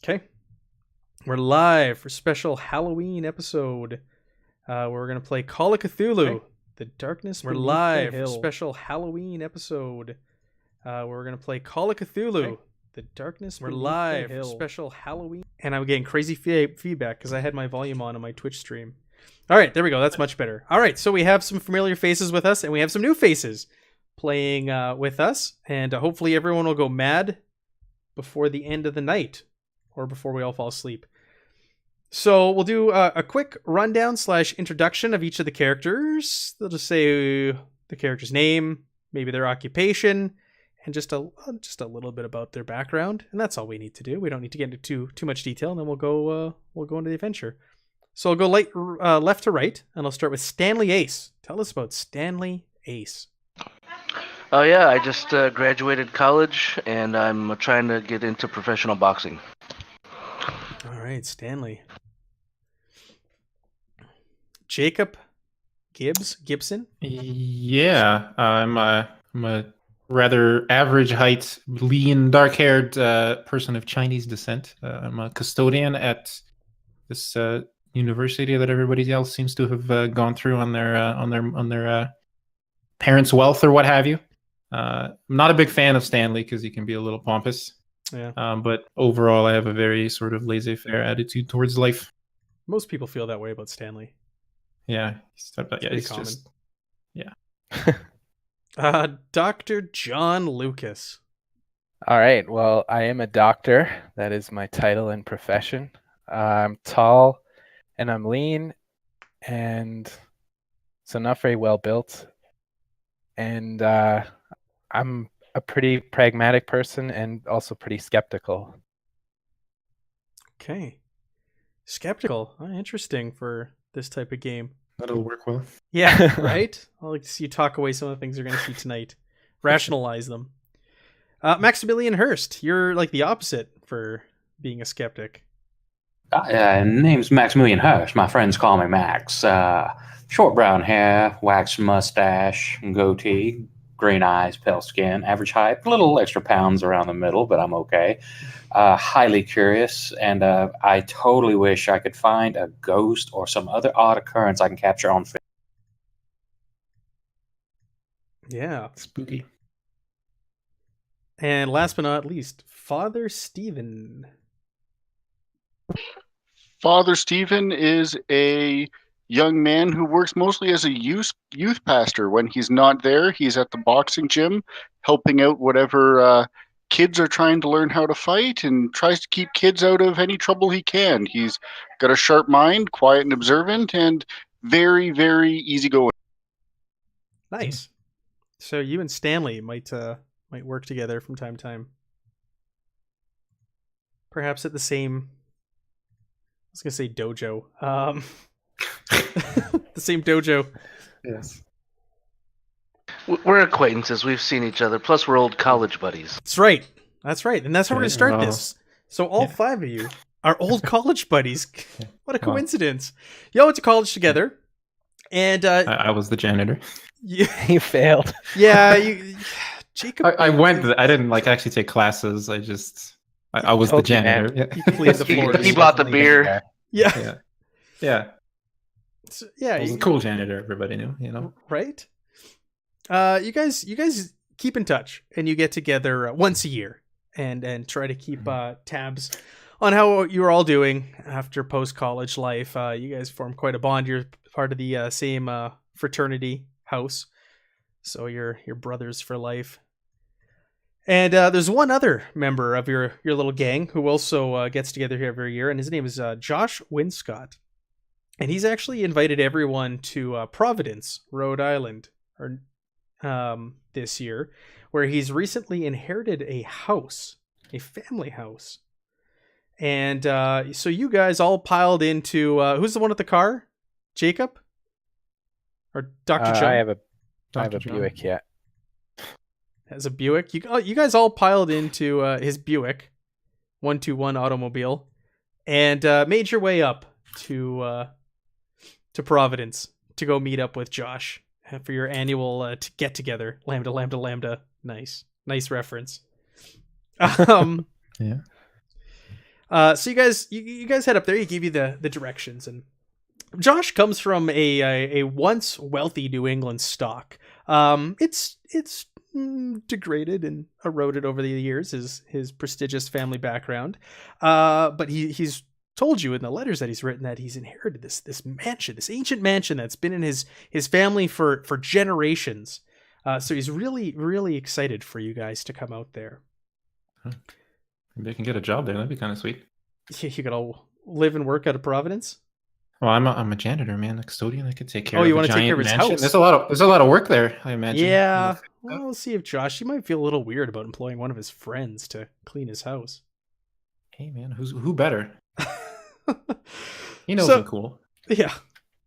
Okay. We're live for special Halloween episode. Where we're going to play Call of Cthulhu. Okay. The Darkness We're Beneath live the for Hill. Special Halloween episode. Where we're going to play Call of Cthulhu. Okay. The Darkness We're Beneath live the for Hill. Special Halloween. And I'm getting crazy feedback because I had my volume on my Twitch stream. All right, there we go. That's much better. All right, so we have some familiar faces with us, and we have some new faces playing with us. And hopefully everyone will go mad before the end of the night, or before we all fall asleep. So we'll do a quick rundown / introduction of each of the characters. They'll just say the character's name, maybe their occupation, and just a little bit about their background. And that's all we need to do. We don't need to get into too much detail, and then we'll go into the adventure. So I'll go left to right, and I'll start with Stanley Ace. Tell us about Stanley Ace. Oh yeah, I just graduated college, and I'm trying to get into professional boxing. All right, Stanley. Jacob Gibson. Yeah, I'm a rather average height, lean, dark-haired person of Chinese descent. I'm a custodian at this university that everybody else seems to have gone through on their parents' wealth or what have you. I'm not a big fan of Stanley because he can be a little pompous. Yeah. But overall, I have a very sort of laissez-faire attitude towards life. Most people feel that way about Stanley. Yeah, it's common. just yeah. Dr. John Lucas. All right. Well, I am a doctor. That is my title and profession. I'm tall and I'm lean, and so not very well built. And I'm a pretty pragmatic person and also pretty skeptical. Okay. Skeptical. Interesting for this type of game. That'll work well. Yeah, right? I'll like to see you talk away some of the things you're going to see tonight. Rationalize them. Maximilian Hurst, you're like the opposite for being a skeptic. Name's Maximilian Hurst. My friends call me Max. Short brown hair, waxed mustache, goatee, green eyes, pale skin, average height, a little extra pounds around the middle, but I'm okay. Highly curious, and I totally wish I could find a ghost or some other odd occurrence I can capture on film. Yeah. Spooky. And last but not least, Father Stephen. Father Stephen is a young man who works mostly as a youth pastor. When he's not there, he's at the boxing gym helping out whatever kids are trying to learn how to fight, and tries to keep kids out of any trouble he can. He's got a sharp mind, quiet and observant, and very, very easygoing. Nice. So you and Stanley might work together from time to time. Perhaps at the same... I was going to say dojo. The same dojo. Yes. We're acquaintances. We've seen each other. Plus, we're old college buddies. That's right. And that's how we're going to start this. So all 5 of you are old college buddies. What a coincidence. Y'all went to college together. And I was the janitor. You failed. Yeah, Jacob. I went. I didn't actually take classes. I was the janitor. You cleaned the floors. He bought the beer. Yeah. Yeah. So, yeah. I was a cool janitor. Everybody knew. Right. You guys keep in touch, and you get together once a year, and try to keep tabs on how you're all doing after post college life. You guys form quite a bond. You're part of the same fraternity house, so you're brothers for life. And there's one other member of your little gang who also gets together here every year, and his name is Josh Winscott. And he's actually invited everyone to Providence, Rhode Island, this year, where he's recently inherited a house, a family house. And so you guys all piled into... who's the one with the car? Jacob? Or Dr. John? I have a Buick, yeah. Has a Buick. You guys all piled into his Buick 121 automobile and made your way up to Providence to go meet up with Josh for your annual get together. Lambda, lambda, lambda. Nice reference. Yeah. So you guys head up there. He gave you the directions, and Josh comes from a once wealthy New England stock. It's degraded and eroded over the years, his prestigious family background. But he's told you in the letters that he's written that he's inherited this mansion, this ancient mansion that's been in his family for generations. So he's really excited for you guys to come out there. Maybe I can get a job there. That'd be kind of sweet. You gotta live and work out of Providence. Well, I'm a janitor, man, a custodian. I could take care. Oh, of you a want to take giant care of his mansion. house? There's a lot of work there, I imagine. Yeah. Well, we'll see if Josh. You might feel a little weird about employing one of his friends to clean his house. Hey, man, who better? He knows I'm cool. Yeah.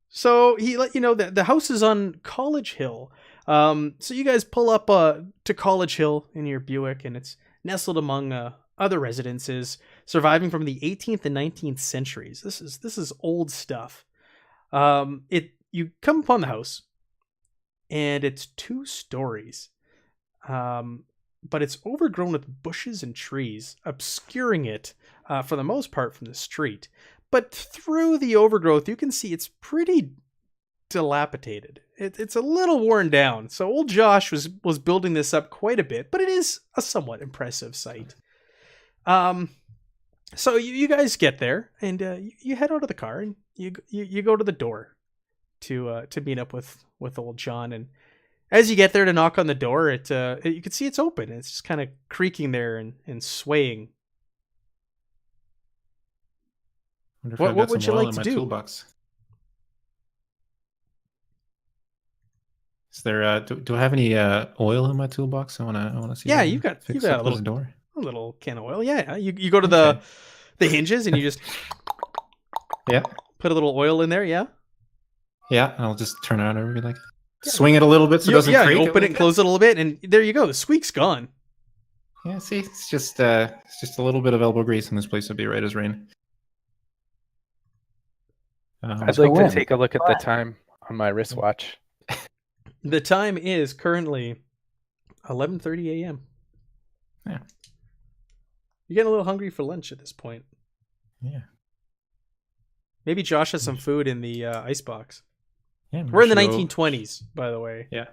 So he let you know that the house is on College Hill. So you guys pull up to College Hill in your Buick, and it's nestled among other residences surviving from the 18th and 19th centuries. This is old stuff. You come upon the house, and it's 2 stories, but it's overgrown with bushes and trees, obscuring it for the most part from the street. But through the overgrowth, you can see it's pretty dilapidated. It's a little worn down. So old Josh was building this up quite a bit, but it is a somewhat impressive sight. So you guys get there, and you head out of the car, and you go to the door to meet up with old John. And as you get there to knock on the door, you can see it's open. It's just kind of creaking there and swaying. What would you like to do? Toolbox. Is there? Do I have any oil in my toolbox? I wanna see. Yeah, that. you've got a a little can of oil. Yeah, you go to the hinges and you just put a little oil in there. Yeah. Yeah, and I'll just turn it on and be like, swing it a little bit so it doesn't creak. You open it and close it a little bit, and there you go. The squeak's gone. Yeah, see, it's just a little bit of elbow grease, and this place would be right as rain. I'd like to take a look at the time on my wristwatch. The time is currently 11:30 a.m. Yeah. You're getting a little hungry for lunch at this point. Yeah. Maybe Josh has some food in the icebox. Yeah, we're in the 1920s, by the way. Yeah.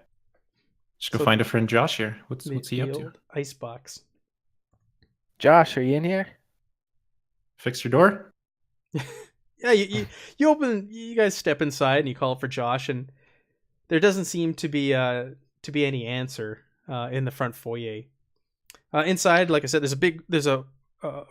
Just go find a friend Josh here. What's he up to? Icebox. Josh, are you in here? Fix your door? Yeah, you open. You guys step inside and you call for Josh, and there doesn't seem to be any answer in the front foyer. Inside, like I said, there's a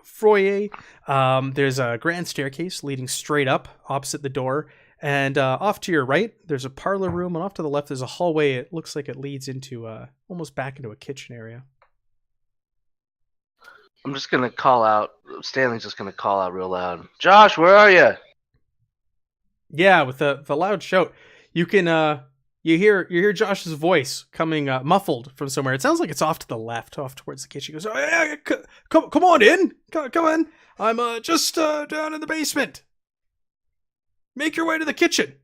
foyer. There's a grand staircase leading straight up opposite the door, and off to your right there's a parlor room, and off to the left there's a hallway. It looks like it leads into almost back into a kitchen area. I'm just gonna call out. Stanley's just gonna call out real loud. Josh, where are you? Yeah, with the loud shout, you can you hear Josh's voice coming muffled from somewhere. It sounds like it's off to the left, off towards the kitchen. He goes, "Oh, yeah, come on in, come in. I'm just down in the basement. Make your way to the kitchen."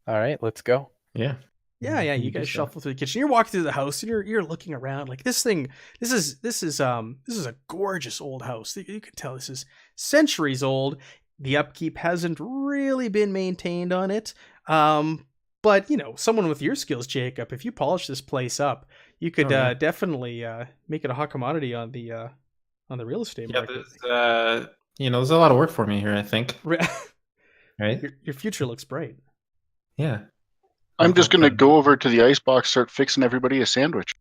All right, let's go. Yeah. Yeah. You guys shuffle through the kitchen. You're walking through the house, and you're looking around like this thing. This is a gorgeous old house. You can tell this is centuries old. The upkeep hasn't really been maintained on it. But someone with your skills, Jacob, if you polish this place up, you could definitely make it a hot commodity on the real estate market. There's a lot of work for me here, I think. Right? Your future looks bright. Yeah. I'm just going to go over to the icebox, start fixing everybody a sandwich.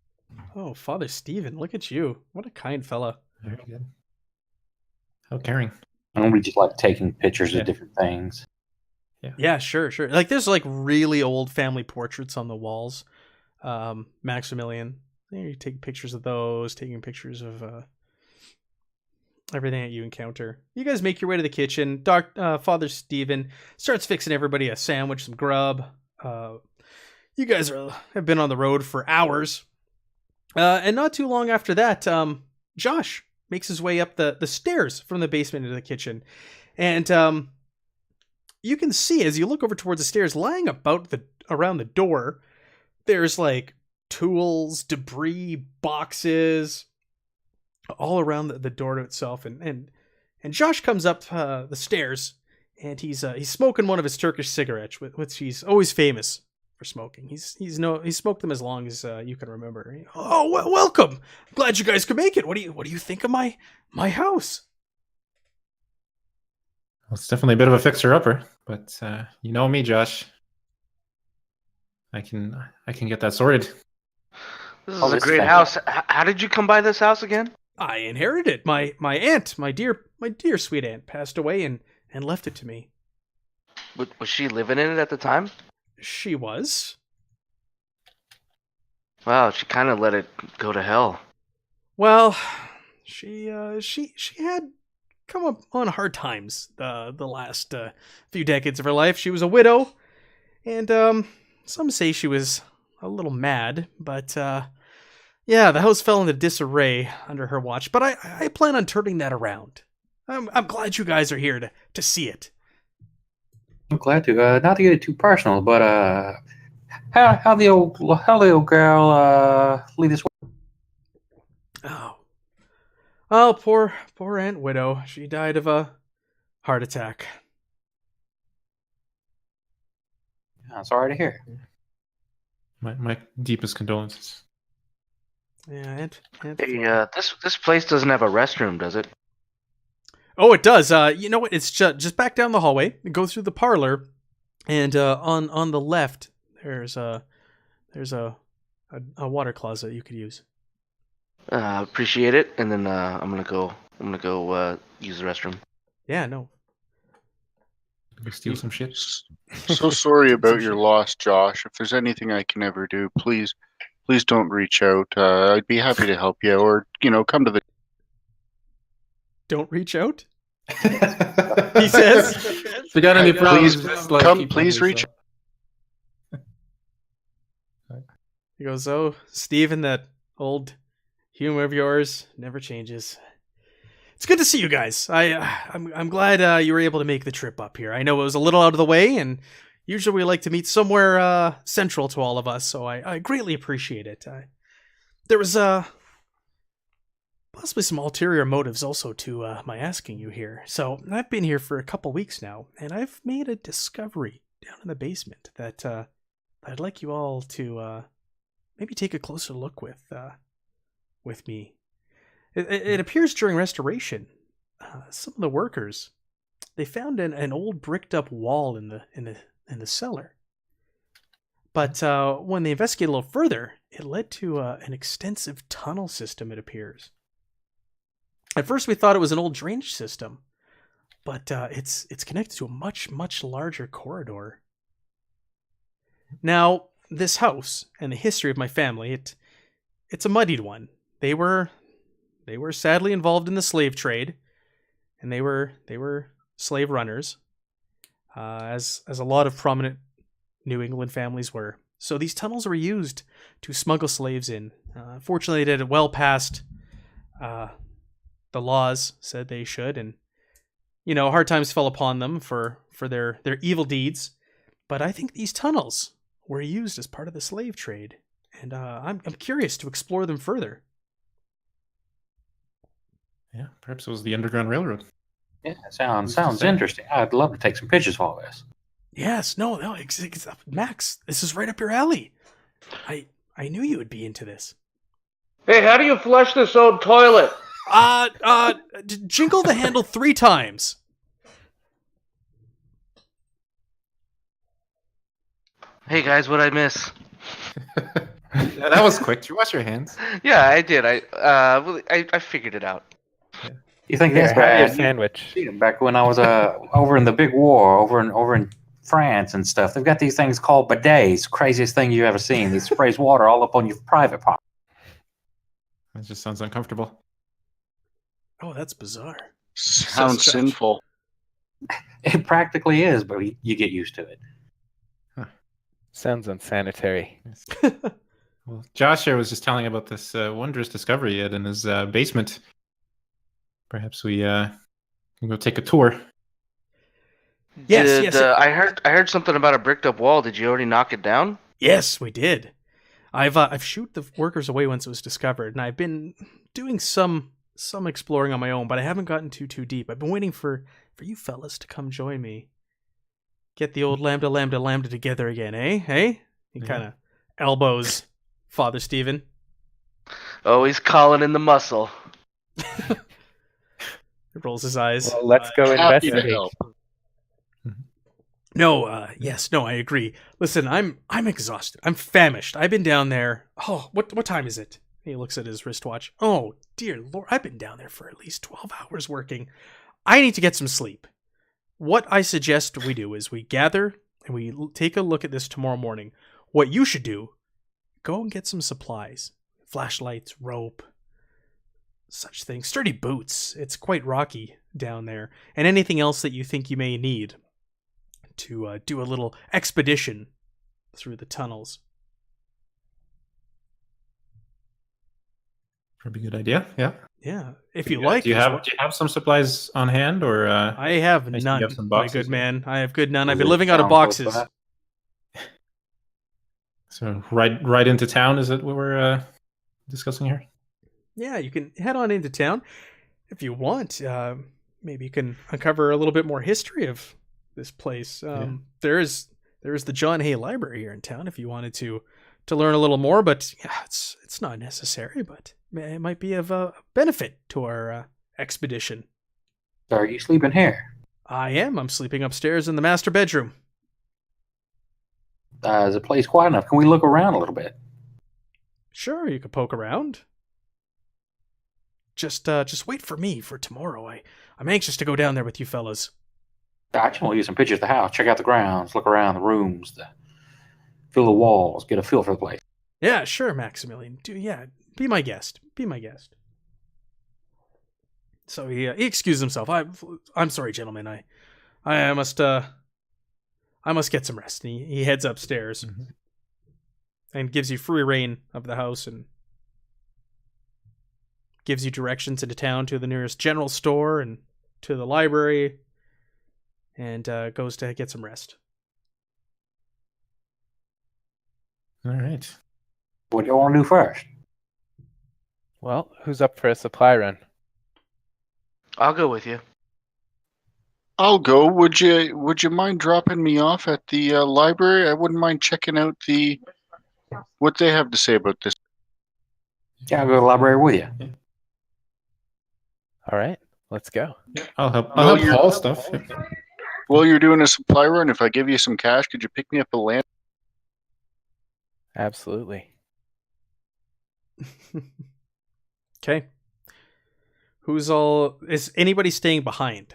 Oh, Father Stephen, look at you. What a kind fella. Very good. How caring. And we just like taking pictures of different things. Yeah, sure. Like there's like really old family portraits on the walls. Maximilian. You take pictures of those, taking pictures of everything that you encounter. You guys make your way to the kitchen. Father Stephen starts fixing everybody a sandwich, some grub. You guys have been on the road for hours. And not too long after that, Josh makes his way up the stairs from the basement into the kitchen. And you can see, as you look over towards the stairs, lying around the door, there's like tools, debris, boxes, all around the door to itself, and Josh comes up the stairs, and he's smoking one of his Turkish cigarettes, which he's always famous for smoking. He's smoked them as long as you can remember. Oh, welcome! Glad you guys could make it. What do you think of my house? Well, it's definitely a bit of a fixer-upper, but you know me, Josh. I can get that sorted. This is Oh, a this great thing. house. How did you come by this house again? I inherited it. My aunt, my dear sweet aunt, passed away and left it to me. Was she living in it at the time? She was. Wow, she kind of let it go to hell. Well, she had come up on hard times the last few decades of her life. She was a widow, and some say she was a little mad, but yeah, the house fell into disarray under her watch. But I plan on turning that around. I'm glad you guys are here to see it. I'm glad to. Not to get it too personal, but how the old girl lead this way? Oh. Oh, poor Aunt Widow. She died of a heart attack. I'm sorry to hear. My deepest condolences. Yeah, Aunt Hey, this place doesn't have a restroom, does it? Oh, it does. You know what? It's just back down the hallway. Go through the parlor, and on the left there's a water closet you could use. Appreciate it. And then I'm gonna go use the restroom. Yeah, no. Go steal some shit. So sorry about your loss, Josh. If there's anything I can ever do, please don't reach out. I'd be happy to help you, or come to the. Don't reach out. He says. If you got any problems, just, like, come. keep Please them to reach. yourself. He goes, "Oh, Steven, that old humor of yours never changes. It's good to see you guys. I'm glad you were able to make the trip up here. I know it was a little out of the way, and usually we like to meet somewhere central to all of us, so I greatly appreciate it. There was possibly some ulterior motives also to my asking you here. So I've been here for a couple weeks now, and I've made a discovery down in the basement that I'd like you all to maybe take a closer look with me. It appears during restoration, some of the workers, they found an old bricked up wall in the cellar. But when they investigated a little further, it led to an extensive tunnel system, it appears. At first we thought it was an old drainage system, but it's connected to a much larger corridor. Now, this house and the history of my family, it's a muddied one. They were sadly involved in the slave trade, and they were slave runners, as a lot of prominent New England families were. So these tunnels were used to smuggle slaves in. Fortunately, they did it well past the laws said they should, and hard times fell upon them for their evil deeds. But I think these tunnels were used as part of the slave trade, and I'm curious to explore them further. Yeah, perhaps it was the Underground Railroad. Yeah, sounds interesting. I'd love to take some pictures of all this. Yes, no, Max, this is right up your alley. I knew you would be into this. Hey, how do you flush this old toilet? Jingle the handle 3 times. Hey guys, what'd I miss? Yeah, that was quick. Did you wash your hands? Yeah, I did. I figured it out. You think Here, this have your bad? sandwich. Back when I was over in the big war, over in France and stuff, they've got these things called bidets. Craziest thing you ever seen. They sprays water all up on your private part. That just sounds uncomfortable. Oh, that's bizarre. Sounds Josh. sinful. It practically is, but you get used to it. Sounds unsanitary. Well, Josh here was just telling about this wondrous discovery he had in his basement. Perhaps we can go take a tour. Yes. I heard something about a bricked up wall. Did you already knock it down? Yes, we did. I've shooed the workers away once it was discovered, and I've been doing some some exploring on my own, but I haven't gotten too deep. I've been waiting for you fellas to come join me. Get the old lambda together again, eh? Hey? He Yeah. kind of elbows Father Stephen. Oh, he's calling in the muscle. He rolls his eyes. Well, let's go Happy to investigate. help. No, yes, no, I agree. Listen, I'm exhausted. I'm famished. I've been down there. Oh, what time is it? He looks at his wristwatch. Oh, dear Lord, I've been down there for at least 12 hours working. I need to get some sleep. What I suggest we do is we gather and we take a look at this tomorrow morning. What you should do, go and get some supplies. Flashlights, rope, such things. Sturdy boots. It's quite rocky down there. And anything else that you think you may need to do a little expedition through the tunnels. Probably a good idea. Yeah. Yeah, if you like. Do you have some supplies on hand, or I have I see you none, have some my boxes, good yeah. man. I have good none. I've Does been it living out of sound close boxes. by? so right into town? Is it what we're discussing here? Yeah, you can head on into town if you want. Maybe you can uncover a little bit more history of this place. There is the John Hay Library here in town if you wanted to learn a little more, but yeah, it's not necessary, but it might be of benefit to our expedition. So are you sleeping here? I am. I'm sleeping upstairs in the master bedroom. Is the place quiet enough? Can we look around a little bit? Sure, you could poke around. Just wait for me for tomorrow. I'm anxious to go down there with you fellas. I just want to get some pictures of the house, check out the grounds, look around the rooms, feel the walls, get a feel for the place. Yeah, sure, Maximilian. Be my guest. Be my guest. So he excused himself. I'm sorry, gentlemen. I must get some rest. And he heads upstairs and gives you free reign of the house and gives you directions into town to the nearest general store and to the library, and goes to get some rest. All right. What do you want to do first? Well, who's up for a supply run? I'll go with you. I'll go. Would you mind dropping me off at the library? I wouldn't mind checking out what they have to say about this. Yeah, I'll go to the library with you. All right, let's go. I'll help. Well, I'll help you're- haul stuff. While you're doing a supply run, if I give you some cash, could you pick me up a lamp? Absolutely. Okay. Is anybody staying behind?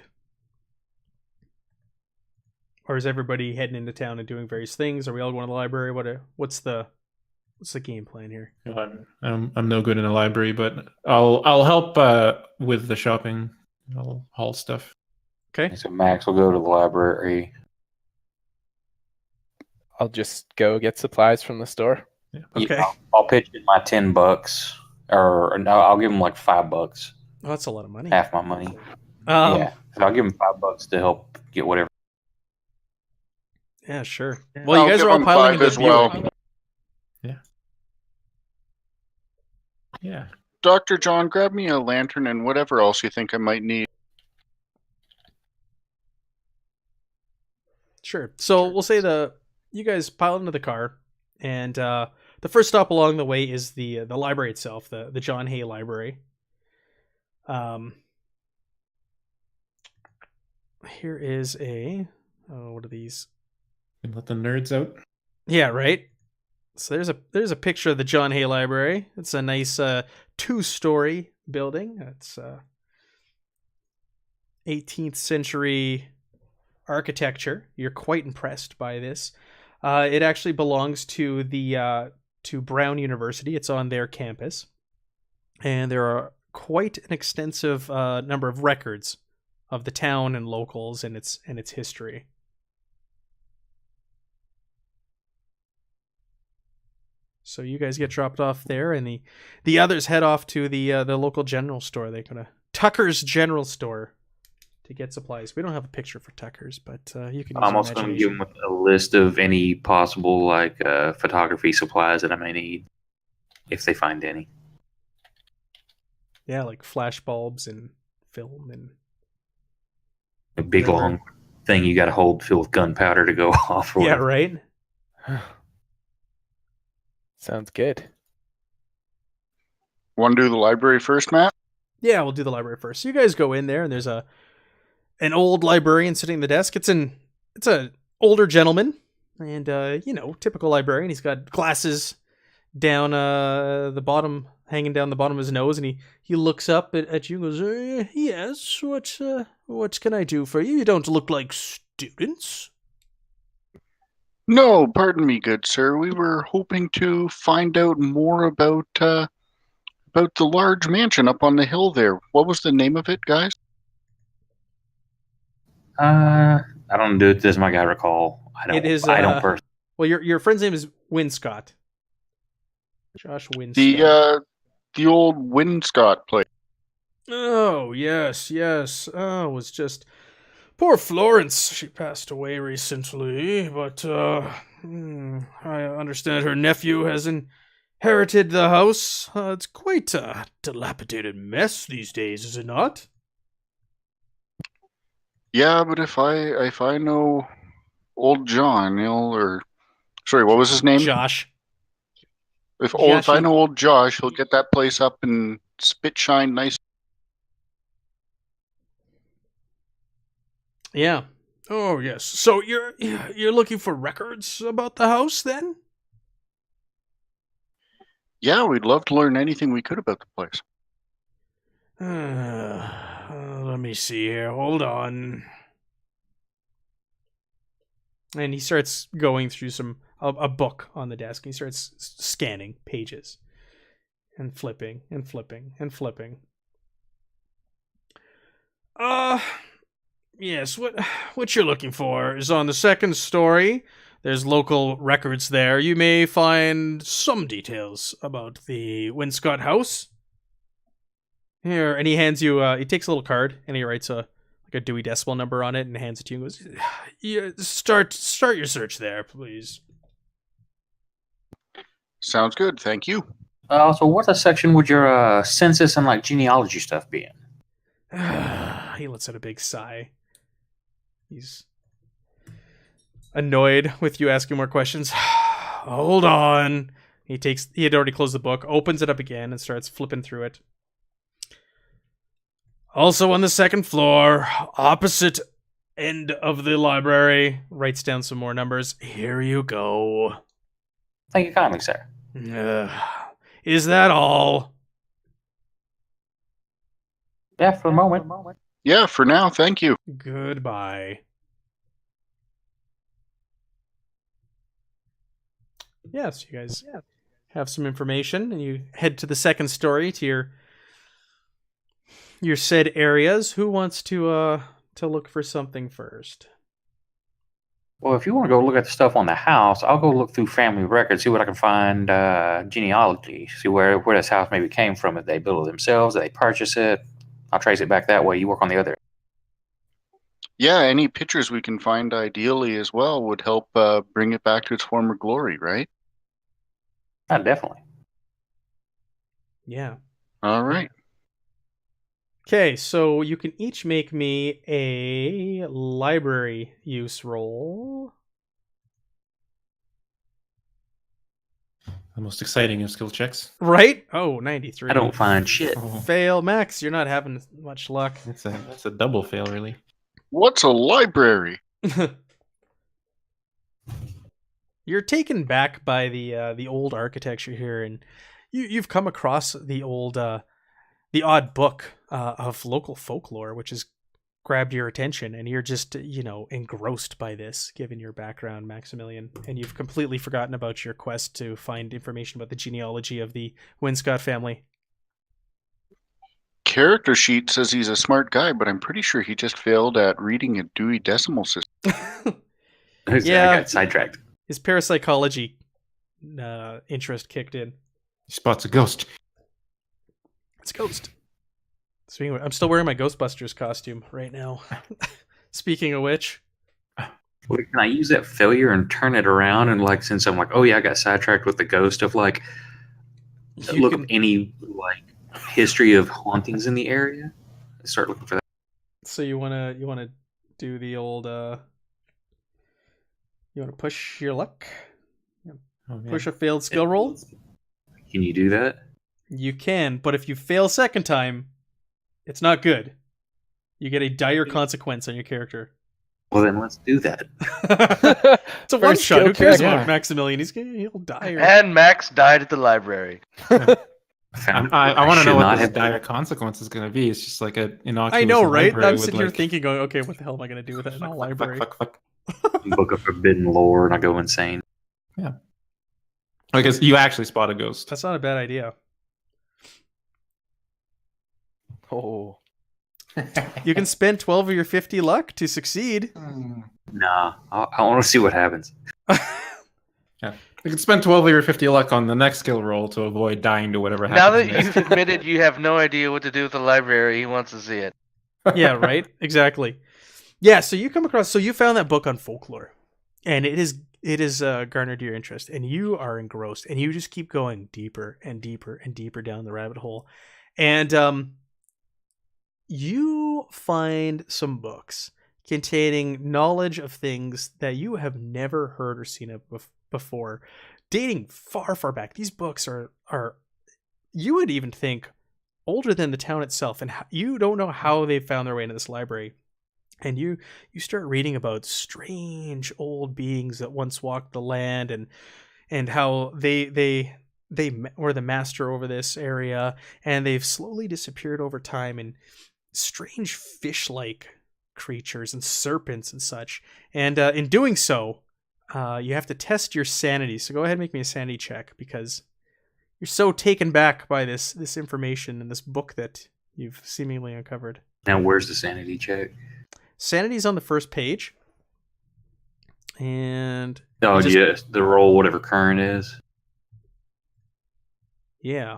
Or is everybody heading into town and doing various things? Are we all going to the library? What's the game plan here? I'm no good in a library, but I'll help with the shopping. I'll haul stuff. Okay. So Max will go to the library. I'll just go get supplies from the store. Yeah. Okay. Yeah, I'll pitch in my $10, or no, I'll give him like $5, Oh, that's a lot of money. half my money. Yeah. So I'll give him $5 to help get whatever. Yeah, sure. Well, I'll you guys give are all him piling 5 into as the well. Buick. Yeah. Dr. John, grab me a lantern and whatever else you think I might need. Sure. So we'll say you guys pile into the car, and the first stop along the way is the library itself, the John Hay Library. Here is what are these? And let the nerds out. Yeah, right. So there's a picture of the John Hay Library. It's a nice 2-story building. It's 18th century architecture. You're quite impressed by this. It actually belongs to to Brown University. It's on their campus, and there are quite an extensive number of records of the town and locals and its history. So you guys get dropped off there, and the others head off to the local general store. They go to Tucker's General Store to get supplies. We don't have a picture for Tucker's, but you can. Use I'm your also going to give imagination. him a list of any possible photography supplies that I may need, if they find any. Yeah, like flash bulbs and film and A big whatever. long thing you got to hold filled with gunpowder to go off. Or Yeah, whatever. right. Sounds good. Want to do the library first, Matt? Yeah, we'll do the library first. So you guys go in there, and there's an old librarian sitting at the desk. It's a older gentleman, and typical librarian. He's got glasses down the bottom, hanging down the bottom of his nose, and he looks up at you and goes, "Yes, what can I do for you? You don't look like students." No, pardon me, good sir. We were hoping to find out more about the large mansion up on the hill there. What was the name of it, guys? I don't do it. Does my guy recall? I don't. It is, I don't personally. Well, your friend's name is Winscott. Josh Winscott. The old Winscott place. Oh, yes. Oh, it was just poor Florence. She passed away recently, but I understand her nephew has inherited the house. It's quite a dilapidated mess these days, is it not? Yeah, but if I know old John, what was his name? Josh. If Josh, I know old Josh, he'll get that place up and spit shine nice. Yeah. Oh, yes. So you're looking for records about the house, then? Yeah, we'd love to learn anything we could about the place. Let me see here. Hold on. And he starts going through a book on the desk. He starts scanning pages and flipping and flipping and flipping. Yes, what you're looking for is on the second story. There's local records there. You may find some details about the Winscott house. Here, and he hands you, he takes a little card, and he writes a Dewey Decimal number on it, and hands it to you and goes, yeah, start your search there, please. Sounds good, thank you. So what section would your census and like genealogy stuff be in? He lets out a big sigh. He's annoyed with you asking more questions. Hold on. He had already closed the book, opens it up again, and starts flipping through it. Also on the second floor, opposite end of the library, writes down some more numbers. Here you go. Thank you kindly, sir. Is that all? Yeah, for the moment. Yeah, for now, thank you. Goodbye. Yes, you guys have some information, and you head to the second story to your said areas. Who wants to look for something first? Well, if you want to go look at the stuff on the house, I'll go look through family records, see what I can find, genealogy, see where this house maybe came from. If they built it themselves, if they purchase it, I'll trace it back that way. You work on the other. Yeah, any pictures we can find ideally as well would help bring it back to its former glory, right? Definitely. Yeah. All right. Okay, so you can each make me a library use roll. The most exciting of skill checks. Right? Oh, 93. I don't find shit. Oh, Fail. Max, you're not having much luck. that's a double fail, really. What's a library? You're taken back by the old architecture here, and you've come across the odd book of local folklore, which has grabbed your attention, and you're just engrossed by this, given your background, Maximilian, and you've completely forgotten about your quest to find information about the genealogy of the Winscott family. Character sheet says he's a smart guy, but I'm pretty sure he just failed at reading a Dewey Decimal System. Yeah. I got sidetracked. His parapsychology interest kicked in. He spots a ghost. It's a ghost. Speaking I'm still wearing my Ghostbusters costume right now. Speaking of which. Wait, can I use that failure and turn it around and like, since I'm like, oh yeah, I got sidetracked with the ghost of like, look up any like history of hauntings in the area. Start looking for that. So you wanna do the old you wanna push your luck? Oh, man. Push a failed skill roll? Can you do that? You can, but if you fail second time, it's not good. You get a dire consequence on your character. Well, then let's do that. It's a one First shot. skill Who cares check. about Yeah. Maximilian? He'll die. And Max died at the library. I want to should know what not this have- dire consequence is going to be. It's just like an innocuous I know, right? library I'm with, sitting here like, thinking, going, okay, what the hell am I going to do with that in a library? fuck. Book of forbidden lore, and I go insane. I guess you actually spot a ghost. That's not a bad idea. Oh. You can spend 12 of your 50 luck to succeed. Nah, I want to see what happens. You can spend 12 of your 50 luck on the next skill roll to avoid dying to whatever Now happens. that you've admitted you have no idea what to do with the library, he wants to see it. Yeah, right? Exactly. Yeah, so you come across, so you found that book on folklore, and it is garnered your interest, and you are engrossed, and you just keep going deeper and deeper and deeper down the rabbit hole. And you find some books containing knowledge of things that you have never heard or seen of before, dating far, far back. These books are you would even think older than the town itself, and you don't know how they found their way into this library. And you start reading about strange old beings that once walked the land, and how they were the master over this area, and they've slowly disappeared over time, and strange fish-like creatures and serpents and such. And in doing so, you have to test your sanity. So go ahead and make me a sanity check, because you're so taken back by this information in this book that you've seemingly uncovered. Now, where's the sanity check? Sanity's on the first page. And Oh, just- yes, the roll, whatever current is. yeah.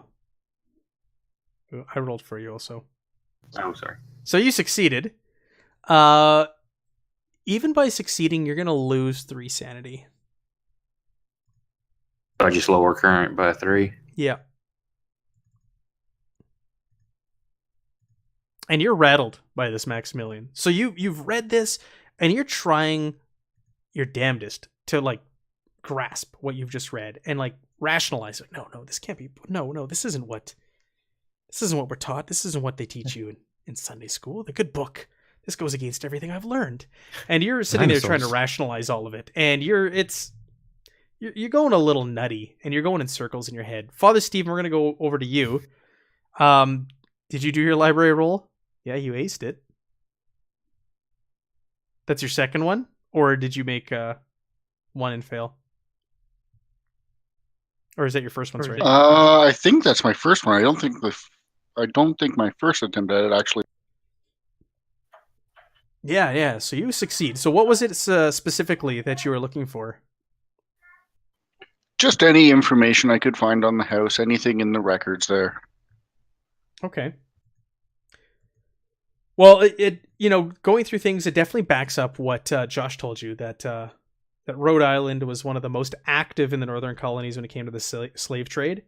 I rolled for you also. Oh, sorry. So you succeeded. Even by succeeding, you're going to lose 3 sanity. I just lower current by 3. Yeah. And you're rattled by this, Maximilian. So you've read this, and you're trying your damnedest to, like, grasp what you've just read and, like, rationalize it. No, this can't be. No, this isn't what we're taught. This isn't what they teach you in Sunday school. The good book. This goes against everything I've learned. And you're sitting there trying to Dinosaurs. rationalize all of it, and you're going a little nutty, and you're going in circles in your head. Father Stephen, we're gonna go over to you. Did you do your library roll? Yeah, you aced it. That's your second one, or did you make one and fail? Or is that your first one? Sorry. I think that's my first one. I don't think my first attempt at it actually. Yeah. So you succeed. So what was it specifically that you were looking for? Just any information I could find on the house, anything in the records there. Okay. Well, it going through things, it definitely backs up what Josh told you, that Rhode Island was one of the most active in the northern colonies when it came to the slave trade,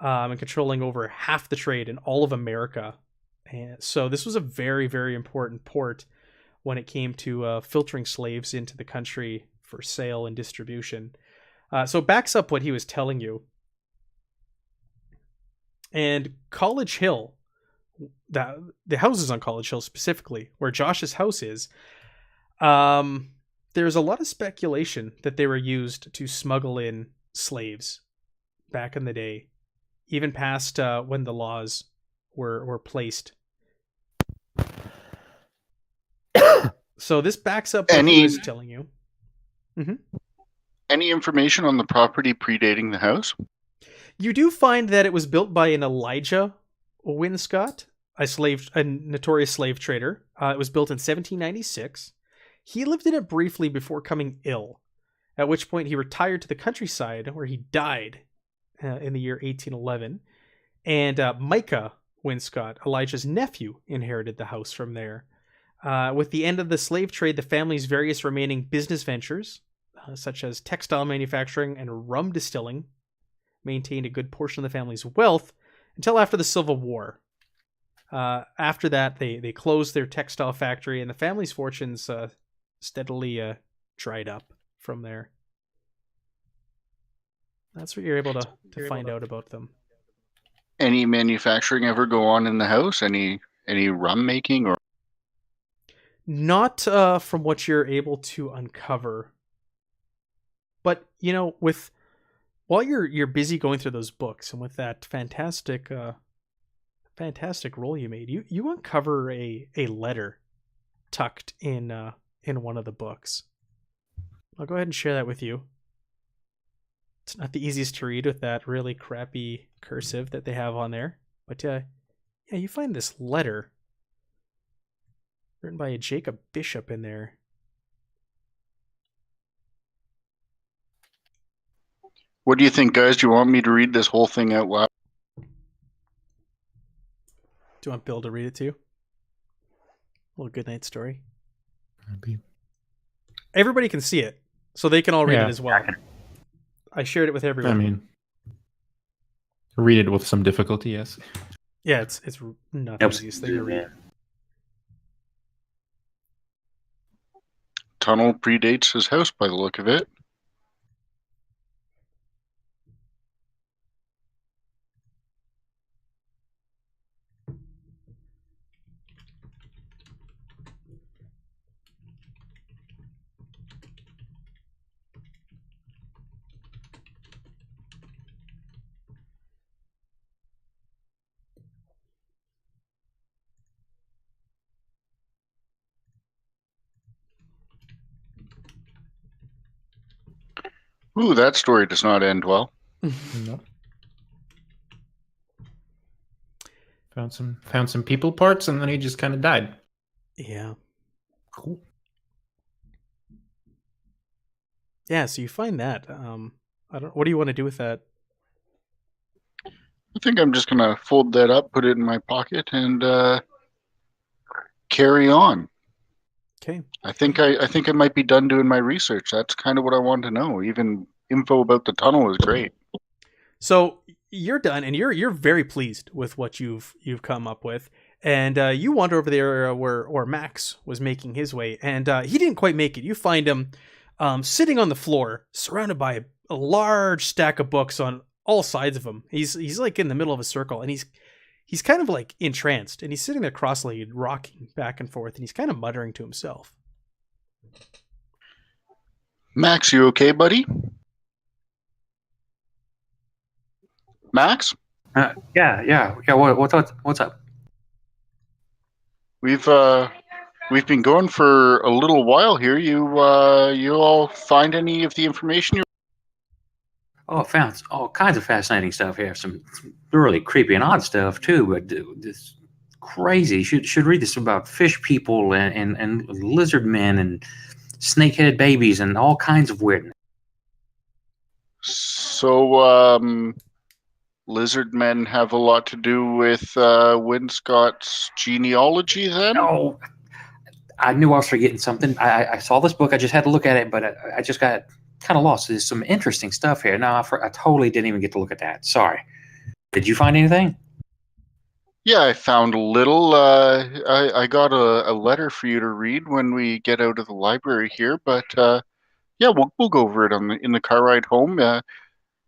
and controlling over half the trade in all of America. And so this was a very, very important port when it came to filtering slaves into the country for sale and distribution. So it backs up what he was telling you. And College Hill, the houses on College Hill specifically, where Josh's house is, there's a lot of speculation that they were used to smuggle in slaves back in the day, even past when the laws were placed. So this backs up what he was telling you. Mm-hmm. Any information on the property predating the house? You do find that it was built by an Elijah Winscott, a notorious slave trader. It was built in 1796. He lived in it briefly before coming ill, at which point he retired to the countryside, where he died in the year 1811. And Micah Winscott, Elijah's nephew, inherited the house from there. With the end of the slave trade, the family's various remaining business ventures, such as textile manufacturing and rum distilling, maintained a good portion of the family's wealth, until after the Civil War. After that, they closed their textile factory, and the family's fortunes steadily dried up from there. That's what you're able to find out about them. Any manufacturing ever go on in the house? Any rum making or? Not from what you're able to uncover. But while you're busy going through those books, and with that fantastic roll you made, you uncover a letter tucked in one of the books. I'll go ahead and share that with you. It's not the easiest to read with that really crappy cursive that they have on there, but yeah, you find this letter written by a Jacob Bishop in there. What do you think, guys? Do you want me to read this whole thing out loud? Do you want Bill to read it to you? A little goodnight story. Everybody can see it, so they can all read it as well. I shared it with everyone. I mean, read it with some difficulty, yes. Yeah, it's not the easiest thing to read. Tunnel predates his house by the look of it. Ooh, that story does not end well. No. Found some people parts, and then he just kind of died. Yeah. Cool. Yeah, so you find that. What do you want to do with that? I think I'm just gonna fold that up, put it in my pocket, and carry on. Okay. I think I might be done doing my research. That's kind of what I wanted to know. Even info about the tunnel is great. So you're done, and you're very pleased with what you've come up with, and you wander over there where Max was making his way, and he didn't quite make it. You find him sitting on the floor, surrounded by a large stack of books on all sides of him. He's like in the middle of a circle, and he's kind of like entranced, and he's sitting there cross-legged, rocking back and forth, and he's kind of muttering to himself. Max, you okay, buddy? Max? Yeah. What's up? We've been going for a little while here. You all find any of the information you? Oh, I found all kinds of fascinating stuff here. Some really creepy and odd stuff too. But this crazy. Should read this about fish people and lizard men and snake-headed babies and all kinds of weirdness. So, lizard men have a lot to do with Winscott's genealogy, then? No, I knew I was forgetting something. I saw this book. I just had to look at it, but I just got kind of lost. There's some interesting stuff here. No, I totally didn't even get to look at that. Sorry. Did you find anything? Yeah, I found a little. I got a letter for you to read when we get out of the library here, but yeah, we'll go over it in the car ride home.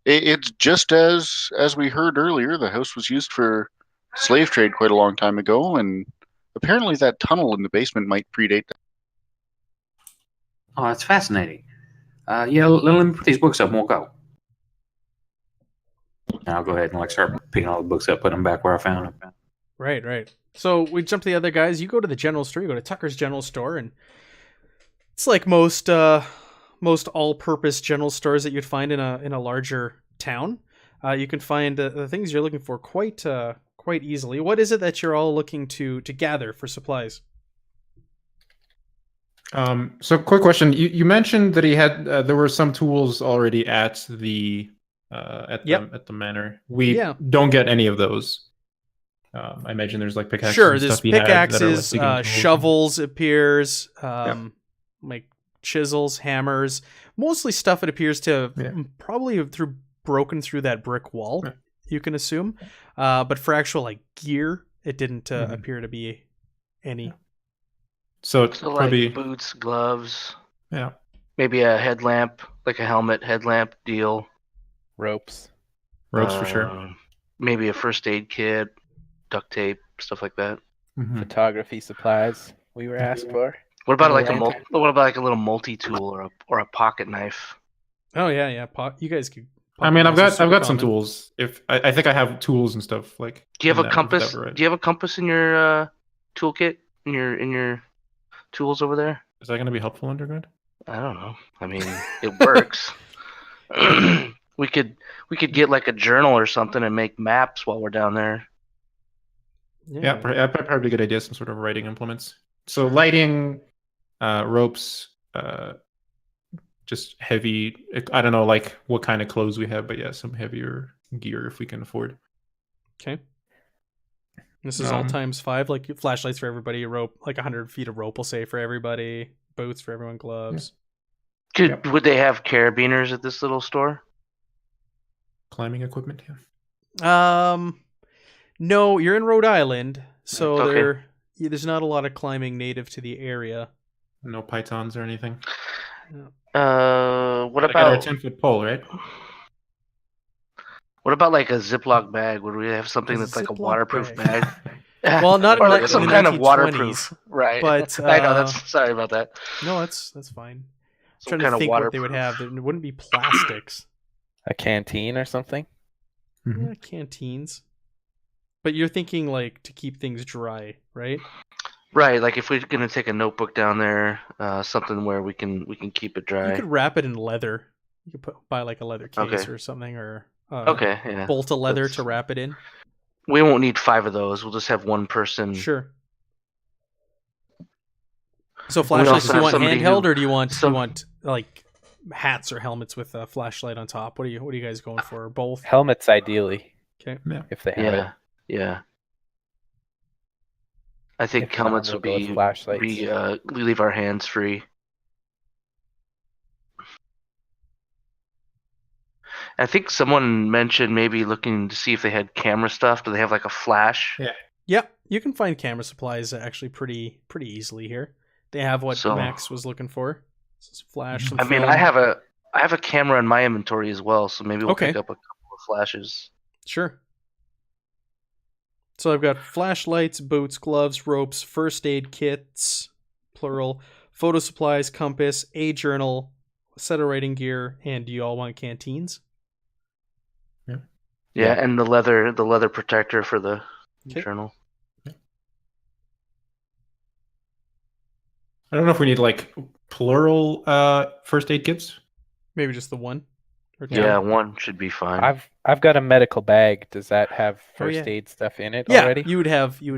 It's just as we heard earlier. The house was used for slave trade quite a long time ago, and apparently that tunnel in the basement might predate that. Oh, that's fascinating. Yeah, let me put these books up and we'll go. And I'll go ahead and start picking all the books up, put them back where I found them. Right. So we jump to the other guys. You go to the general store. You go to Tucker's General Store, and it's like most all-purpose general stores that you'd find in a larger town. You can find the things you're looking for quite easily. What is it that you're all looking to gather for supplies? So quick question. You mentioned that he had there were some tools already at the manor. We don't get any of those. I imagine there's like pickaxes. Sure, and there's stuff he had that are, pickaxes, like, digging tools. shovels appears, like chisels, hammers, mostly stuff it appears to probably broken through that brick wall you can assume. But for actual like gear, it didn't Mhm. appear to be any. So it's So probably like boots, gloves, yeah. maybe a headlamp, like a helmet headlamp deal. Ropes. Ropes for sure. Maybe a first aid kit, duct tape, stuff like that. Mhm. Photography supplies we were asked for. What about And a like lantern. what about like a little multi-tool or a pocket knife? Oh yeah. You guys could. I mean, I've knives are got super some common. tools. If I think I have tools and stuff like. Do you have in a that compass? variety. Do you have a compass in your toolkit? In your tools over there? Is that going to be helpful, undergrad? I don't know. I mean, it works. we could get like a journal or something and make maps while we're down there. Yeah, probably a good idea. Some sort of writing implements. So lighting, ropes, just heavy. I don't know, like what kind of clothes we have, but yeah, some heavier gear if we can afford. Okay. This is all times 5, like flashlights for everybody, rope, like 100 feet of rope, we'll say, for everybody, boots for everyone, gloves. Would they have carabiners at this little store? Climbing equipment, yeah. No, you're in Rhode Island, so Okay. there's not a lot of climbing native to the area. No pythons or anything. What I got our about 10-foot pole, right? what about like a Ziploc bag? Would we have something A that's like a Ziploc waterproof bag. bag? Well, not or in like the some kind of 1920s, waterproof, right? but, I know that's sorry about that. No, that's fine. Some trying kind to of think what they waterproof. would have. It wouldn't be plastics. A canteen or something. Mhm. Yeah, canteens. But you're thinking like to keep things dry, right? Right, like if we're gonna take a notebook down there, something where we can keep it You dry. could wrap it in leather. You could buy like a leather case Okay. or something, or Okay, yeah. bolt of leather That's- to wrap it in. We won't need 5 of those. We'll just have one person. Sure. So We flashlights, also do you have want somebody handheld who- or do you want some- like hats or helmets with a flashlight on top? What are you guys going for? Both? Helmets, ideally. Okay. If they have it. Yeah. I think If not, helmets we'll would go with be flashlights. we leave our hands free. I think someone mentioned maybe looking to see if they had camera stuff. Do they have like a flash? Yeah. Yep, you can find camera supplies actually pretty easily here. They have what So- Max was looking for. Some flash, some I mean, film. I have a camera in my inventory as well, so maybe we'll Okay. pick up a couple of flashes. Sure. So I've got flashlights, boots, gloves, ropes, first aid kits, plural, photo supplies, compass, a journal, set of writing gear, and do you all want canteens? Yeah, and the leather protector for the Okay. journal. I don't know if we need like plural first aid kits. Maybe just the one? Or two? Yeah, one should be fine. I've got a medical bag. Does that have Oh, first yeah. aid stuff in it Yeah, already? you would have the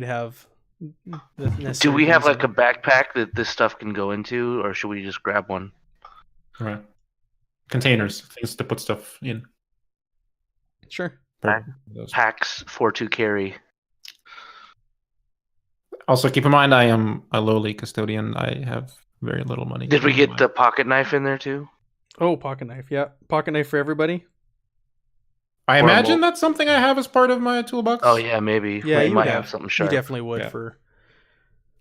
Do necessary we have things like in a backpack that this stuff can go into, or should we just grab one? Right. Containers, things to put stuff in. it. Sure. Those. Packs for to carry. Also, keep in mind, I am a lowly custodian. I have very little money. Did we get the pocket knife in there too? Oh, pocket knife. Yeah, pocket knife for everybody. I Or imagine mo- that's something I have as part of my toolbox. Oh yeah, maybe. Yeah, we you might would have something sharp. You definitely would Yeah. for.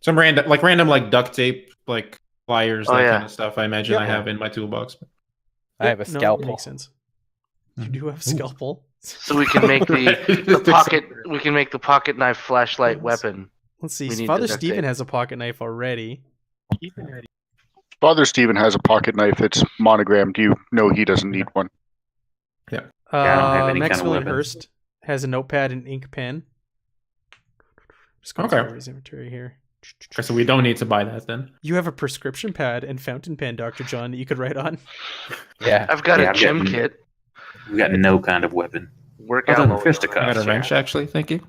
Some random like duct tape, like pliers, Oh, that yeah. kind of stuff. I imagine Yep. I have in my toolbox. I have a No, that scalpel. makes sense. You Mhm. do have a Ooh. scalpel. So we can make the pocket. We can make the pocket knife flashlight Yes. weapon. Let's see. We need Father the duct Stephen tape. has a pocket knife already. Father Stephen has a pocket knife that's monogrammed. You know he doesn't need one. Yeah, I don't have any kind of Maximilian weapons. Hurst has a notepad and ink pen. Just going Okay. through his inventory here. Okay, so we don't need to buy that then. You have a prescription pad and fountain pen, Dr. John, that you could write on. Yeah. I've got Yeah, a I've gym got- kit. We got no kind of weapon. Workout. Other than mode. fisticuffs. I got a yeah. wrench, actually. Thank you.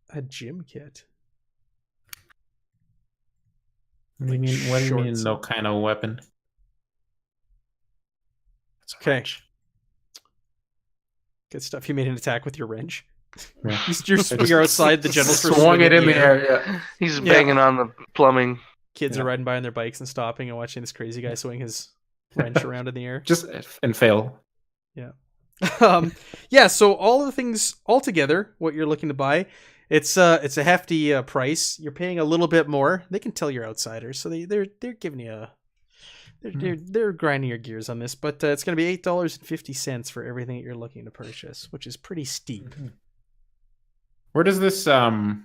A gym kit. What do you mean? What do you mean? Shorts. No kind of weapon. It's a Okay. wrench. Good stuff. You made an attack with your wrench. Yeah. You're outside the general's first swung swing it in the air. air. Yeah. He's Yeah. banging on the plumbing. Kids Yeah. are riding by on their bikes and stopping and watching this crazy guy swing his wrench around in the air. Just and fail. Yeah, so all of the things all together, what you're looking to buy, it's a hefty price. You're paying a little bit more. They can tell you're outsiders, so they're giving you a they're grinding your gears on this, but it's going to be $8.50 for everything that you're looking to purchase, which is pretty steep. Where does this that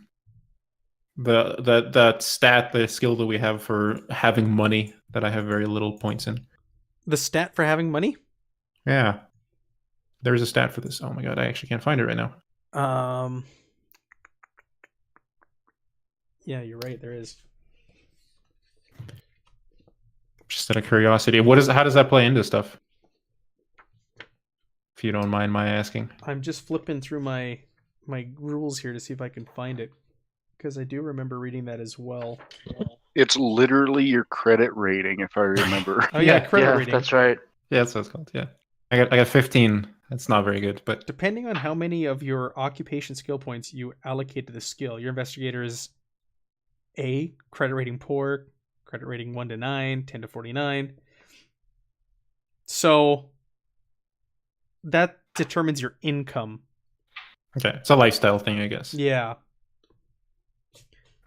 stat, the skill that we have for having money that I have very little points in? The stat for having money? Yeah. There's a stat for this. Oh my god, I actually can't find it right now. Yeah, you're right, there is. Just out of curiosity, how does that play into stuff? If you don't mind my asking. I'm just flipping through my rules here to see if I can find it, because I do remember reading that as well. It's literally your credit rating, if I remember. Oh yeah, credit rating. That's right. Yeah, that's what it's called. Yeah, I got 15. That's not very good, but Depending on how many of your occupation skill points you allocate to the skill, your investigator is A, credit rating poor, credit rating 1 to 9, 10 to 49. So that determines your income. okay, it's a lifestyle thing, I guess. Yeah.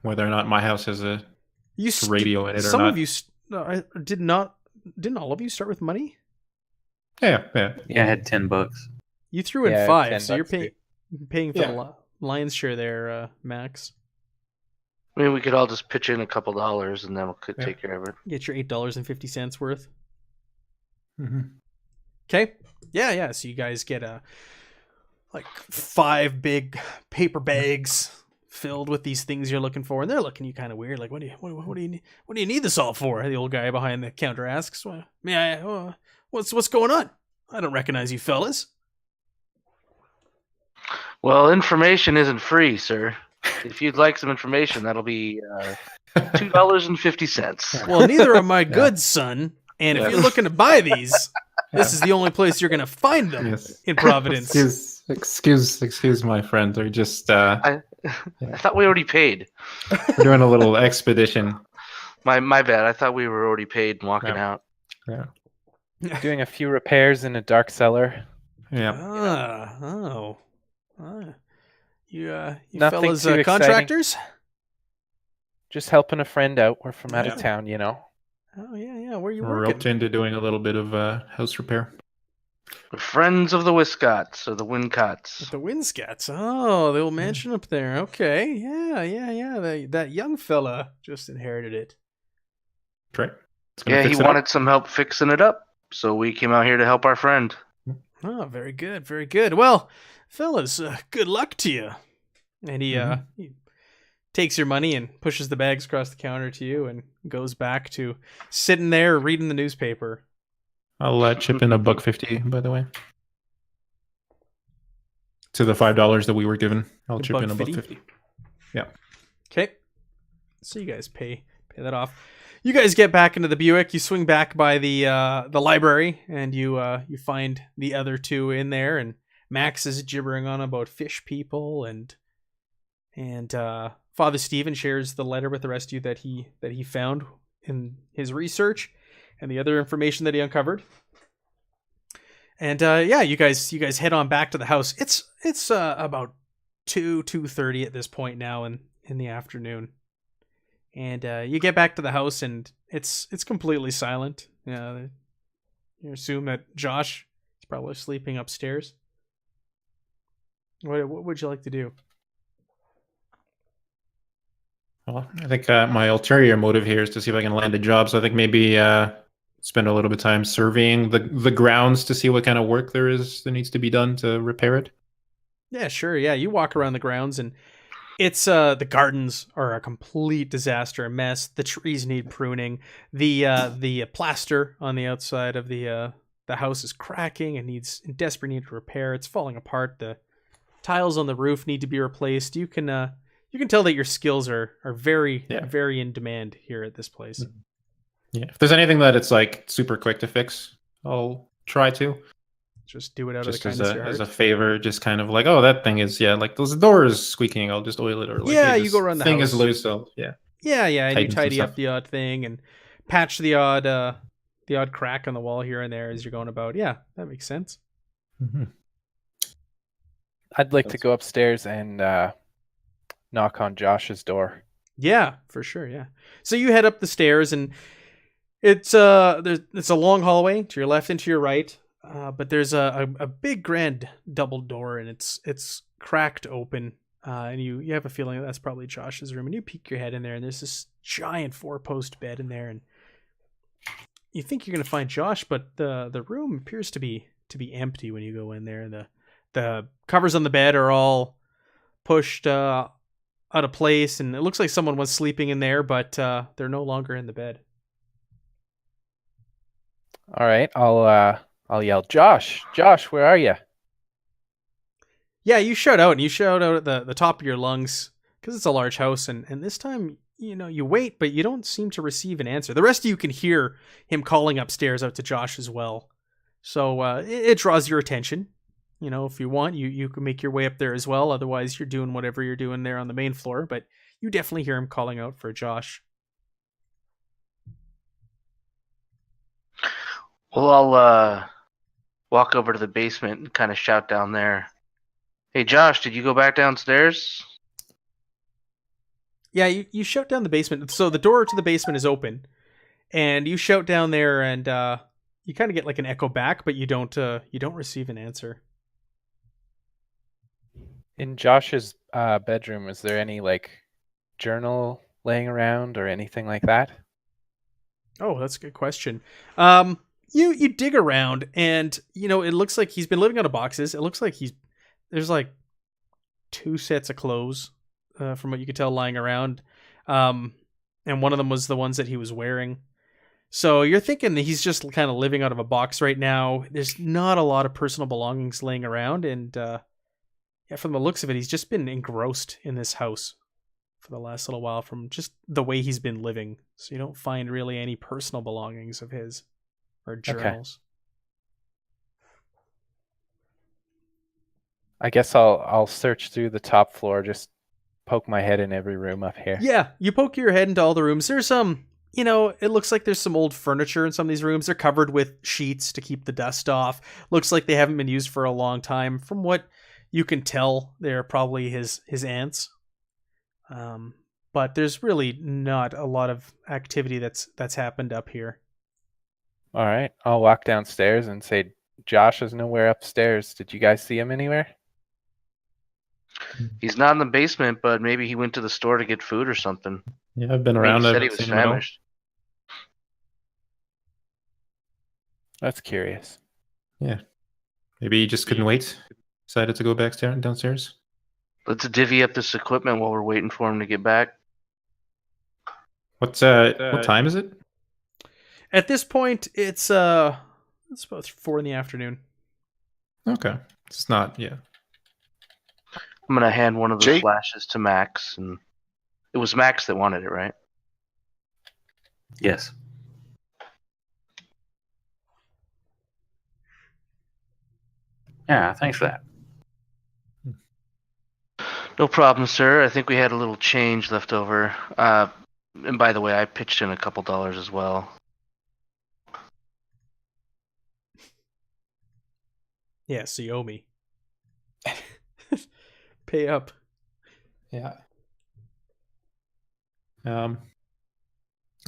Whether or not my house has a radio in it or some not. of you didn't all of you start with money? Yeah. Yeah, I had $10. You threw in Yeah, 5, 10 so you're bucks, paying for Yeah. the lion's share there, Max. I mean, we could all just pitch in a couple dollars and then we could take care of it. Get your $8.50 worth. Mm-hmm. Okay. Yeah. So you guys get like 5 big paper bags filled with these things you're looking for, and they're looking at you kind of weird. Like, what do you need this all for? The old guy behind the counter asks. What's going on? I don't recognize you fellas. Well, information isn't free, sir. If you'd like some information, that'll be $2.50. Well, neither are my goods, son. And if you're looking to buy these, this is the only place you're going to find them in Providence. Excuse my friend. They're just I thought we already paid. we're doing a little expedition. My bad. I thought we were already paid and walking out. Yeah. Doing a few repairs in a dark cellar. Yeah. You Nothing fellas too exciting. contractors? Just helping a friend out. We're from out of town, you know. Oh yeah. Where are you We're working? roped into doing a little bit of house repair. We're friends of the Wiscots or the Wincots. The Winscats. Oh, the old mansion up there. Okay. Yeah. That young fella just inherited it. Right. Yeah, he wanted some help fixing it up, so we came out here to help our friend. Oh, very good. Very good. Well, fellas, good luck to you. And he takes your money and pushes the bags across the counter to you and goes back to sitting there reading the newspaper. I'll chip in $1.50, by the way. To the $5 that we were given, I'll chip in $1.50. Yeah. Okay. So you guys pay that off. You guys get back into the Buick. You swing back by the library, and you find the other two in there. And Max is gibbering on about fish people, and Father Stephen shares the letter with the rest of you that he found in his research, and the other information that he uncovered. And you guys head on back to the house. It's about 2:30 at this point now in the afternoon. And you get back to the house, and it's completely silent. You assume that Josh is probably sleeping upstairs. What would you like to do? Well, I think my ulterior motive here is to see if I can land a job. So I think maybe spend a little bit of time surveying the grounds to see what kind of work there needs to be done to repair it. Yeah, sure. Yeah, you walk around the grounds, and it's the gardens are a complete disaster, a mess. The trees need pruning. The plaster on the outside of the house is cracking and needs in desperate need of repair. It's falling apart. The tiles on the roof need to be replaced. You can tell that your skills are very very in demand here at this place. Yeah, if there's anything that it's like super quick to fix, I'll try to. Just do it out of the Just kindness of your heart. as a favor, just kind of like, oh, that thing is like those doors squeaking. I'll just oil it, or like, hey, you go around the thing house. is loose, so yeah, and you Tighten some tidy up stuff. the odd thing and patch the odd crack on the wall here and there as you're going about. Yeah, that makes sense. Mhm. I'd like to go upstairs and knock on Josh's door. Yeah, for sure. Yeah. So you head up the stairs, and it's it's a long hallway to your left and to your right. But there's a big grand double door, and it's cracked open. And you have a feeling that's probably Josh's room. And you peek your head in there, and there's this giant 4-post bed in there, and you think you're gonna find Josh, but the room appears to be empty when you go in there. The covers on the bed are all pushed out of place, and it looks like someone was sleeping in there, but they're no longer in the bed. All right, I'll yell, Josh, where are you? Yeah, you shout out, and you shout out at the top of your lungs because it's a large house, and this time, you wait, but you don't seem to receive an answer. The rest of you can hear him calling upstairs out to Josh as well. So it draws your attention. If you want, you can make your way up there as well. Otherwise, you're doing whatever you're doing there on the main floor, but you definitely hear him calling out for Josh. Well, I'll walk over to the basement and kind of shout down there. Hey, Josh, did you go back downstairs? Yeah, you shout down the basement. So the door to the basement is open, and you shout down there, and you kind of get like an echo back, but you don't receive an answer. In Josh's bedroom, is there any like journal laying around or anything like that? Oh, that's a good question. You dig around, and it looks like he's been living out of boxes. It looks like there's like 2 sets of clothes, from what you could tell, lying around, and one of them was the ones that he was wearing. So you're thinking that he's just kind of living out of a box right now. There's not a lot of personal belongings laying around, and yeah, from the looks of it, he's just been engrossed in this house for the last little while from just the way he's been living. So you don't find really any personal belongings of his or journals. I guess I'll search through the top floor, just poke my head in every room up here. Yeah, you poke your head into all the rooms. There's it looks like there's some old furniture in some of these rooms. They're covered with sheets to keep the dust off. Looks like they haven't been used for a long time. From what you can tell, they're probably his aunts. But there's really not a lot of activity that's happened up here. All right, I'll walk downstairs and say, Josh is nowhere upstairs. Did you guys see him anywhere? He's not in the basement, but maybe he went to the store to get food or something. Yeah, I've been He around. said I've he was seen him at all. famished. That's curious. Yeah. Maybe he just couldn't wait. Decided to go back downstairs. Let's divvy up this equipment while we're waiting for him to get back. What time is it? At this point, it's about 4 in the afternoon. Okay. It's not, yeah. I'm gonna hand one of the Jake? flashes to Max, and it was Max that wanted it, right? Yes. Yeah, thanks for that. No problem, sir. I think we had a little change left over. And by the way, I pitched in a couple dollars as well. Yeah, so you owe me. Pay up. Yeah. I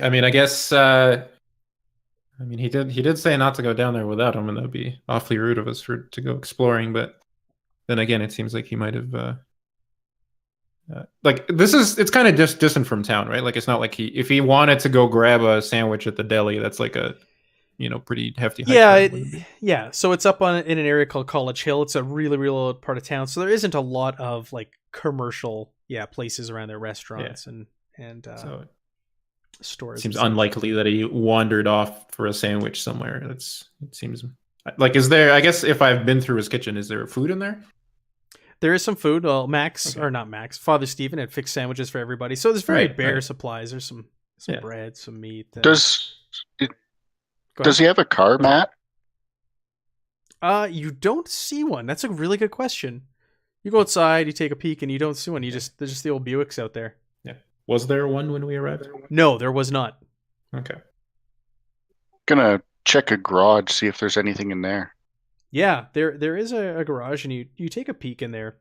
mean, I guess. He did say not to go down there without him, and that'd be awfully rude of us to go exploring. But then again, it seems like he might have. It's kind of just distant from town, right? Like, it's not like if he wanted to go grab a sandwich at the deli, that's like a pretty hefty hike. Yeah. So it's up in an area called College Hill. It's a really, really old part of town. So there isn't a lot of like commercial, places around there, restaurants and So stores. it seems unlikely that he wandered off for a sandwich somewhere. It seems like, is there? I guess if I've been through his kitchen, is there food in there? There is some food. Well, Father Stephen had fixed sandwiches for everybody. So there's very bare supplies. There's some bread, some meat. Does he have a car, Matt? You don't see one. That's a really good question. You go outside, you take a peek, and you don't see one. There's just the old Buicks out there. Yeah. Was there one when we arrived? No, there was not. Okay. Gonna check a garage, see if there's anything in there. Yeah, there is a garage, and you take a peek in there,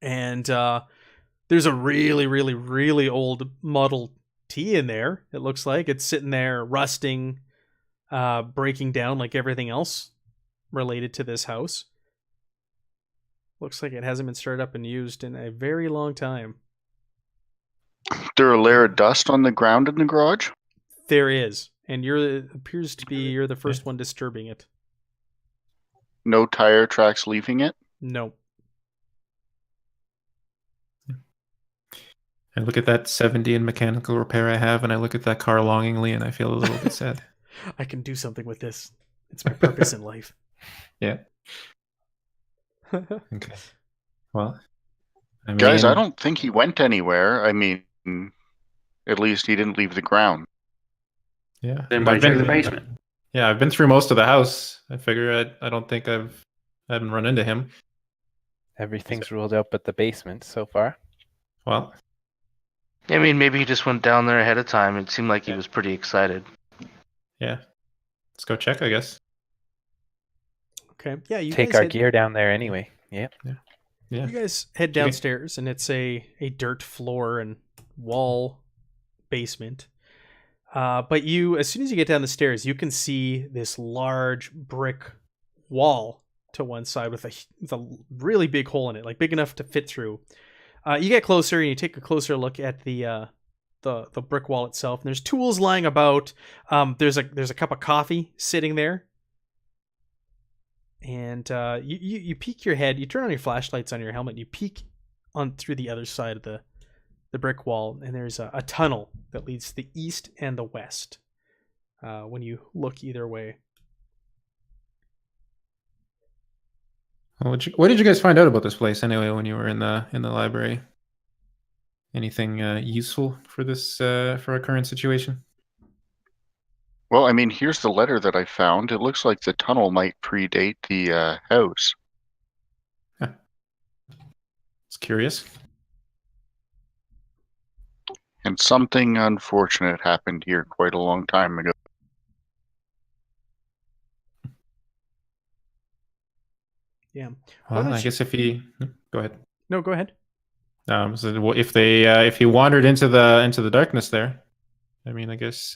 and there's a really, really, really old Model T in there. It looks like it's sitting there rusting, breaking down like everything else related to this house. Looks like it hasn't been started up and used in a very long time. There a layer of dust on the ground in the garage? There is, and it appears to be you're the first one disturbing it. No tire tracks leaving it? No. I look at that 70 in mechanical repair I have, and I look at that car longingly, and I feel a little bit sad. I can do something with this. It's my purpose in life. Yeah. Okay. Well, Guys, I don't think he went anywhere. I mean, at least he didn't leave the ground. Yeah. Anybody check the basement? Yeah, I've been through most of the house. I figure I don't think I haven't run into him. Everything's ruled out but the basement so far. Well, I mean, maybe he just went down there ahead of time. It seemed like he was pretty excited. yeah. Let's go check, I guess. Okay. Yeah, you Take guys our head, gear down there anyway. Yeah. Yeah. You guys head downstairs, and it's a dirt floor and wall basement. But as soon as you get down the stairs, you can see this large brick wall to one side with a really big hole in it, like big enough to fit through. You get closer, and you take a closer look at the brick wall itself. And there's tools lying about. There's a cup of coffee sitting there. And you peek your head. You turn on your flashlights on your helmet. And you peek on through the other side of the brick wall, and there's a tunnel that leads to the east and the west. When you look either way. What did you guys find out about this place anyway when you were in the library? Anything useful for this for our current situation? Well, I mean, here's the letter that I found. It looks like the tunnel might predate the house. It's curious. And something unfortunate happened here quite a long time ago. Yeah. Well, I guess if he go ahead. No, go ahead. So if he wandered into the darkness there, I mean, I guess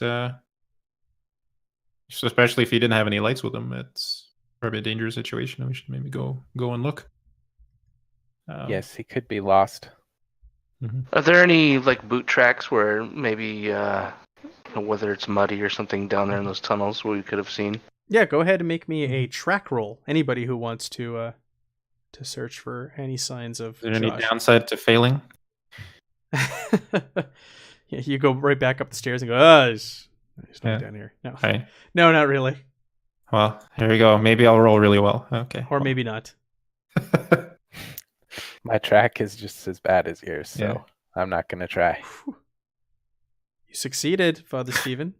especially if he didn't have any lights with him, it's probably a dangerous situation. We should maybe go and look. Yes, he could be lost. Mm-hmm. Are there any like boot tracks where maybe whether it's muddy or something down there in those tunnels where we could have seen? Yeah, go ahead and make me a track roll. Anybody who wants to search for any signs of. Is there any Josh. downside to failing? Yeah, you go right back up the stairs and go, there's nothing down here. No. Okay. No, not really. Well, here we go. Maybe I'll roll really well. Okay. Or maybe not. My track is just as bad as yours, so Yeah. I'm not going to try. You succeeded, Father Stephen.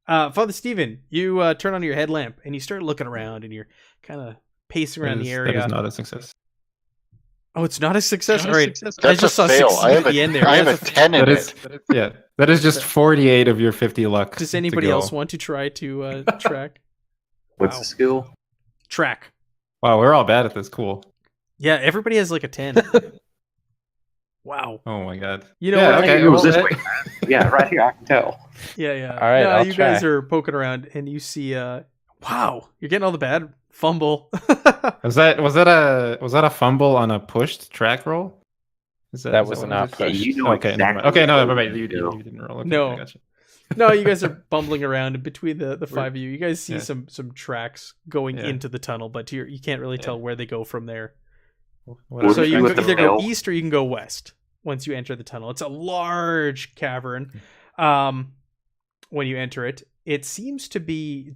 Father Stephen, you turn on your headlamp and you start looking around, and you're kind of pacing around the area. That is not a success. Oh, it's not a success? All right. That's I just a saw fail. succeed I have at the end there. I have a That's 10 in That is, it. that is just 48 of your 50 luck. Does to anybody go. else want to try to track? What's Wow. the skill? Track. Wow, we're all bad at this. Cool. Yeah, everybody has like a 10. Wow. Oh my god. You know Yeah, what? okay. It was well, this way. Yeah, right here. I can tell. Yeah. All right, No, I'll you guys try. are poking around and you see wow, you're getting all the bad fumble. was that a fumble on a pushed track roll? That was what not it is? Yeah, pushed. you know Okay, exactly. never mind. Okay, no, what never mind. to You do. didn't roll. Okay, No. I gotcha. No, you guys are bumbling around, and between the five of you, you guys see Yeah. some tracks going Yeah. into the tunnel, but you can't really tell where they go from there. What So else? you with can the either go rail? east or you can go west once you enter the tunnel. It's a large cavern. When you enter it, it seems to be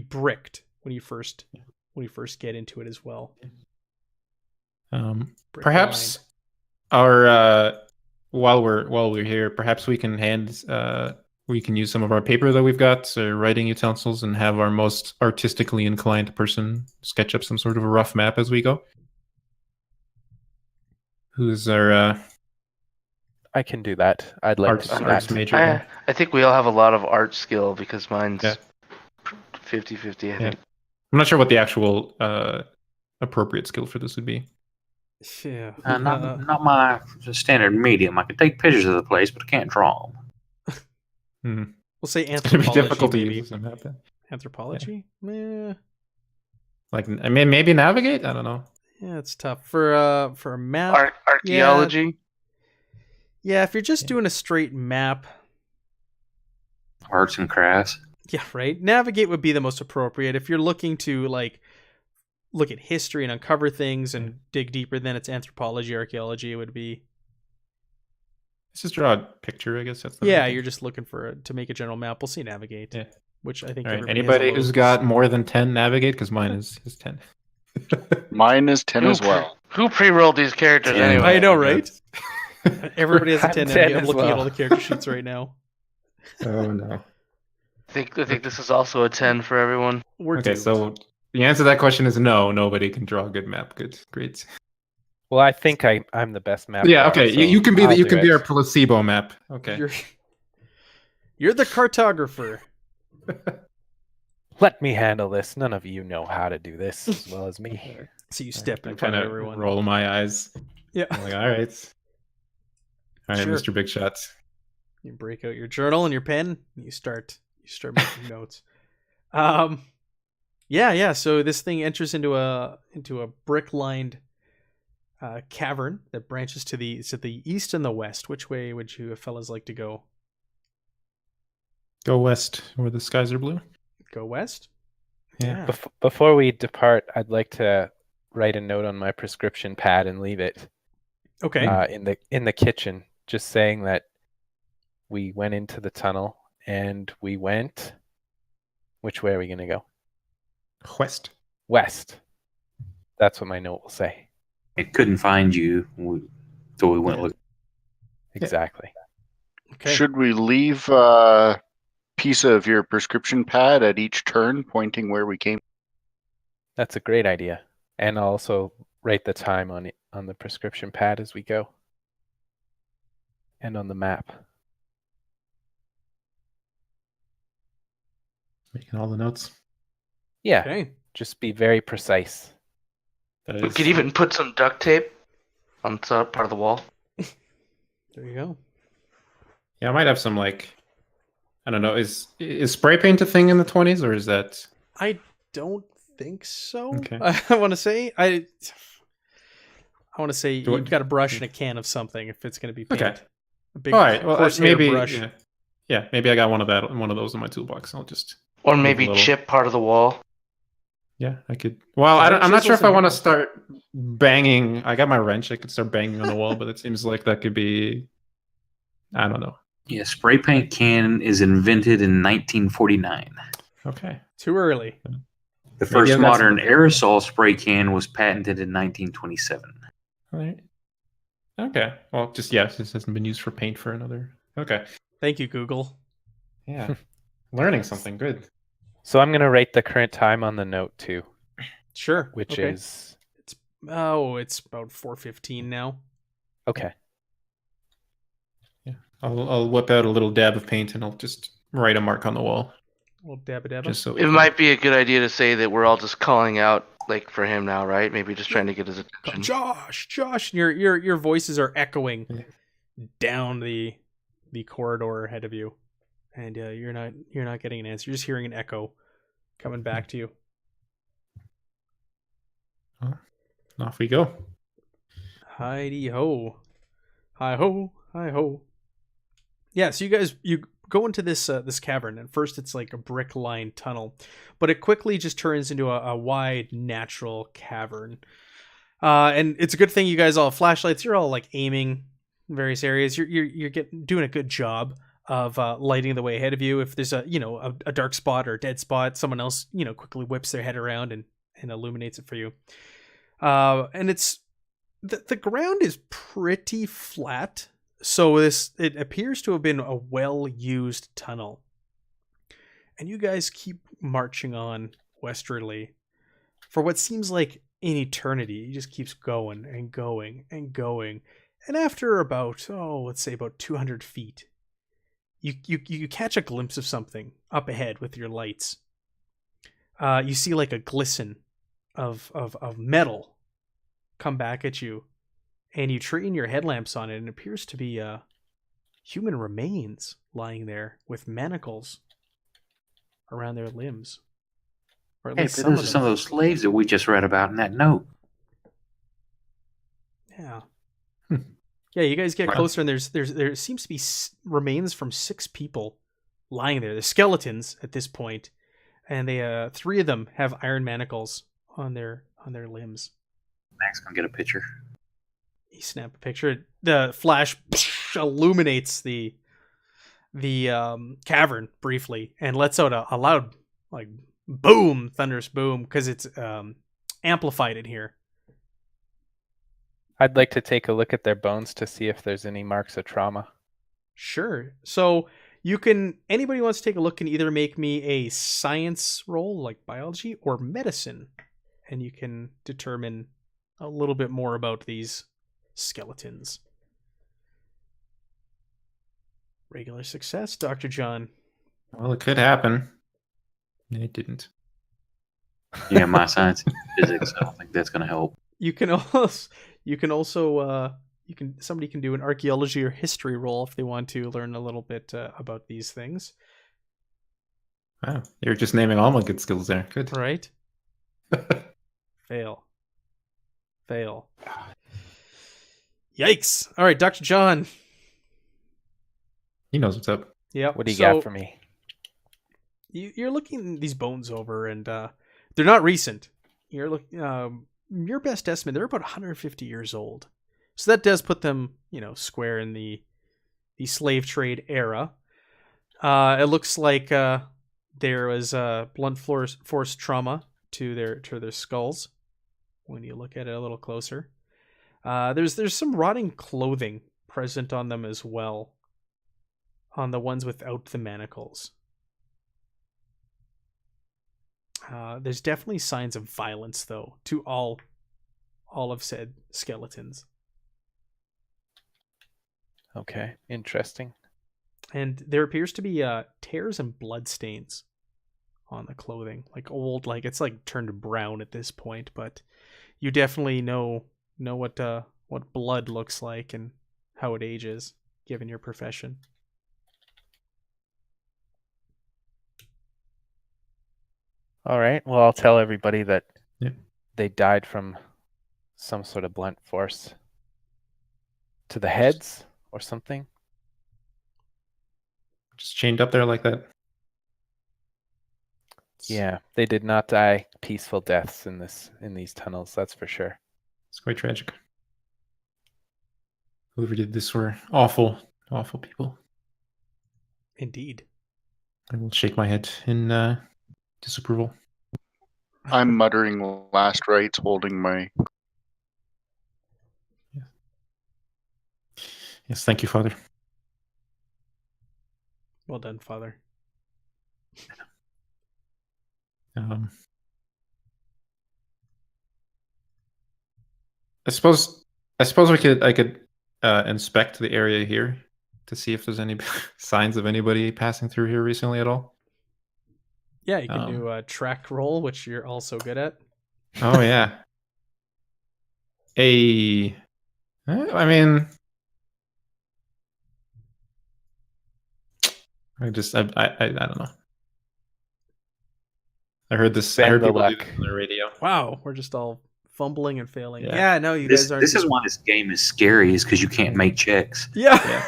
bricked when you first get into it as well. Brick Perhaps lined. our while we're here, perhaps we can use some of our paper that we've got, writing utensils, and have our most artistically inclined person sketch up some sort of a rough map as we go. Who's our I can do that. I'd like to do arts that. major? here? I think we all have a lot of art skill because mine's Yeah. 50-50, I Yeah. think. I'm not sure what the actual appropriate skill for this would be. Yeah. Not my standard medium. I can take pictures of the place, but I can't draw them. We'll say It's gonna be anthropology. difficult to Maybe. use this on map. Anthropology? Yeah. Like, I mean, maybe navigate. I don't know. Yeah, it's tough for a map. Archaeology. Yeah, if you're just doing a straight map, Arts and crafts. yeah, right. Navigate would be the most appropriate. If you're looking to like look at history and uncover things and dig deeper, then it's anthropology, archaeology. It would be. Let's just draw a picture. I guess that's. Yeah, you're just looking to make a general map. We'll see navigate. Yeah. Which I think. All right. everybody has a Anybody little- who's got more than 10 navigate, because mine is 10. Mine is 10 as well. Who pre-rolled these characters Yeah. anyway? I know, right? Everybody has a I'm 10 10 navigate. I'm as looking at well. all the character sheets right now. Oh no. I think this is also a 10 for everyone. We're Okay, doomed. so the answer to that question is no. Nobody can draw a good map. Good, great. Well, I think I'm the best map. Yeah. drawer, Okay. so You can be I'll you do can be it. our placebo map. Okay. You're the cartographer. Let me handle this. None of you know how to do this as well as me. So you step I in front kind of of everyone. roll my eyes. Yeah. I'm like, all right, Sure. Mr. Big Shots. You break out your journal and your pen. And you start making notes. Yeah. So this thing enters into a brick lined cavern that branches to the east and the west. Which way would you fellas like to go? Go west, where the skies are blue. Go west. Yeah. Before we depart, I'd like to write a note on my prescription pad and leave it Okay. in the kitchen, just saying that we went into the tunnel and we went. Which way are we going to go? West. West. That's what my note will say. It couldn't find you, so we went Yeah. look. Exactly. Okay. Should we leave a piece of your prescription pad at each turn pointing where we came? That's a great idea. And I'll also write the time on the prescription pad as we go. And on the map. Making all the notes. Yeah. Okay. Just be very precise. That We is- could even put some duct tape on part of the wall. There you go. Yeah, I might have some like, I don't know. Is spray paint a thing in the 20s, or is that? I don't think so. Okay. I want to say Do you've it- got a brush and a can of something if it's going to be paint. Okay. A big All right. Well, horsehair maybe. brush. Yeah. Maybe I got one of those in my toolbox. I'll just. Or Make a maybe little- chip part of the wall. Yeah, I could. Well, Yeah, I'm not sure if chisels I and- want to start banging. I got my wrench. I could start banging on the wall, but it seems like that could be. I don't know. Yeah, spray paint can is invented in 1949. Okay. Too early. The first that's- modern aerosol spray can was patented in 1927. All right. Okay. Well, just yes, this hasn't been used for paint for another. Okay. Thank you, Google. Yeah. Learning something good. So I'm going to write the current time on the note too, Sure. which Okay. is it's about 4:15 now. okay. Yeah. I'll whip out a little dab of paint and I'll just write a mark on the wall, Well, dabba. just so. It might be a good idea to say that we're all just calling out like for him now, right? Maybe just trying to get his attention. Josh, and your voices are echoing Yeah. down the corridor ahead of you, and you're not getting an answer. You're just hearing an echo coming back to you. Off we go. Heidi ho, hi ho, hi ho. Yeah, so you go into this cavern, and first it's like a brick lined tunnel, but it quickly just turns into a wide natural cavern. And it's a good thing you guys all have flashlights. You're all like aiming in various areas. You're doing a good job of lighting the way ahead of you. If there's a dark spot or a dead spot, someone else quickly whips their head around and illuminates it for you. And it's the ground is pretty flat, so it appears to have been a well-used tunnel. And you guys keep marching on westerly for what seems like an eternity. It just keeps going and going and going. And after about, let's say about 200 feet, you catch a glimpse of something up ahead with your lights. you see like a glisten of metal come back at you, and you train your headlamps on it, and it appears to be human remains lying there with manacles around their limbs. Or at Hey, least but some those of are them. some of those slaves that we just read about in that note. Yeah. Hmm. Yeah, you guys get Wow. closer, and there seems to be remains from 6 people lying there. They're skeletons at this point, and they 3 of them have iron manacles on their limbs. Max gonna get a picture. You snap a picture. The flash illuminates the cavern briefly and lets out a loud like boom, thunderous boom, because it's amplified in here. I'd like to take a look at their bones to see if there's any marks of trauma. Sure. So anybody who wants to take a look can either make me a science roll, like biology, or medicine, and you can determine a little bit more about these skeletons. Regular success, Dr. John. Well, it could happen. It didn't. Yeah, my science and physics. I don't think that's gonna help. You can also somebody can do an archaeology or history roll if they want to learn a little bit about these things. Wow, you're just naming all my good skills there. Good. Right? Fail. Yikes. All right, Dr. John. He knows what's up. Yeah. What do you got for me? You're looking these bones over, and they're not recent. You're looking. Your best estimate, they're about 150 years old. So that does put them, square in the slave trade era. It looks like there was blunt force trauma to their skulls when you look at it a little closer. There's some rotting clothing present on them as well, on the ones without the manacles. There's definitely signs of violence, though, to all of said skeletons. Okay, interesting. And there appears to be tears and blood stains on the clothing, like old, like it's like turned brown at this point. But you definitely know what blood looks like and how it ages, given your profession. All right. Well, I'll tell everybody that Yeah. they died from some sort of blunt force to the heads or something. Just chained up there like that. Yeah, they did not die peaceful deaths in these tunnels. That's for sure. It's quite tragic. Whoever did this were awful, awful people. Indeed. I will shake my head in disapproval. I'm muttering last rites, holding my. Yes, thank you, Father. Well done, Father. I suppose I could inspect the area here to see if there's any signs of anybody passing through here recently at all. Yeah, you can do a track roll, which you're also good at. Oh yeah. I mean, I don't know. I heard this. I Bend heard the people do luck. this on the radio. Wow, we're just all fumbling and failing. Yeah. Yeah, no, you This guys aren't. this is why this game is scary, is because you can't make checks. Yeah.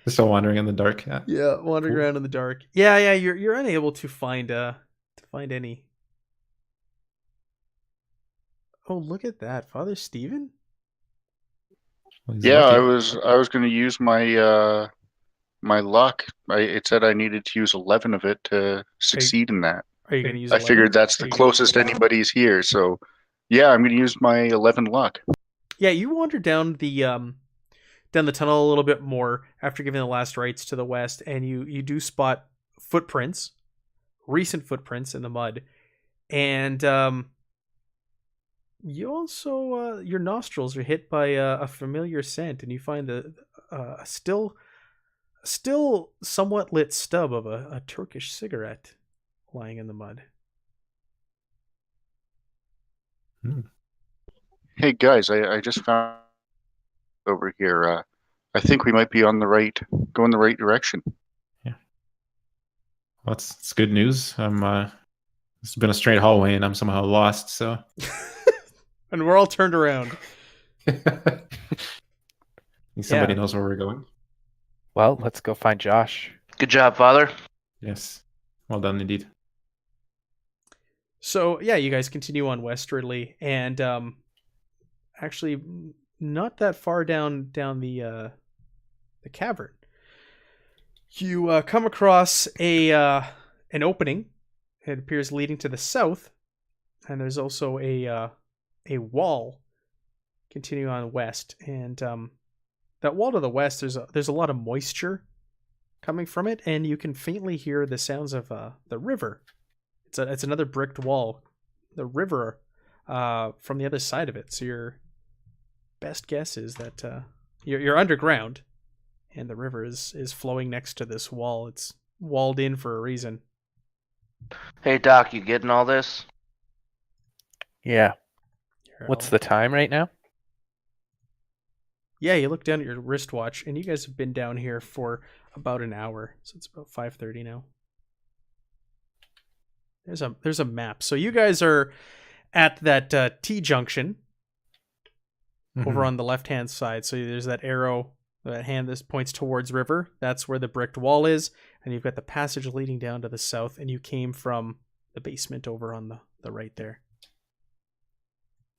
Just all wandering in the dark. Yeah. Yeah, wandering Cool. around in the dark. Yeah, you're unable to find any. Oh, look at that, Father Stephen. Well, he's Yeah, lucky. I was going to use my my luck. It said I needed to use 11 of it to succeed in that. Are you going to use? I 11? figured that's the closest anybody's here. So, yeah, I'm going to use my 11 luck. Yeah, you wander down the tunnel a little bit more after giving the last rites to the west, and you do spot footprints, recent footprints in the mud, and you also your nostrils are hit by a familiar scent, and you find the still somewhat lit stub of a Turkish cigarette lying in the mud. Hey guys, I just found over here. I think we might be on the going the right direction. Well, it's good news. It's been a straight hallway and I'm somehow lost. So, And we're all turned around. somebody Yeah. knows where we're going. Well, let's go find Josh. Good job, Father. Yes, well done indeed. So yeah, you guys continue on westwardly, and actually not that far down the cavern, you come across an opening. It appears leading to the south, and there's also a wall continuing on west. And that wall to the west, there's a lot of moisture coming from it, and you can faintly hear the sounds of the river. It's another bricked wall, the river, from the other side of it. So your best guess is that you're underground, and the river is flowing next to this wall. It's walled in for a reason. Hey, Doc, you getting all this? Yeah. Here, What's I'll- the time right now? Yeah, you look down at your wristwatch, and you guys have been down here for about an hour, so it's about 5:30 now. There's a map. So you guys are at that T junction over Mhm. on the left-hand side. So there's that arrow, that hand that points towards river. That's where the bricked wall is, and you've got the passage leading down to the south, and you came from the basement over on the right there.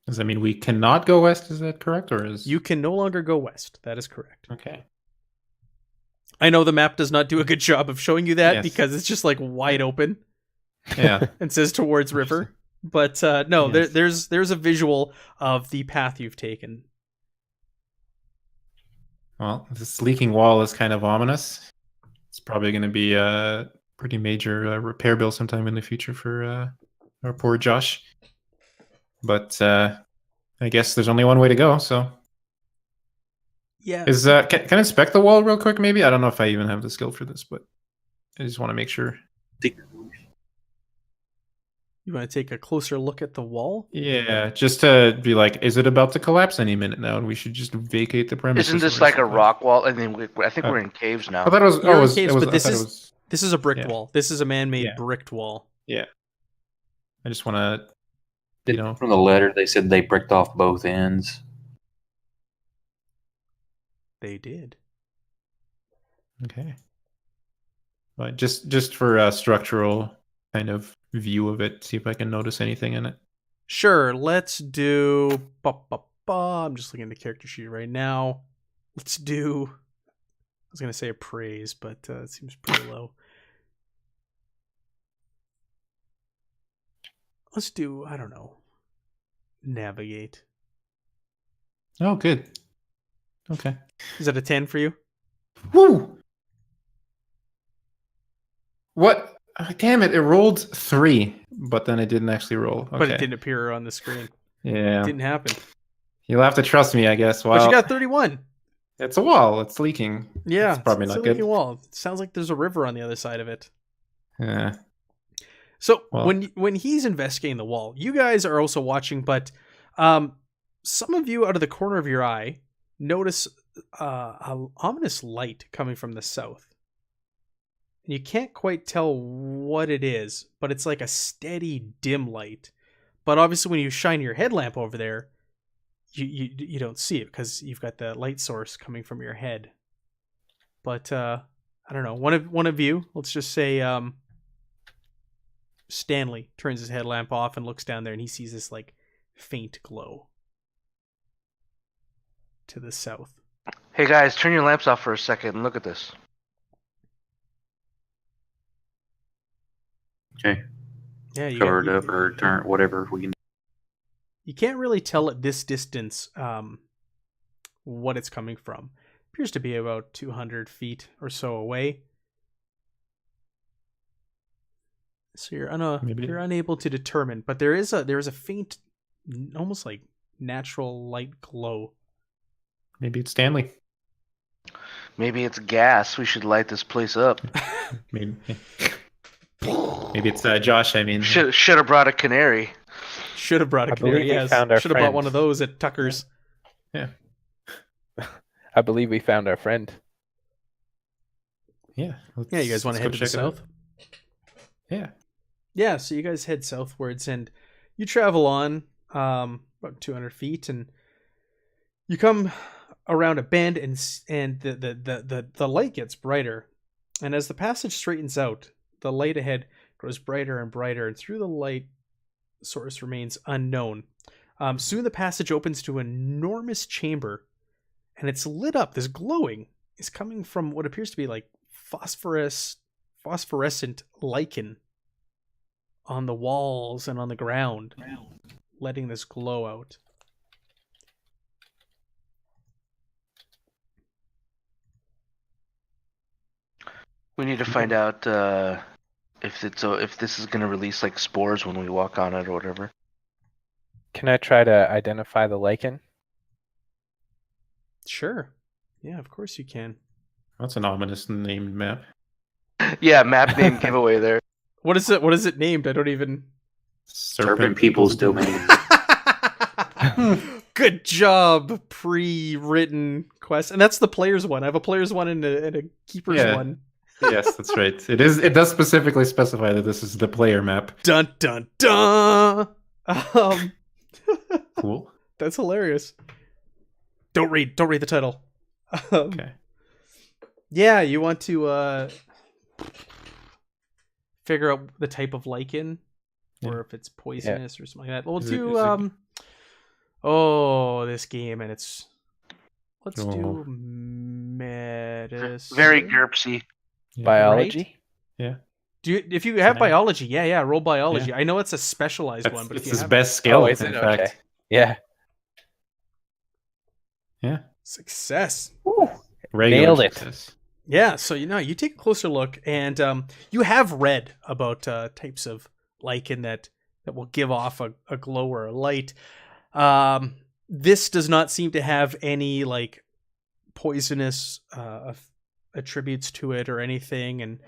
Does that mean we cannot go west? Is that correct, or is You can no longer go west. That is correct. okay? I know the map does not do a good job of showing you that Yes. because it's just like wide open Yeah. and says towards river. But no, Yes. there's a visual of the path you've taken. Well, this leaking wall is kind of ominous. It's probably going to be a pretty major repair bill sometime in the future for our poor Josh. But I guess there's only one way to go. So, Yeah. can I inspect the wall real quick? Maybe I don't know if I even have the skill for this, but I just want to make sure. You want to take a closer look at the wall? Yeah, just to be like, is it about to collapse any minute now, and we should just vacate the premises? Isn't this or like a something? rock wall? I mean, I think Oh. we're in caves now. I thought it was. You're in Oh, it was, caves, it was, but I this thought is- it was. This is a bricked Yeah. wall. This is a man-made Yeah. bricked wall. Yeah. I just want to, you know. From the letter, they said they bricked off both ends. They did. Okay. But just for a structural kind of view of it, see if I can notice anything in it. Sure, let's do... I'm just looking at the character sheet right now. Let's do... I was going to say appraise, but it seems pretty low. Let's do, I don't know, navigate. Oh, good. Okay. Is that a 10 for you? Woo! What? Damn it! It rolled 3, but then it didn't actually roll. Okay. But it didn't appear on the screen. Yeah. It didn't happen. You'll have to trust me, I guess. Well, But you got 31. it's a wall. It's leaking. Yeah, It's probably it's not a leaking good. wall. It sounds like there's a river on the other side of it. Yeah. So Well- when he's investigating the wall, you guys are also watching, but some of you out of the corner of your eye notice a ominous light coming from the south. And you can't quite tell what it is, but it's like a steady dim light. But obviously when you shine your headlamp over there, you don't see it because you've got the light source coming from your head. But I don't know. One of you, let's just say Stanley, turns his headlamp off and looks down there, and he sees this like faint glow to the south. Hey guys, turn your lamps off for a second and look at this. Okay, Yeah, cover it up or turn whatever we can. You can't really tell at this distance what it's coming from. Appears to be about 200 feet or so away. So Maybe- you're unable to determine, but there is a faint, almost like natural light glow. Maybe it's Stanley. Maybe it's gas. We should light this place up. Maybe. Maybe it's Josh. I mean, Should have brought a canary. Should have brought a I believe canary. we Yes. found our Should have brought friend. one of those at Tucker's. I believe we found our friend. yeah. Yeah, you guys want to head to the south? Yeah. Yeah, so you guys head southwards and you travel on about 200 feet and you come around a bend and the light gets brighter. And as the passage straightens out, the light ahead grows brighter and brighter, and through the light source remains unknown. Soon the passage opens to an enormous chamber, and it's lit up. This glowing is coming from what appears to be like phosphorescent lichen on the walls and on the ground, letting this glow out. We need to find out if this is going to release like spores when we walk on it or whatever. Can I try to identify the lichen? Sure. Yeah, of course you can. That's an ominous named map. Yeah, map name giveaway there. What is it? What is it named? I don't even. Serpent People's Domain. Good job, pre-written quest, and that's the player's one. I have a player's one and a keeper's one. Yes, that's right. It is. It does specifically specify that this is the player map. Dun dun dun. Cool. That's hilarious. Don't read the title. Okay. Yeah, you want to figure out the type of lichen, or if it's poisonous or something like that. We'll do this game, and let's do medicine. Very GURPSy. Biology? Right? Yeah. If you have biology, roll biology. I know it's a specialized one, but it's if you his have best skill. is in it? fact. Okay. Yeah. Yeah. Success. Regular Nailed it. success. Yeah, so you take a closer look, and you have read about types of lichen that will give off a glow or a light. This does not seem to have any like poisonous attributes to it or anything, and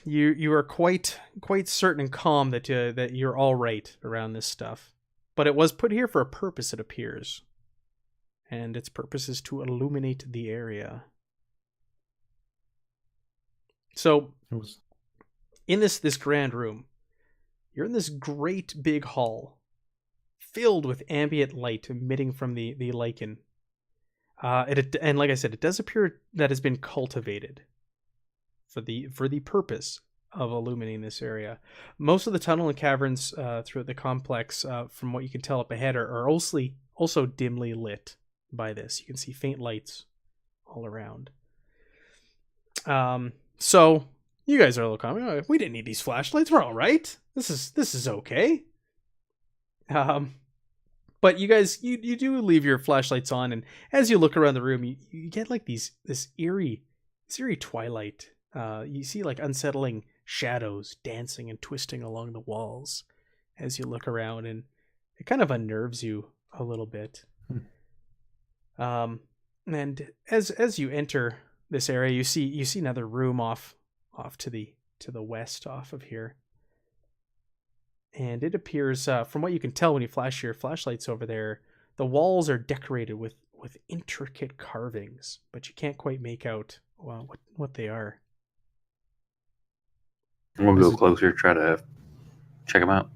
you are quite certain and calm that you're all right around this stuff. But it was put here for a purpose, it appears. And its purpose is to illuminate the area. So, in this grand room, you're in this great big hall, filled with ambient light emitting from the lichen. And like I said, it does appear that has been cultivated for the purpose of illuminating this area. Most of the tunnel and caverns throughout the complex, from what you can tell up ahead, are also dimly lit by this. You can see faint lights all around. So you guys are a little calm. Oh, we didn't need these flashlights. We're all right. This is okay. But you guys, you do leave your flashlights on, and as you look around the room, you get like this eerie twilight. You see like unsettling shadows dancing and twisting along the walls as you look around, and it kind of unnerves you a little bit. And as you enter this area, you see another room off to the west, off of here. And it appears, from what you can tell when you flash your flashlights over there, the walls are decorated with intricate carvings, but you can't quite make out what they are. We'll go closer, try to check them out.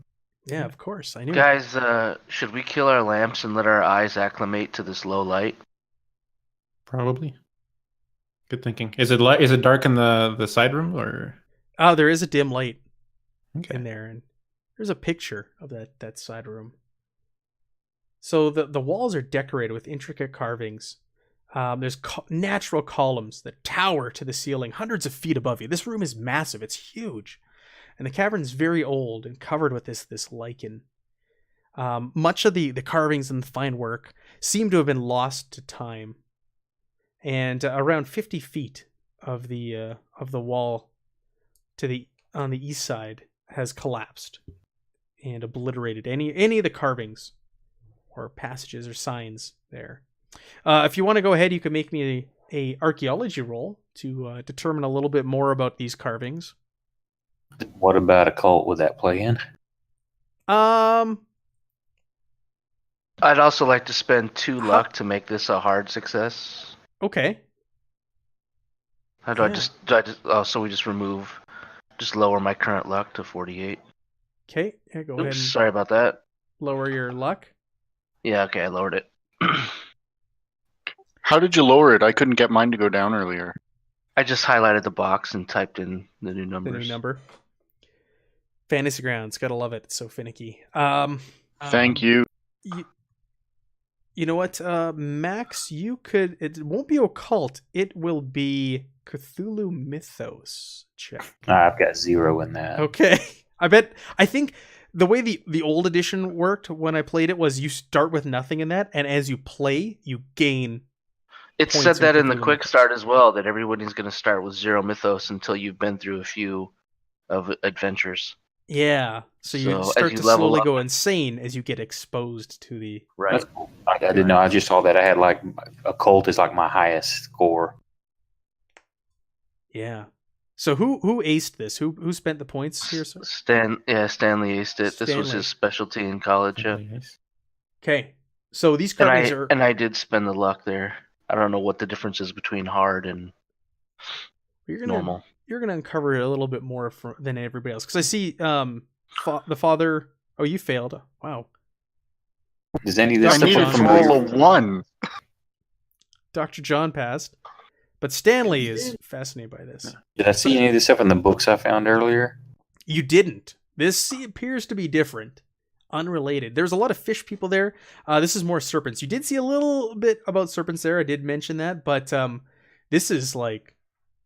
Yeah, of course. I knew. Guys, should we kill our lamps and let our eyes acclimate to this low light? Probably. Good thinking. Is it dark in the side room or? Oh, there is a dim light Okay. in there, and there's a picture of that side room. So the walls are decorated with intricate carvings. There's natural columns that tower to the ceiling, hundreds of feet above you. This room is massive; it's huge, and the cavern's very old and covered with this lichen. Much of the carvings and the fine work seem to have been lost to time, and around 50 feet of the wall on the east side has collapsed and obliterated any of the carvings or passages or signs there. If you want to go ahead, you can make me a archaeology roll to determine a little bit more about these carvings. What about occult? Would that play in? Um, I'd also like to spend 2 How- luck to make this a hard success. okay. How do I Yeah. just? Oh, so we just lower my current luck to 48. Okay, yeah, go ahead Oops, and sorry about that. lower your luck. Yeah, okay, I lowered it. How did you lower it? I couldn't get mine to go down earlier. I just highlighted the box and typed in the new The numbers. new number. Fantasy Grounds, gotta love it. It's so finicky. Thank you. You know what, Max? You could. It won't be occult. It will be Cthulhu Mythos. Check. I've got 0 in that. Okay. I think the way the old edition worked when I played it was you start with nothing in that, and as you play, you gain. It points said that in the Cthulhu quick Mythos. start as well, that everybody's going to start with 0 mythos until you've been through a few of adventures. Yeah. So you So, start as you to level slowly up- go insane as you get exposed to the. Right. That's cool. I didn't know. I just saw that I had like occult is like my highest score. Yeah. So who aced this? Who spent the points here, sir? Stanley aced it. This was Stanley. his specialty in college. Yeah. Nice. Okay. So these And carvings are. I did spend the luck there. I don't know what the difference is between hard and You're gonna normal. you're gonna uncover it a little bit more than everybody else because I see the father. Oh, you failed. Wow. Does any of this I Dr. need stuff a look John. familiar? roll of 1. Dr. John passed, but Stanley is fascinated by this. Did I see any of this stuff in the books I found earlier? You didn't. This appears to be different, unrelated. There's a lot of fish people there. This is more serpents. You did see a little bit about serpents there. I did mention that, but this is like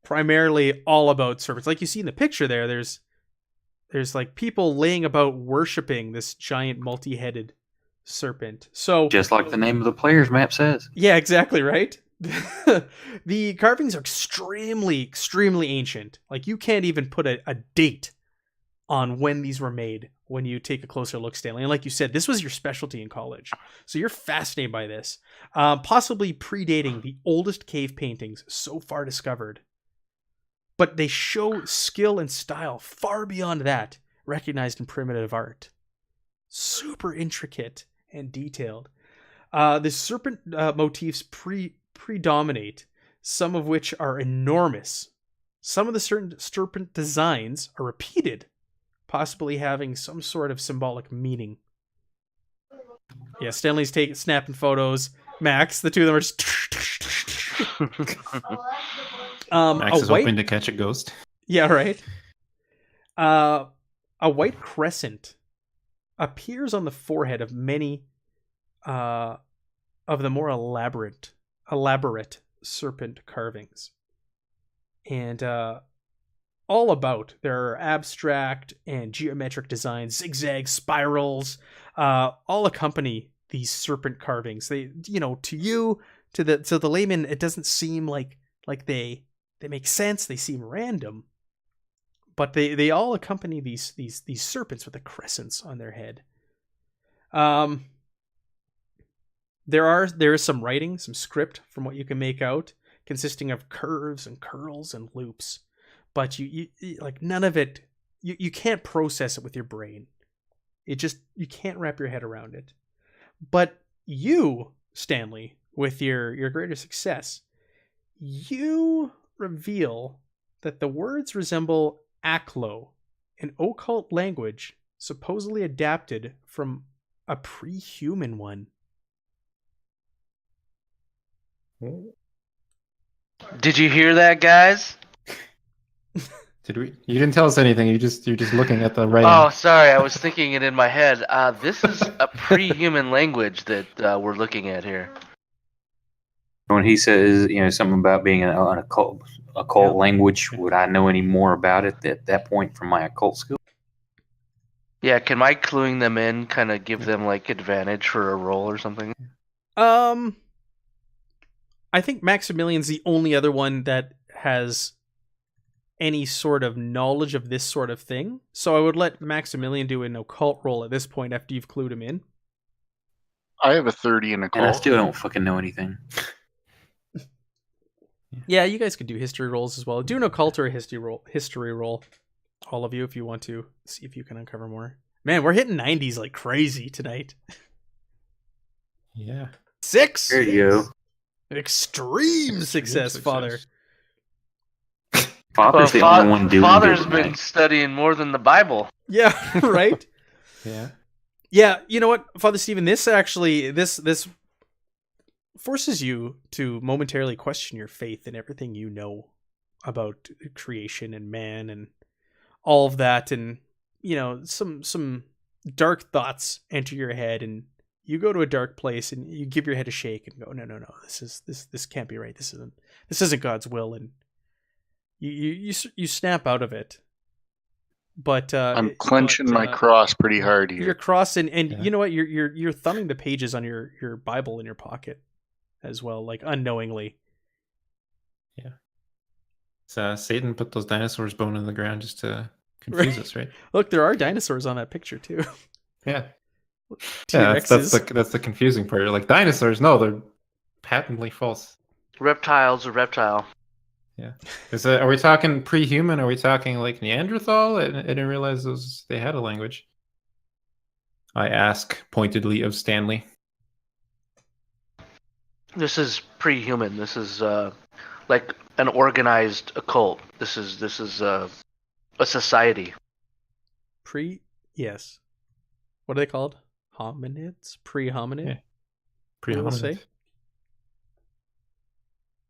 primarily all about serpents. Like you see in the picture there, there's like people laying about worshiping this giant multi-headed serpent. So Just like the name of the player's map says. yeah, exactly right. The carvings are extremely ancient. Like you can't even put a date on when these were made when you take a closer look, Stanley. And like you said, this was your specialty in college. So you're fascinated by this. Possibly predating the oldest cave paintings so far discovered. But they show skill and style far beyond that recognized in primitive art. Super intricate and detailed. The serpent motifs predominate, some of which are enormous. Some of the certain serpent designs are repeated, possibly having some sort of symbolic meaning. Yeah, Stanley's snapping photos. Max, the two of them are just. Max a is white, hoping to catch a ghost. yeah, right. A white crescent appears on the forehead of many of the more elaborate serpent carvings, and all about there are abstract and geometric designs, zigzag spirals, all accompany these serpent carvings. They, to the layman, it doesn't seem like they make sense. They seem random, but they all accompany these serpents with the crescents on their head. There is some writing, some script from what you can make out, consisting of curves and curls and loops, but you like none of it. You can't process it with your brain. You can't wrap your head around it. But you, Stanley, with your greater success, you reveal that the words resemble Aklo, an occult language supposedly adapted from a pre-human one. Did you hear that, guys? Did we? You didn't tell us anything. You're just looking at the writing. Oh, sorry, I was thinking it in my head. This is a pre-human language that we're looking at here. When he says, something about being an occult language, would I know any more about it at that point from my occult skill? Yeah, can my cluing them in kind of give them like advantage for a roll or something? I think Maximilian's the only other one that has any sort of knowledge of this sort of thing. So I would let Maximilian do an occult roll at this point after you've clued him in. I have a 30 in occult. And I still don't fucking know anything. Yeah, you guys could do history rolls as well. Do an occult or a history roll. all of you, if you want to see if you can uncover more. Man, we're hitting 90s like crazy tonight. Yeah. 6. There you go. Extreme success, Father. Father's the only one doing Father's good been tonight. studying more than the Bible. Yeah, right. Yeah. Yeah, you know what, Father Stephen, this actually this forces you to momentarily question your faith in everything you know about creation and man and all of that, and some dark thoughts enter your head, and you go to a dark place and you give your head a shake and go, no, this can't be right. This isn't God's will, and you snap out of it. But I'm clenching my cross pretty hard here. You're crossing, and Yeah. you know what? You're thumbing the pages on your Bible in your pocket as well, like unknowingly. Satan put those dinosaurs bone in the ground just to confuse Right. us, right? Look, there are dinosaurs on that picture too. Yeah. Yeah, T-Rexes. that's the confusing part. You're like, dinosaurs? No, they're patently false. Reptile's a reptile. Yeah. Are we talking pre-human? Are we talking like Neanderthal? I didn't realize they had a language. I ask pointedly of Stanley. This is pre-human. This is like an organized occult. This is a society. Yes. What are they called? Hominids? Pre-hominid? Yeah. What do they say? Pre-hominid.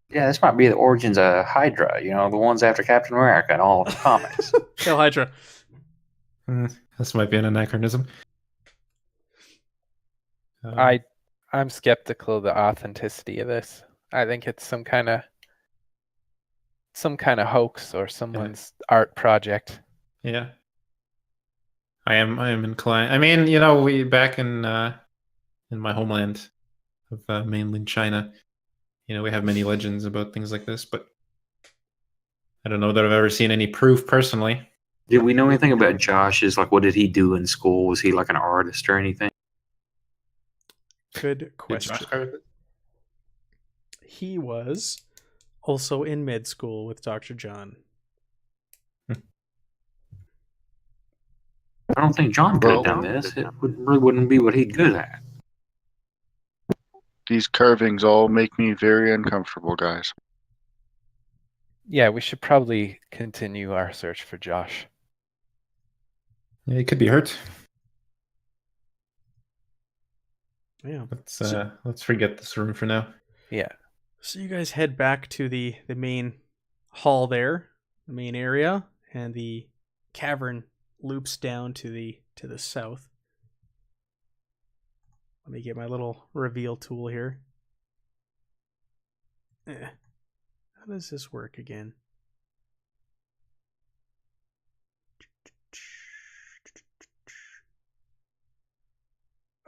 Yeah, this might be the origins of Hydra, the ones after Captain America and all the comics. Hail Hydra. This might be an anachronism. I'm skeptical of the authenticity of this. I think it's some kind of hoax or someone's art project. Yeah. I am inclined. I mean, we back in my homeland of mainland China, we have many legends about things like this, but I don't know that I've ever seen any proof personally. Did we know anything about Josh's? Like, what did he do in school? Was he like an artist or anything? Good Did question. Josh start with it? He was also in med school with Dr. John. I don't think John could have done this. It really wouldn't be what he'd good at. These carvings all make me very uncomfortable, guys. Yeah, we should probably continue our search for Josh. Yeah, he could be hurt. Yeah. Let's forget this room for now. Yeah. So you guys head back to the main hall there, the main area, and the cavern loops down to the south. Let me get my little reveal tool here. How does this work again?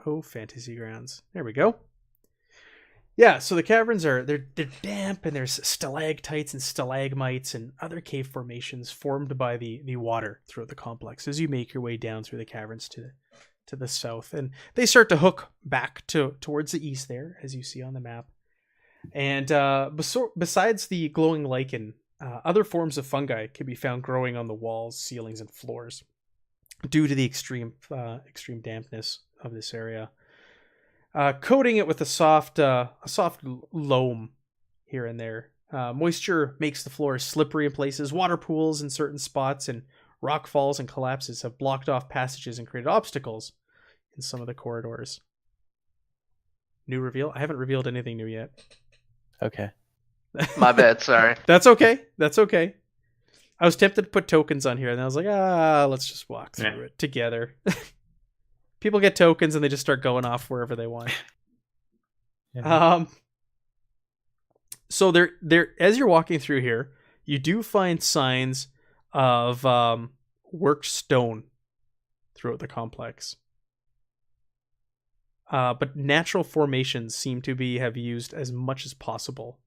Oh, Fantasy Grounds. There we go. Yeah, so the caverns they're damp, and there's stalactites and stalagmites and other cave formations formed by the water throughout the complex as you make your way down through the caverns to the south, and they start to hook back towards the east there, as you see on the map. And besides the glowing lichen, other forms of fungi can be found growing on the walls, ceilings, and floors due to the extreme dampness of this area. Coating it with a soft loam here and there. Moisture makes the floor slippery in places. Water pools in certain spots and rock falls and collapses have blocked off passages and created obstacles in some of the corridors. New reveal? I haven't revealed anything new yet. Okay. My bad, sorry. That's okay. I was tempted to put tokens on here, and I was like, let's just walk through it together. People get tokens, and they just start going off wherever they want. Yeah. So there, as you're walking through here, you do find signs of worked stone throughout the complex. But natural formations seem to have used as much as possible.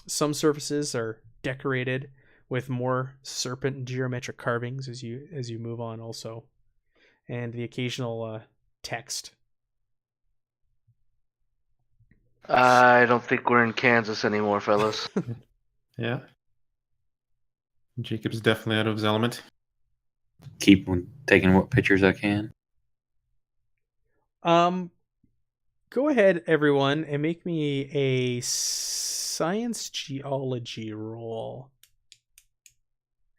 Some surfaces are decorated with more serpent and geometric carvings as you move on also, and the occasional text. I don't think we're in Kansas anymore, fellas. Yeah. Jacob's definitely out of his element. Keep taking what pictures I can. Go ahead, everyone, and make me a science geology roll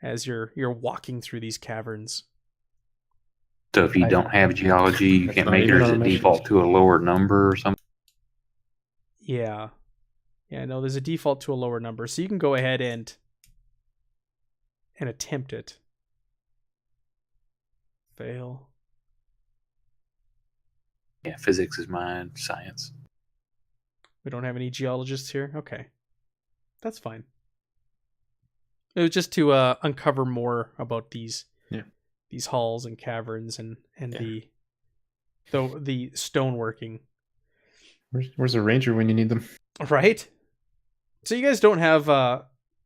as you're walking through these caverns. So if you don't have geology, you That's can't not make even yours on a my default sheet. to a lower number or something. Yeah. Yeah, no, there's a default to a lower number. So you can go ahead and attempt it. Fail. Yeah, physics is mine, science. We don't have any geologists here? Okay. That's fine. It was just to uncover more about these halls and caverns and the stoneworking. Where's the ranger when you need them? Right? So you guys don't have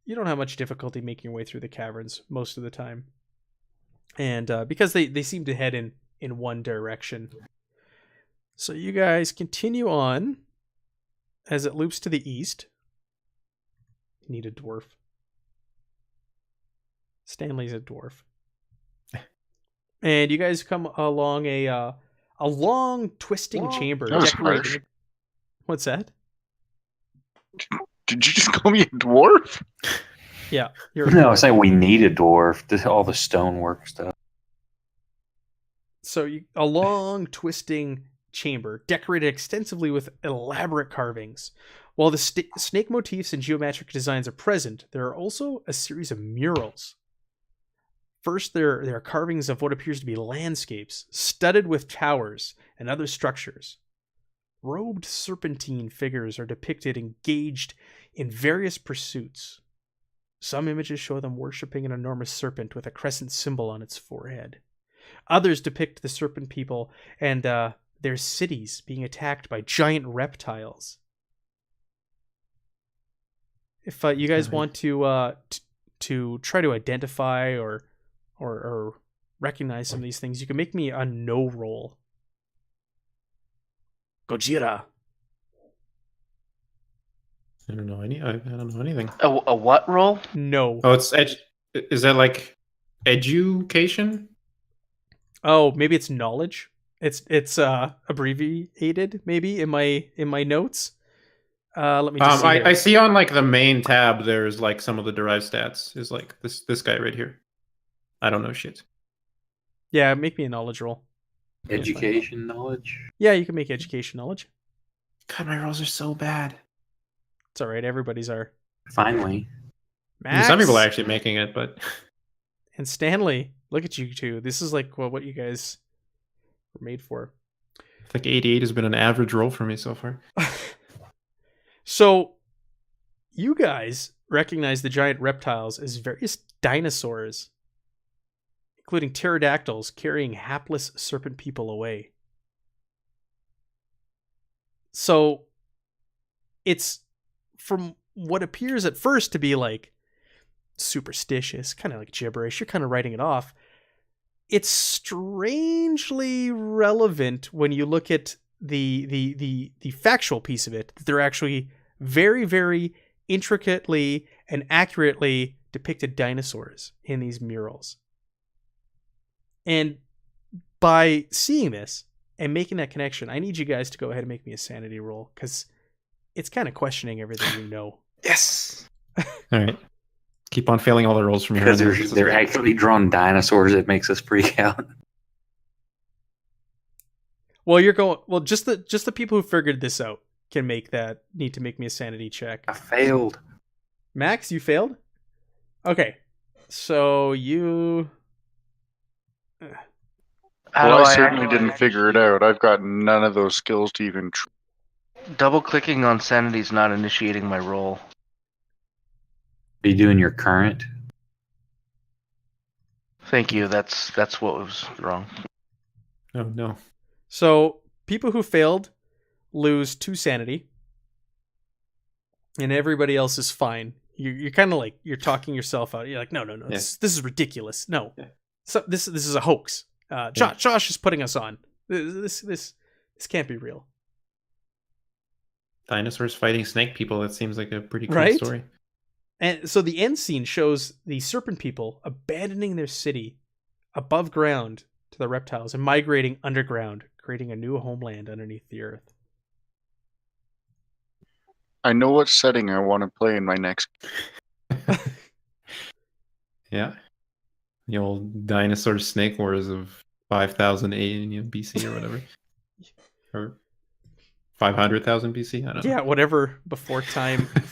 much difficulty making your way through the caverns most of the time. And because they seem to head in one direction. So you guys continue on as it loops to the east. You need a dwarf. Stanley's a dwarf. And you guys come along a long twisting chamber. That was decorated. harsh. What's that? Did you just call me a dwarf? Yeah, you're a No, dwarf. I say we need a dwarf. All the stonework stuff. So a long twisting chamber decorated extensively with elaborate carvings. While the snake motifs and geometric designs are present, there are also a series of murals. First, there are carvings of what appears to be landscapes, studded with towers and other structures. Robed serpentine figures are depicted engaged in various pursuits. Some images show them worshipping an enormous serpent with a crescent symbol on its forehead. Others depict the serpent people and their cities being attacked by giant reptiles. If you guys want to try to identify or recognize some of these things, you can make me a no roll. Gojira. I don't know anything. A what roll? No. Oh, it's is that like education? Oh, maybe it's knowledge. It's abbreviated maybe in my notes. Let me just see I see on like the main tab there's like some of the derived stats is like this guy right here. I don't know shit. Yeah, make me a knowledge roll. Education knowledge. Yeah, you can make education knowledge. God, my rolls are so bad. It's all right. Everybody's are. Finally. I mean, some people are actually making it, but and Stanley, look at you two. This is like what you guys were made for. I think 88 has been an average roll for me so far. So, you guys recognize the giant reptiles as various dinosaurs, including pterodactyls carrying hapless serpent people away. So, it's from what appears at first to be like superstitious, kind of like gibberish. You're kind of writing it off. It's strangely relevant when you look at the factual piece of it. That they're actually very, very intricately and accurately depicted dinosaurs in these murals. And by seeing this and making that connection, I need you guys to go ahead and make me a sanity roll, because it's kind of questioning everything you know. Yes. All right. Keep on failing all the rolls from here. Because they're actually drawn dinosaurs, it makes us freak out. Well, just the people who figured this out can need to make me a sanity check. I failed. Max, you failed? Okay. So you Well, I certainly didn't figure it out. I've got none of those skills to even Double clicking on Sanity's not initiating my roll. Are you doing your current? Thank you. That's what was wrong. Oh no. So people who failed lose 2 sanity, and everybody else is fine. You're kind of like you're talking yourself out. You're like, no, Yeah. this is ridiculous. No, Yeah. so this is a hoax. Josh is putting us on. This can't be real. dinosaurs fighting snake people. That seems like a pretty cool Right? story. And so the end scene shows the serpent people abandoning their city above ground to the reptiles and migrating underground, creating a new homeland underneath the earth. I know what setting I want to play in my next. Yeah. The old dinosaur snake wars of 5000 BC or whatever. Or 500,000 BC? I don't know. Yeah, whatever before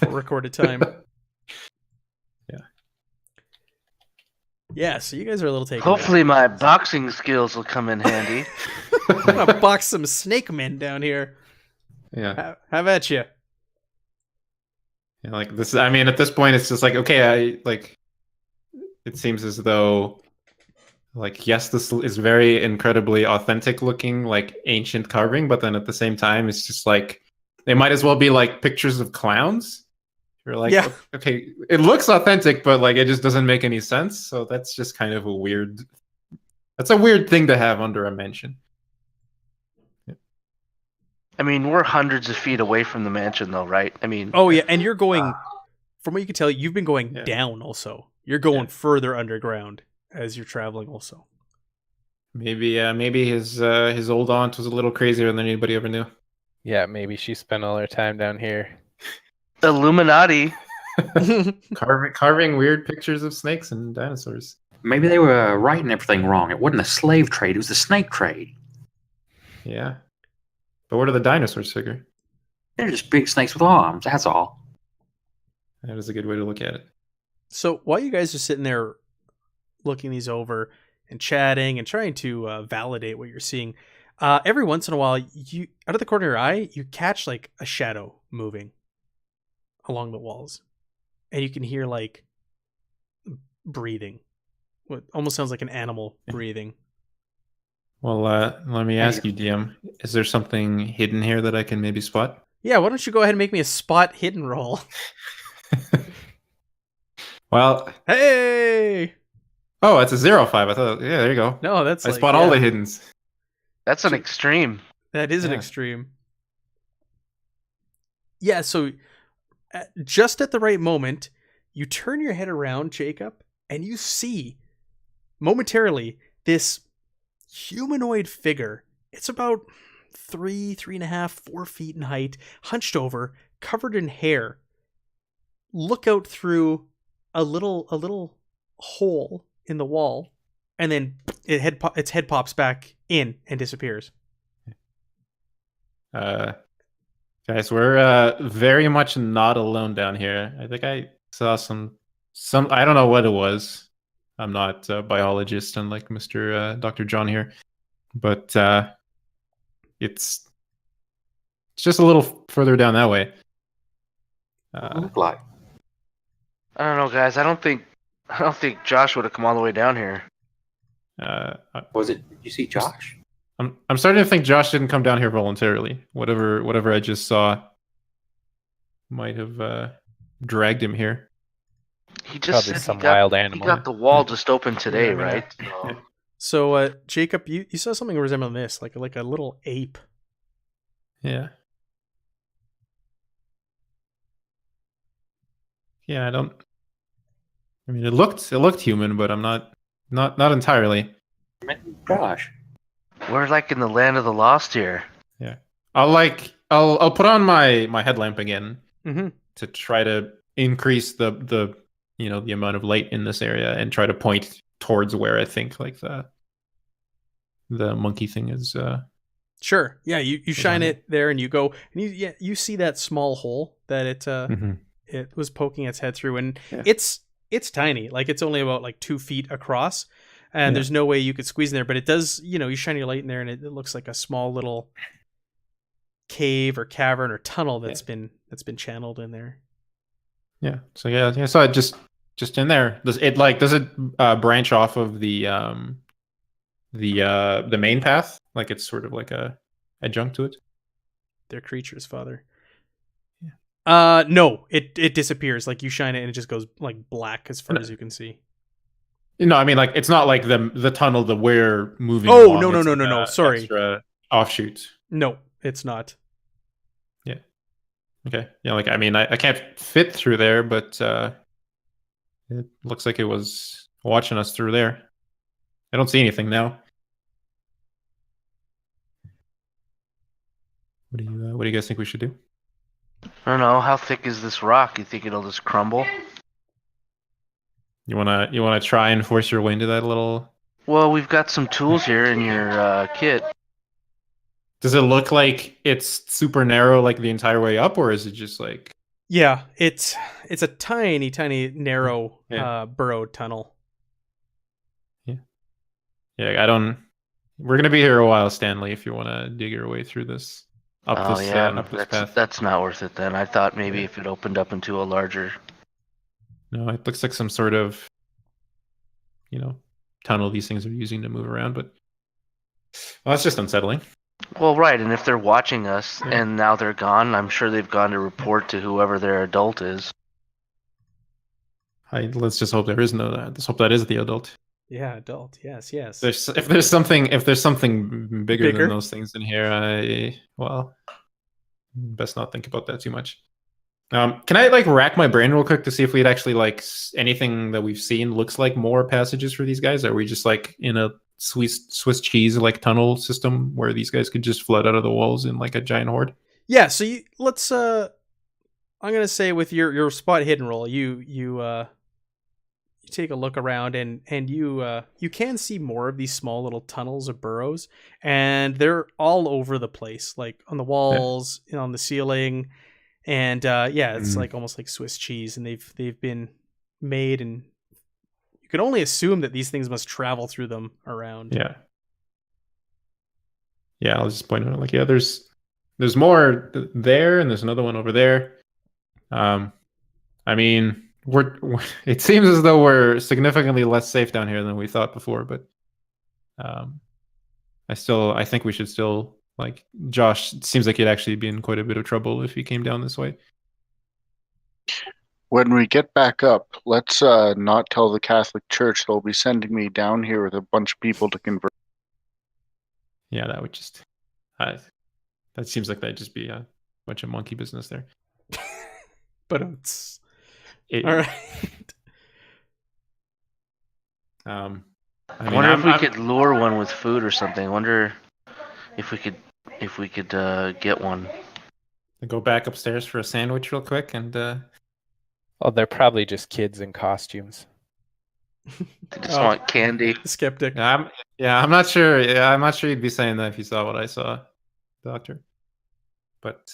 recorded time. Yeah. Yeah, so you guys are a little taken. Hopefully, my boxing skills will come in handy. I'm gonna box some snake men down here. Yeah. Have at you. Yeah, like this. I mean, at this point, it's just like, okay, it seems as though, like, yes, this is very incredibly authentic looking, like ancient carving, but then at the same time, it's just like they might as well be like pictures of clowns. You're like, Yeah. okay, it looks authentic, but like it just doesn't make any sense. So that's just kind of a weird. That's a weird thing to have under a mansion. I mean, we're hundreds of feet away from the mansion, though, right? I mean, Oh yeah, and you're going. From what you can tell, you've been going Yeah. down. Also, you're going Yeah. further underground as you're traveling. Also, Maybe his old aunt was a little crazier than anybody ever knew. Yeah, maybe she spent all her time down here. Illuminati. Carving weird pictures of snakes and dinosaurs. Maybe they were writing everything wrong. It wasn't a slave trade, it was a snake trade. Yeah. But where do the dinosaurs figure? They're just big snakes with arms, that's all. That is a good way to look at it. so while you guys are sitting there looking these over and chatting and trying to validate what you're seeing, every once in a while, you out of the corner of your eye, you catch like a shadow moving along the walls, and you can hear like breathing. What almost sounds like an animal breathing. Well, let me ask you, DM, is there something hidden here that I can maybe spot? Yeah, why don't you go ahead and make me a spot hidden roll? Well, Hey! oh, it's a 0-5. I thought, yeah, there you go. No, that's I like, spot all the hiddens. That's an extreme. That is an Yeah. extreme. Yeah, so just at the right moment, you turn your head around, Jacob, and you see momentarily this humanoid figure. It's about 3.5, 4 feet in height, hunched over, covered in hair. Look out through a little hole in the wall, and then its head pops back in and disappears. Guys, we're very much not alone down here. I think I saw some I don't know what it was. I'm not a biologist, unlike Mr. Dr. John here, but it's just a little further down that way. Look like. I don't know, guys. I don't think Josh would have come all the way down here. Was it, did you see Josh? I'm starting to think Josh didn't come down here voluntarily. Whatever I just saw might have dragged him here. He just Probably said some he got, wild he animal. got the wall just open today, Yeah, right? yeah. So, Jacob, you saw something resembling this, like a little ape. Yeah. Yeah, I mean, it looked human, but I'm not entirely. Josh. We're like in the land of the lost here. Yeah. I'll put on my headlamp again Mm-hmm. to try to increase the the amount of light in this area and try to point towards where I think like the monkey thing is. Sure. Yeah, you shine on it there, and you go, and you see that small hole that it Mhm. it was poking its head through, and Yeah. it's tiny, like it's only about like 2 feet across, and Yeah. there's no way you could squeeze in there, but it does. You shine your light in there, and it looks like a small little cave or cavern or tunnel that's been channeled in there. Yeah. So yeah. So it just in there. Does it branch off of the main path? Like it's sort of like a adjunct to it. They're creatures, Father. Yeah. No, it disappears. Like you shine it, and it just goes like black as far as you can see. No, I mean like it's not like the tunnel that we're moving. Oh, along. no, It's no, like no, a sorry. extra offshoot. No, it's not. Yeah. Okay. Yeah, like I mean, I can't fit through there, but it looks like it was watching us through there. I don't see anything now. What do you guys think we should do? I don't know. How thick is this rock? You think it'll just crumble? You wanna try and force your way into that little? Well, we've got some tools here in your kit. Does it look like it's super narrow like the entire way up, or is it just like? Yeah, it's a tiny, tiny, narrow, Yeah. burrowed tunnel. Yeah, I don't. We're gonna be here a while, Stanley. If you want to dig your way through this, Oh yeah, up this path. that's not worth it then. I thought maybe Yeah. if it opened up into a larger. No, it looks like some sort of, tunnel these things are using to move around. But well, that's just unsettling. Well, right, and if they're watching us Yeah. and now they're gone, I'm sure they've gone to report to whoever their adult is. Let's just hope there is no. Let's hope that is the adult. Yeah, adult. Yes. If there's something bigger Bigger? than those things in here, best not think about that too much. Can I like rack my brain real quick to see if we'd actually like anything that we've seen looks like more passages for these guys? Are we just like in a Swiss cheese like tunnel system where these guys could just flood out of the walls in like a giant horde? Yeah. So let's. I'm gonna say with your spot hidden roll, you take a look around and you can see more of these small little tunnels or burrows, and they're all over the place, like on the walls, on the ceiling, and it's like almost like Swiss cheese, and they've been made, and you can only assume that these things must travel through them around. Yeah, I'll just point out like there's more there, and there's another one over there. I mean, it seems as though we're significantly less safe down here than we thought before, but I think we should still, like, Josh, it seems like he'd actually be in quite a bit of trouble if he came down this way. When we get back up, let's not tell the Catholic Church they'll be sending me down here with a bunch of people to convert. Yeah, that would just that seems like that'd just be a bunch of monkey business there. But it's It- all right. I mean, I wonder if we could lure one with food or something. I wonder if we could get one. go back upstairs for a sandwich real quick and Oh, they're probably just kids in costumes. They just want candy. Skeptic. I'm not sure. Yeah, I'm not sure you'd be saying that if you saw what I saw, Doctor. But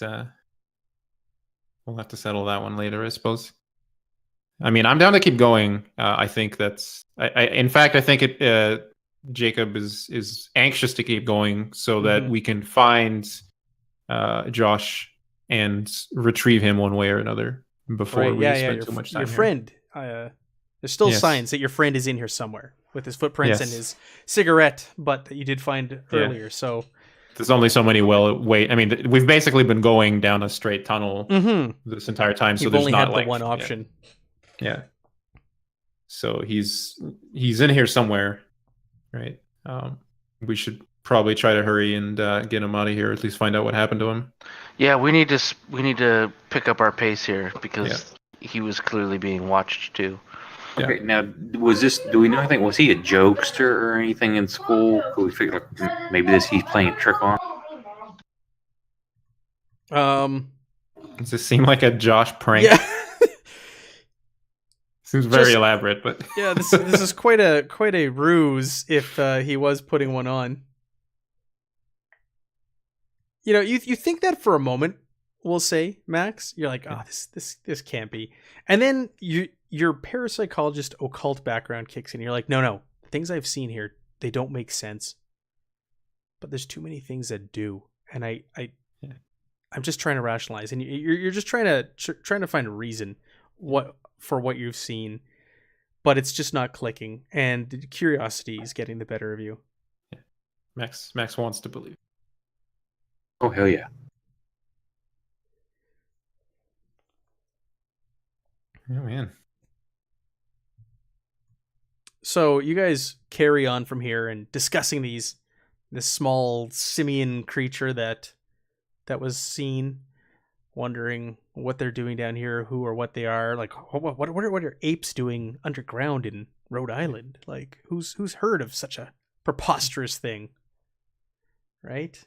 we'll have to settle that one later, I suppose. I mean, I'm down to keep going. I think that's. In fact, I think Jacob is anxious to keep going so that we can find Josh and retrieve him one way or another before we spend too much time your here. friend. There's still signs that your friend is in here somewhere with his footprints and his cigarette, but that you did find earlier. So there's only so many I mean, we've basically been going down a straight tunnel this entire time, so you've there's only not had like the one option. Yeah. So he's in here somewhere, right? We should probably try to hurry and get him out of here, or at least find out what happened to him. Yeah, we need to pick up our pace here because he was clearly being watched too. Okay, now do we know anything? Was he a jokester or anything in school? Could we figure like maybe he's playing a trick on? Does this seem like a Josh prank? Yeah. Seems very elaborate, but yeah, this is quite a ruse if he was putting one on. You know, you think that for a moment, we'll say, Max. You're like, oh, this can't be. And then your parapsychologist occult background kicks in. You're like, no, the things I've seen here, they don't make sense. But there's too many things that do, and I'm just trying to rationalize, and you're just trying to find a reason for what you've seen, but it's just not clicking, and curiosity is getting the better of you. Max wants to believe. Oh hell yeah! Oh man. So you guys carry on from here and discussing this small simian creature that was seen. wondering what they're doing down here, who or what they are. Like, what are apes doing underground in Rhode Island? Like, who's heard of such a preposterous thing? Right?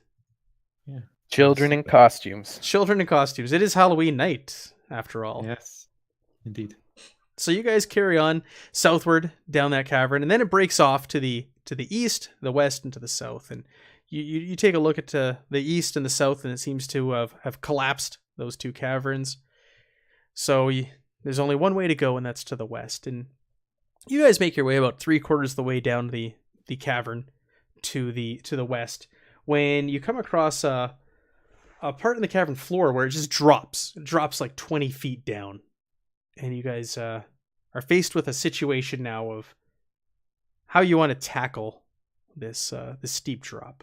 Yeah. Children in costumes. Children in costumes. It is Halloween night, after all. Yes, indeed. So you guys carry on southward down that cavern, and then it breaks off to the east, the west, and to the south. And you take a look at the east and the south, and it seems to have collapsed, those two caverns. So there's only one way to go, and that's to the west. And you guys make your way about 3/4 of the way down the cavern to the west, when you come across a part in the cavern floor where it just drops. It drops like 20 feet down. And you guys are faced with a situation now of how you want to tackle this steep drop.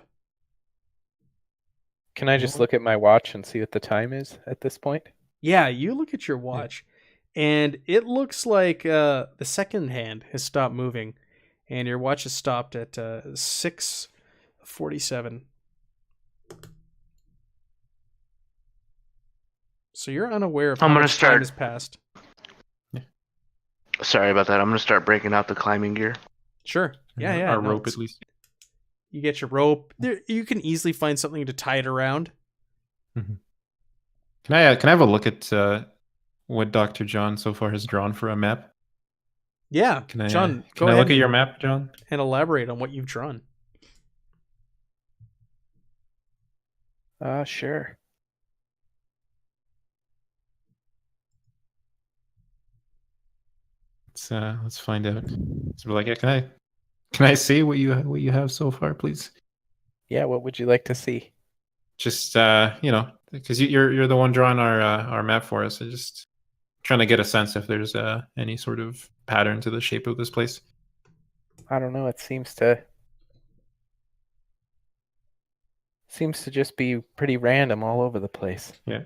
Can I just look at my watch and see what the time is at this point? Yeah, you look at your watch, and it looks like the second hand has stopped moving, and your watch has stopped at 6:47. So you're unaware of how much time has passed. Sorry about that. I'm gonna start breaking out the climbing gear. Sure. Yeah. Our rope, at least. You get your rope. There, you can easily find something to tie it around. Mm-hmm. Can I have a look at what Dr. John so far has drawn for a map? Yeah, John, go can I ahead look at your map, John? and elaborate on what you've drawn. Sure. Let's find out. So like, can I see what you have so far, please? Yeah, what would you like to see? Just because you're the one drawing our map for us. So just trying to get a sense if there's any sort of pattern to the shape of this place. I don't know. It seems to just be pretty random all over the place. Yeah.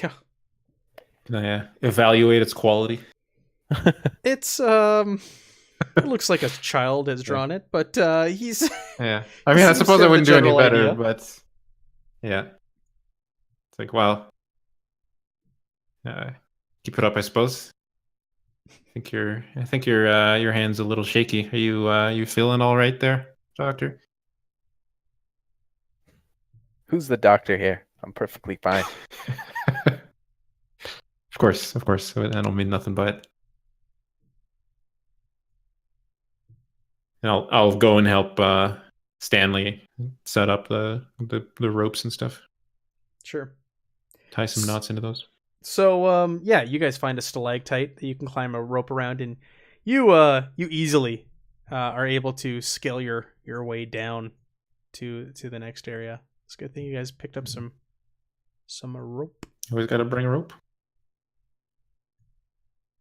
Yeah. Can I evaluate its quality? It's it looks like a child has drawn it, but he's Yeah. I mean, I seems suppose to I have wouldn't the do any general better, idea. but yeah. It's like, well, keep it up, I suppose. I think your hand's a little shaky. Are you feeling all right there, Doctor? Who's the doctor here? I'm perfectly fine. Of course. I don't mean nothing by it. And I'll go and help Stanley set up the ropes and stuff. Sure. Tie some knots into those. So yeah, you guys find a stalactite that you can climb a rope around, and you easily are able to scale your way down to the next area. It's a good thing you guys picked up some rope. Always got to bring a rope.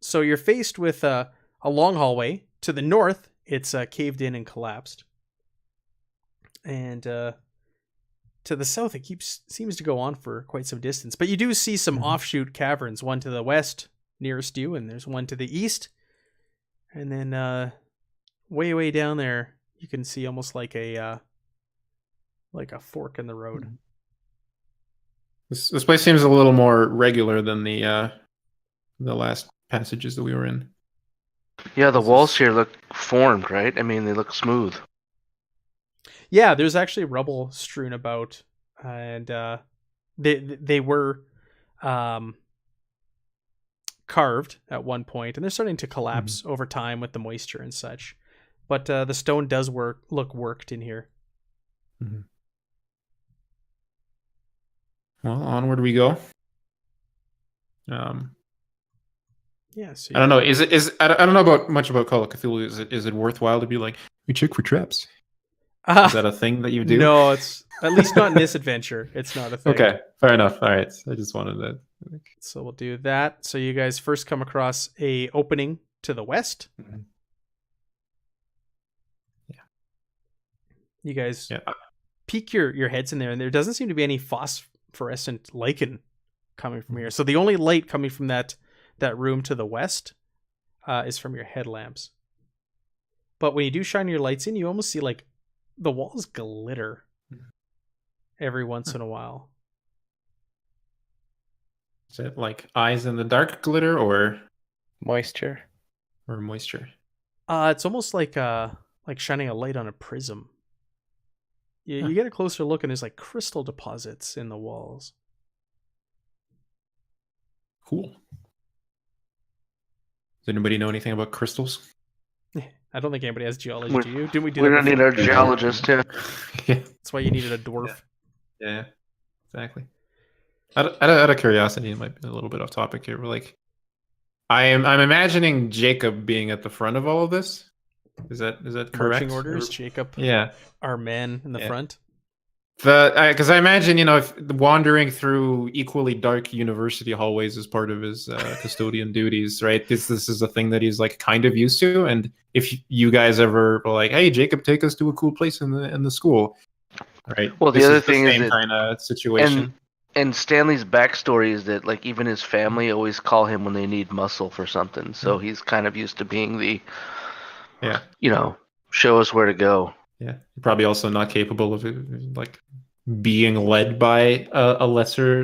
So you're faced with a long hallway. To the north, it's caved in and collapsed. And to the south, it seems to go on for quite some distance. But you do see some offshoot caverns, one to the west nearest you, and there's one to the east. And then way down there, you can see almost like a fork in the road. This place seems a little more regular than the last passages that we were in. Yeah, the walls here look formed, right? I mean, they look smooth. Yeah, there's actually rubble strewn about, and they were carved at one point, and they're starting to collapse over time with the moisture and such. But the stone does look worked in here. Mm-hmm. Well, onward we go. Yeah, so I don't know. I don't know much about Call of Cthulhu. Is it worthwhile to be like, we check for traps? Is that a thing that you do? No, it's at least not in this adventure. It's not a thing. Okay, fair enough. All right, I just wanted to. So we'll do that. So you guys first come across a opening to the west. Mm-hmm. Yeah. You guys peek your heads in there, and there doesn't seem to be any phosphorescent lichen coming from here. So the only light coming from that room to the west is from your headlamps. But when you do shine your lights in, you almost see like the walls glitter every once in a while. Is it like eyes in the dark glitter or Moisture. moisture? It's almost like shining a light on a prism. You get a closer look, and there's like crystal deposits in the walls. Cool. Does anybody know anything about crystals? I don't think anybody has geology. We- Do you? Didn't we do We that don't need before? our geologist here. Yeah. That's why you needed a dwarf. Yeah, exactly. Out of curiosity, it might be a little bit off topic here, but like, I'm imagining Jacob being at the front of all of this. Is that correct? Marching orders, Jacob, Yeah. our man in the front. Because I imagine, if wandering through equally dark university hallways is part of his custodian duties, right? This is a thing that he's like kind of used to. And if you guys ever were like, "Hey, Jacob, take us to a cool place in the school," right? Well, the This other is thing is same that- kind of situation. And Stanley's backstory is that like even his family always call him when they need muscle for something. So he's kind of used to being the, show us where to go. Yeah, probably also not capable of like being led by a lesser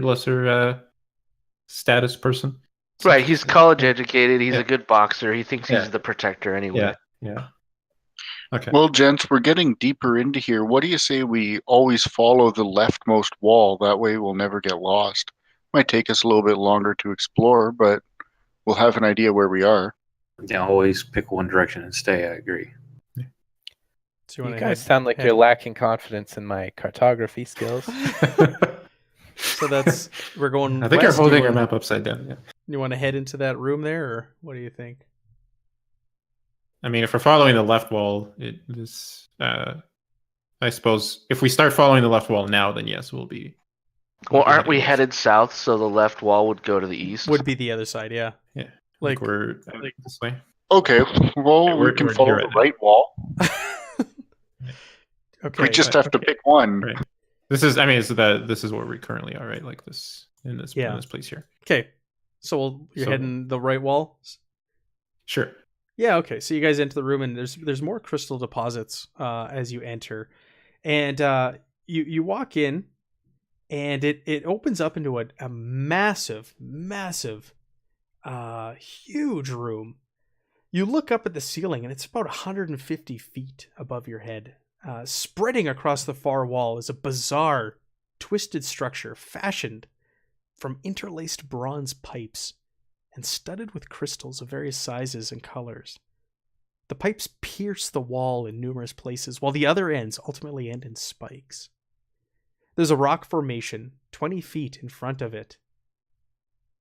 status person. Right, he's college educated. He's Yeah. a good boxer. He thinks Yeah. he's the protector anyway. Yeah. Okay. Well, gents, we're getting deeper into here. What do you say we always follow the leftmost wall? That way we'll never get lost. Might take us a little bit longer to explore, but we'll have an idea where we are. Yeah, always pick one direction and stay. I agree. So You wanna guys head- sound like head- you're lacking confidence in my cartography skills. So we're going. I think you're west. holding your map upside down. Yeah. You want to head into that room there, or what do you think? I mean, if we're following the left wall, it is. I suppose if we start following the left wall now, then yes, we'll be. Well, aren't we west. headed south so the left wall would go to the east? Would be the other side, yeah. Yeah. Like We're this way. Okay, well, Yeah, we we're can here follow right the now. right wall. okay. We just have to pick one. Right. This is. I mean, this is where we currently are, right? Like this in this place here. Okay. So you're So- heading the right wall. Sure. Yeah. Okay. So you guys enter the room, and there's more crystal deposits as you enter, and you walk in, and it opens up into a massive, huge room. You look up at the ceiling, and it's about 150 feet above your head. Spreading across the far wall is a bizarre, twisted structure fashioned from interlaced bronze pipes and studded with crystals of various sizes and colors. The pipes pierce the wall in numerous places, while the other ends ultimately end in spikes. There's a rock formation 20 feet in front of it,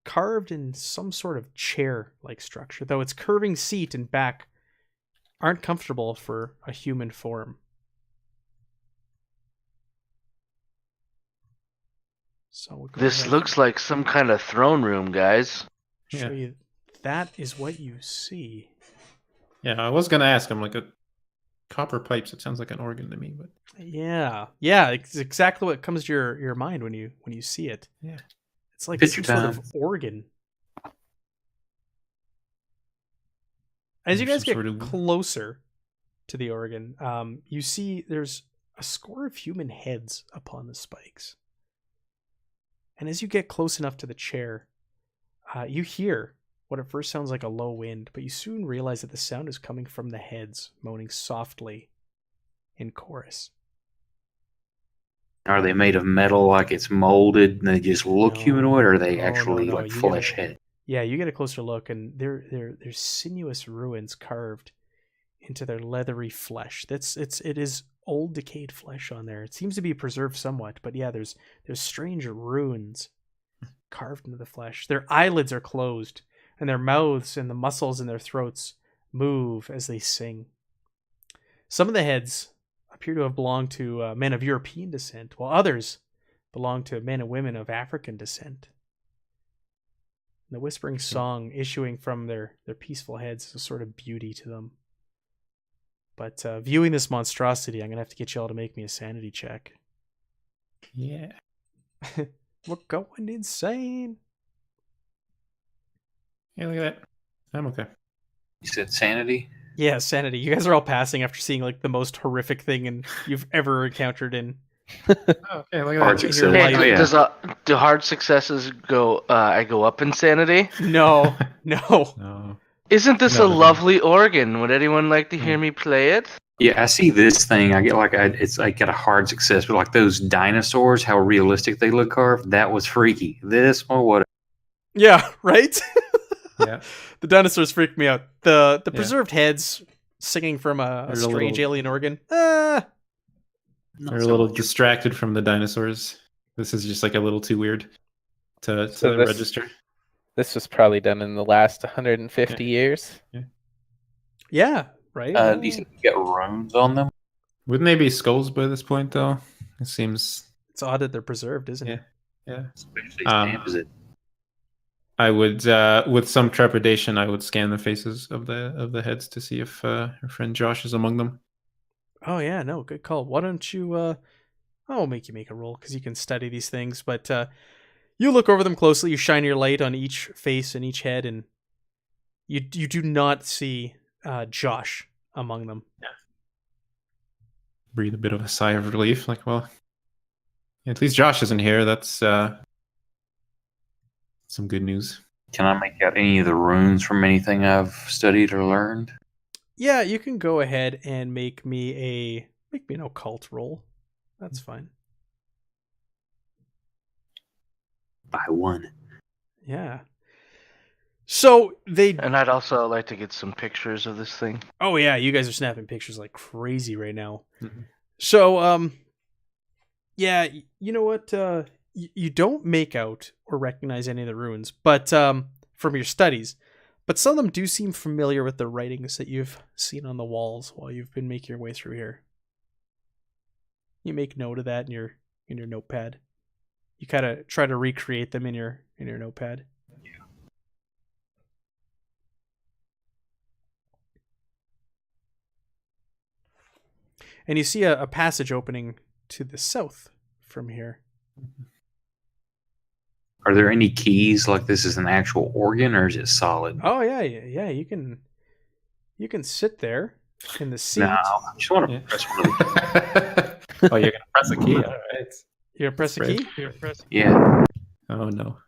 carved in some sort of chair-like structure, though its curving seat and back aren't comfortable for a human form. So we'll go This ahead looks like some kind of throne room, guys. and show you. That is what you see. Yeah, I was gonna ask him like a copper pipes. It sounds like an organ to me, but Yeah, it's exactly what comes to your mind when you see it. yeah. It's like Picture some sort time. of organ. As you Some guys get sort of- closer to the organ, you see there's a score of human heads upon the spikes. And as you get close enough to the chair, you hear what at first sounds like a low wind, but you soon realize that the sound is coming from the heads moaning softly in chorus. Are they made of metal, like it's molded, and they just look No. humanoid, or are they No, actually no, like you flesh gotta- head? Yeah, you get a closer look, and there's sinuous ruins carved into their leathery flesh. It is old decayed flesh on there. It seems to be preserved somewhat, but yeah, there's strange runes carved into the flesh. Their eyelids are closed, and their mouths and the muscles in their throats move as they sing. Some of the heads appear to have belonged to men of European descent, while others belong to men and women of African descent. The whispering song issuing from their peaceful heads is a sort of beauty to them. But viewing this monstrosity, I'm going to have to get you all to make me a sanity check. Yeah. We're going insane. Yeah, look at that. I'm okay. You said sanity? Yeah, sanity. You guys are all passing after seeing like the most horrific thing you've ever encountered in Okay, look Hard at that. Your success. life. Oh, yeah. Do hard successes go? I go up in sanity. No. No. Isn't this No, a no. lovely organ? Would anyone like to hear Hmm. me play it? Yeah, I see this thing. I get it's like got a hard success, but like those dinosaurs, how realistic they look carved. That was freaky. This one, what? Yeah, right? Yeah. The dinosaurs freak me out. The Yeah. preserved heads singing from a They're a strange little- alien organ. Not They're a so little much. distracted from the dinosaurs. This is just like a little too weird to So this- register. This was probably done in the last 150 years. Yeah, right? Do you think you got runes on them? Wouldn't they be skulls by this point, though? It seems. It's odd that they're preserved, isn't it? Yeah. Especially Um, is it? I would, with some trepidation, I would scan the faces of the heads to see if our friend Josh is among them. Oh yeah, no, good call. Why don't you I'll make you make a roll because you can study these things, but you look over them closely, you shine your light on each face and each head, and you do not see Josh among them. Breathe a bit of a sigh of relief. Like, well, at least Josh isn't here. That's some good news. Can I make out any of the runes from anything I've studied or learned? Yeah, you can go ahead and make me an occult roll. That's fine. By one. Yeah. So they And I'd also like to get some pictures of this thing. Oh yeah, you guys are snapping pictures like crazy right now. Mhm. So yeah, you know what? You don't make out or recognize any of the runes, but from your studies, but some of them do seem familiar with the writings that you've seen on the walls while you've been making your way through here. You make note of that in your notepad. You kind of try to recreate them in your notepad. And you see a passage opening to the south from here. Are there any keys like this is an actual organ or is it solid? Oh yeah. You can sit there in the seat. No, I just want to Yeah. press one of the Oh, you're gonna press a key. All right. You press a Right. key. Yeah. Oh no.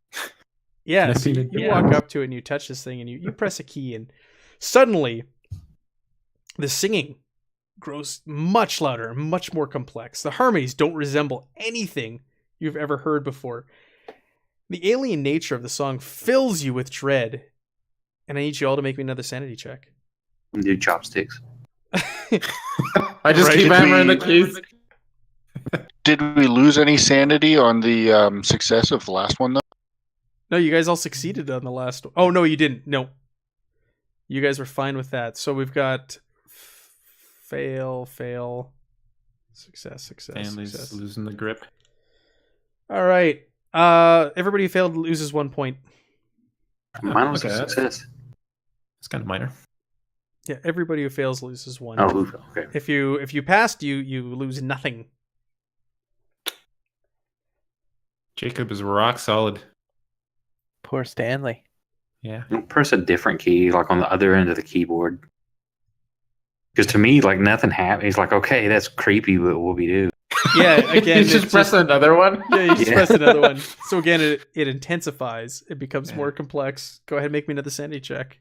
Yeah. I've So seen you it. walk up to it and you touch this thing and you press a key and suddenly the singing grows much louder, much more complex. The harmonies don't resemble anything you've ever heard before. The alien nature of the song fills you with dread. And I need you all to make me another sanity check. Do chopsticks. I just Right. keep Did hammering we- the keys. Did we lose any sanity on the success of the last one, though? No, you guys all succeeded on the last. Oh no, you didn't. No, you guys were fine with that. So we've got fail, success, Stanley's success. losing the grip. All right. Everybody who failed loses 1 point. Mine was Okay, a that's- success. It's kind of minor. Yeah, everybody who fails loses 1. Oh, okay. If you passed, you lose nothing. Jacob is rock solid. Poor Stanley. Yeah. Don't press a different key, like on the other end of the keyboard. Because to me, like nothing happened. He's like, okay, that's creepy, but what we do? Yeah, again, you just it's press another one. Yeah, you just Yeah. press another one. So again, it intensifies. It becomes Yeah. more complex. Go ahead, and make me another sanity check.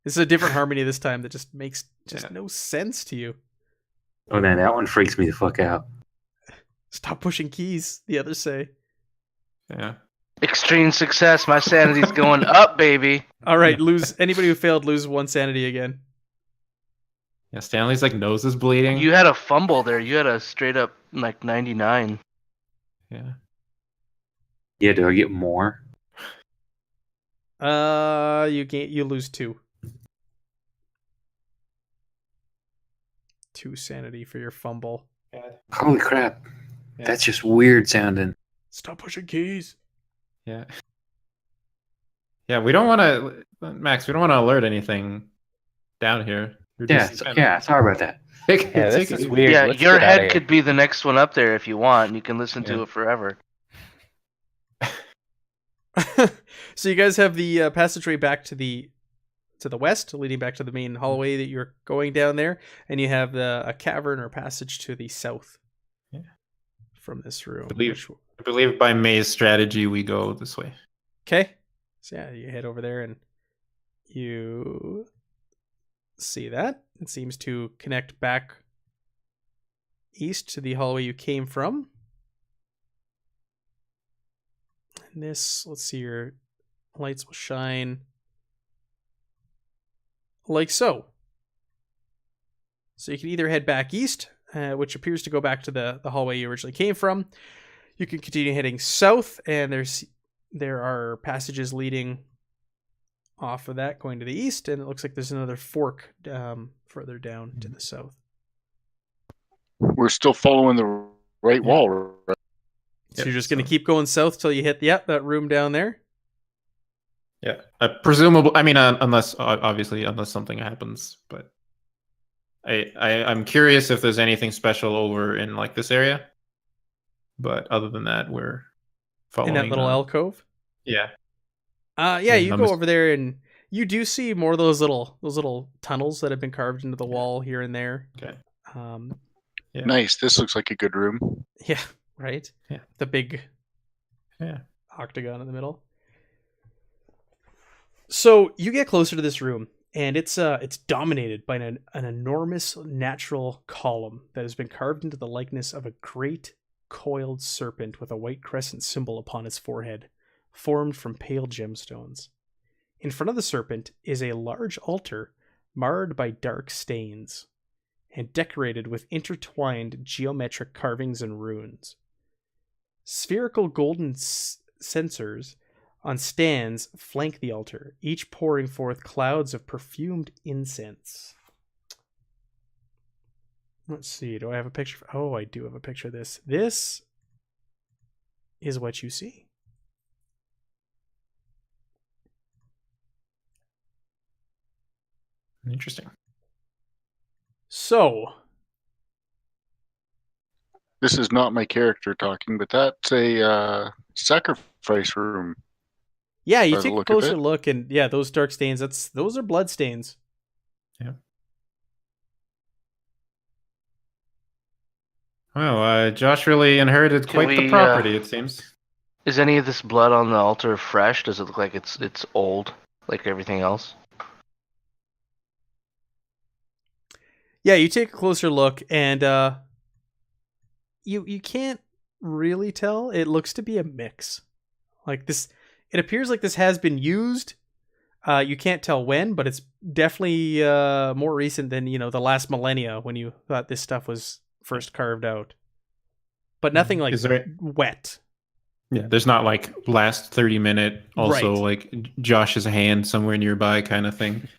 This is a different harmony this time that just makes Yeah. no sense to you. Oh, man, that one freaks me the fuck out. Stop pushing keys, the others say. Yeah. Extreme success. My sanity's going up, baby. All right, lose anybody who failed lose 1 sanity again. Yeah. Stanley's like nose is bleeding. You had a fumble there. You had a straight up like 99. Yeah. Yeah, do I get more? You lose 2. 2 sanity for your fumble. Holy crap. Yeah. That's just weird sounding. Stop pushing keys. Yeah. Yeah, we don't want to, Max. We don't want to alert anything down here. We're Yeah, just sorry about that. Yeah, this is weird. Yeah, Let's your get outta head here. could be the next one up there if you want. And you can listen to Yeah. it forever. So you guys have the passageway back to the west, leading back to the main hallway that you're going down there, and you have a cavern or passage to the south. Yeah. from this room. I believe by May's strategy, we go this way. Okay. So yeah, you head over there and you see that. It seems to connect back east to the hallway you came from. And this, let's see, your lights will shine like so. So you can either head back east, which appears to go back to the hallway you originally came from. You can continue heading south, and there are passages leading off of that going to the east, and it looks like there's another fork further down to the south. We're still following the right wall, right? So you're just going to keep going south till you hit that room down there? Yeah. Presumably, I mean, unless something happens, but I'm curious if there's anything special over in like this area. But other than that, we're following in that little alcove. Yeah. Yeah, you go over there and you do see more of those little tunnels that have been carved into the wall here and there. Okay. Yeah. Nice. This looks like a good room. Yeah, right? Yeah. The big yeah octagon in the middle. So you get closer to this room, and it's dominated by an enormous natural column that has been carved into the likeness of a great coiled serpent with a white crescent symbol upon its forehead, formed from pale gemstones. In front of the serpent is a large altar marred by dark stains and decorated with intertwined geometric carvings and runes. Spherical golden censers on stands flank the altar, each pouring forth clouds of perfumed incense. Let's see, do I have a picture? Oh, I do have a picture of this. This is what you see. Interesting. So, this is not my character talking, but that's a sacrifice room. Yeah, you take a closer look, and yeah, those dark stains, those are blood stains. Yeah. Well, Josh really inherited quite the property, it seems. Is any of this blood on the altar fresh? Does it look like it's old, like everything else? Yeah, you take a closer look, and you can't really tell. It looks to be a mix. Like this, it appears like this has been used. You can't tell when, but it's definitely more recent than the last millennia when you thought this stuff was first carved out. But nothing like wet. Yeah, there's not like last 30-minute, also like Josh's hand somewhere nearby kind of thing.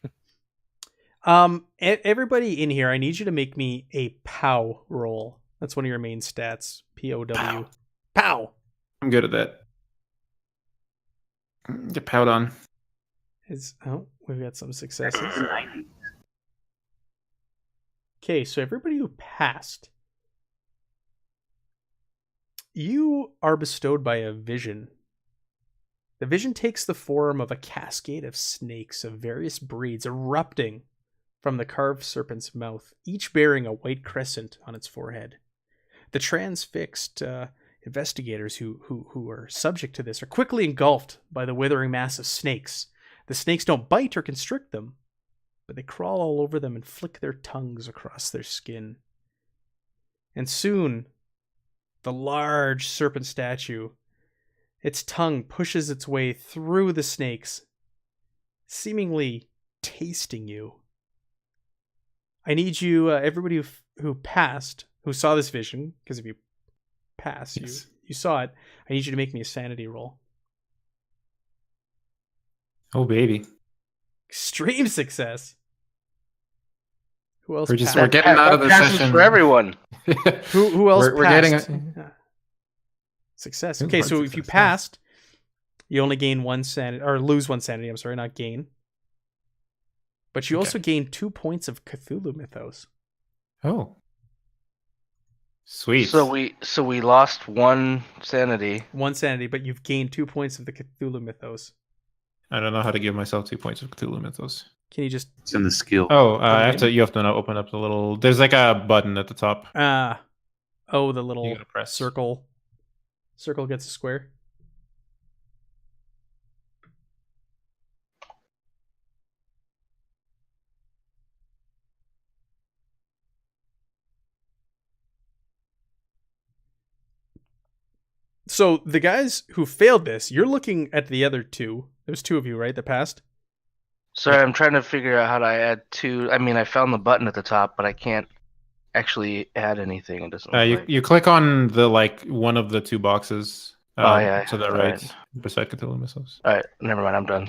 Everybody in here, I need you to make me a POW roll. That's one of your main stats. POW. POW. I'm good at that. Get POW'd on. We've got some successes. Okay, so everybody who passed, you are bestowed by a vision. The vision takes the form of a cascade of snakes of various breeds erupting from the carved serpent's mouth, each bearing a white crescent on its forehead. The transfixed investigators who are subject to this are quickly engulfed by the withering mass of snakes. The snakes don't bite or constrict them, but they crawl all over them and flick their tongues across their skin. And soon, the large serpent statue, its tongue pushes its way through the snakes, seemingly tasting you. I need you, everybody who passed, who saw this vision, because if you pass, yes, you saw it, I need you to make me a sanity roll. Oh, baby. Extreme success. Who else? We're getting out of the session for everyone. Who else? We're getting success. Okay, so if you passed, you only gain one sanity, or lose one sanity. I'm sorry, not gain. But you also gain 2 points of Cthulhu Mythos. Oh, sweet. So we lost one sanity. One sanity, but you've gained 2 points of the Cthulhu Mythos. I don't know how to give myself 2 points of Cthulhu Mythos. Can you just? It's in the skill. Oh, you have to open up the little. There's like a button at the top. Oh, the You little gotta press. circle. Circle gets a square. So the guys who failed this, you're looking at the other two. There's two of you, right? That passed. Sorry, I'm trying to figure out how to add two. I mean, I found the button at the top, but I can't actually add anything. It doesn't look like. You click on the one of the two boxes. Oh, yeah, To the all right, right. beside Cthulhu Mythos. All right, never mind. I'm done.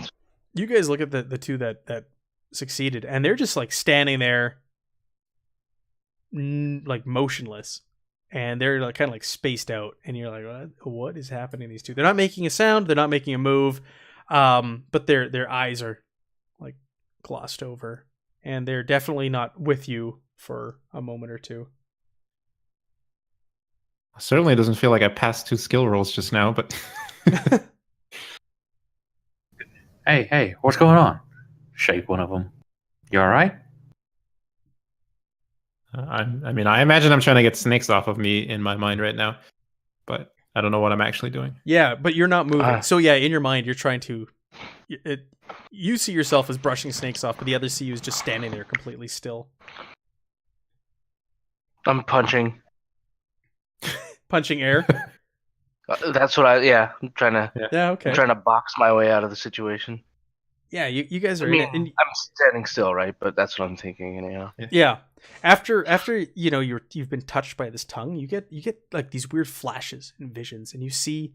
You guys look at the two that succeeded, and they're just like standing there, like motionless, and they're like kind of like spaced out, and you're like, what is happening to these two? They're not making a sound, they're not making a move, but their eyes are like glossed over, and they're definitely not with you for a moment or two. Certainly doesn't feel like I passed 2 skill rolls just now, but Hey, what's going on? Shake one of them. You all right? I mean, I imagine I'm trying to get snakes off of me in my mind right now, but I don't know what I'm actually doing. Yeah, but you're not moving. So yeah, in your mind, you're trying to. You see yourself as brushing snakes off, but the others see you as just standing there completely still. I'm punching. Punching air. That's what I'm trying to. Yeah, okay. I'm trying to box my way out of the situation. Yeah, you guys are I mean, in it. And, I'm standing still, right? But that's what I'm thinking. yeah. After you've been touched by this tongue, you get like these weird flashes and visions, and you see